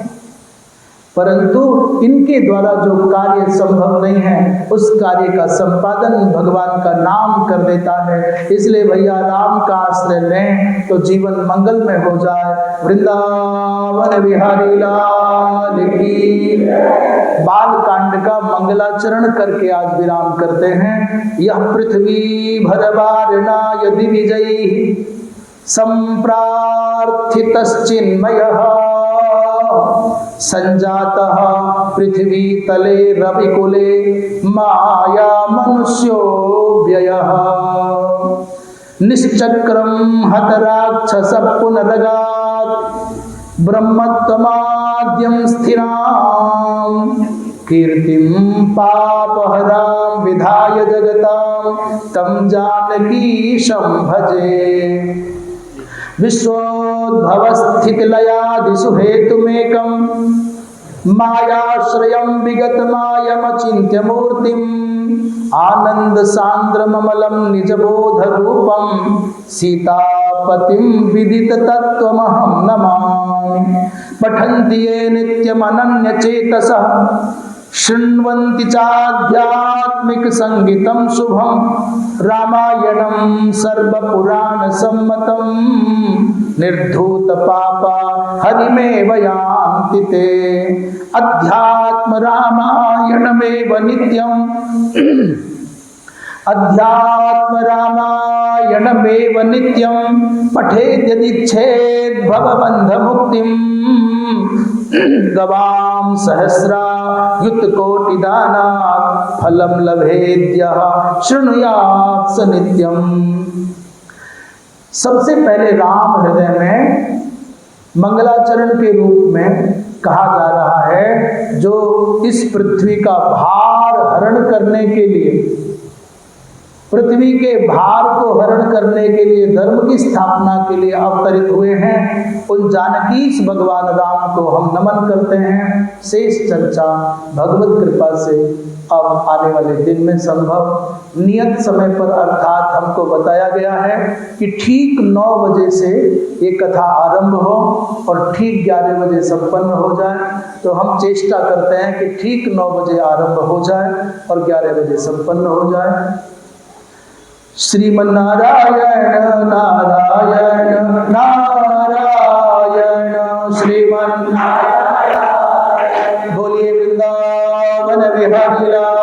परंतु इनके द्वारा जो कार्य संभव नहीं है उस कार्य का संपादन भगवान का नाम कर देता है। इसलिए भैया राम का आश्रय लें तो जीवन मंगल में हो जाए। वृंदावन बिहारी लाल की। बाल कांड का मंगलाचरण करके आज विराम करते हैं। यह पृथ्वी भर बारना यदि विजयी संप्रार्थितश्चिन्मयः संजातः पृथ्वी तले रविकुले माया मनुष्यो व्ययः निश्चक्रम हत राक्षस पुनरगात् ब्रह्मत्वमाद्यं स्थिरां कीर्तिं पापहरां विधाय जगतां तं जानकीशं भजे। विश्वोद्भवस्थितिलयादिषु हेतुमेकं मायाश्रयं विगतमायमचिन्त्य मूर्तिम् आनन्दसान्द्रममलं निजबोधरूपं सीतापतिं विदिततत्त्वमहं नमामि। पठन्ति ये नित्यमनन्यचेतसः शृण्वन्ति चाध्यात्मिकसङ्गीतं शुभं रामायणं सर्वपुराणसम्मतं निर्धूतपापा हरिमेव यान्ति ते। अध्यात्म रामायणमेव नित्यम् अध्यात्म रामायणमेव नित्यं पठेद् यदिच्छेद् भवबन्धमुक्तिं गवां सहस्रा युतकोटिदानात् फलं लभेद्यः शृणुयात् स नित्यम्। सबसे पहले राम हृदय में मंगलाचरण के रूप में कहा जा रहा है, जो इस पृथ्वी का भार हरण करने के लिए, पृथ्वी के भार को हरण करने के लिए, धर्म की स्थापना के लिए अवतरित हुए हैं। उन जानकीश भगवान राम को हम नमन करते हैं। शेष चर्चा भगवत कृपा से अब आने वाले दिन में संभव नियत समय पर, अर्थात हमको बताया गया है कि ठीक 9 बजे से ये कथा आरंभ हो और ठीक 11 बजे संपन्न हो जाए। तो हम चेष्टा करते हैं कि ठीक 9 बजे आरंभ हो जाए और 11 बजे संपन्न हो जाए। श्रीमन्नारायण नारायण नारायण श्रीमन्नारायण। बोलिए वृंदावन बिहारी लाल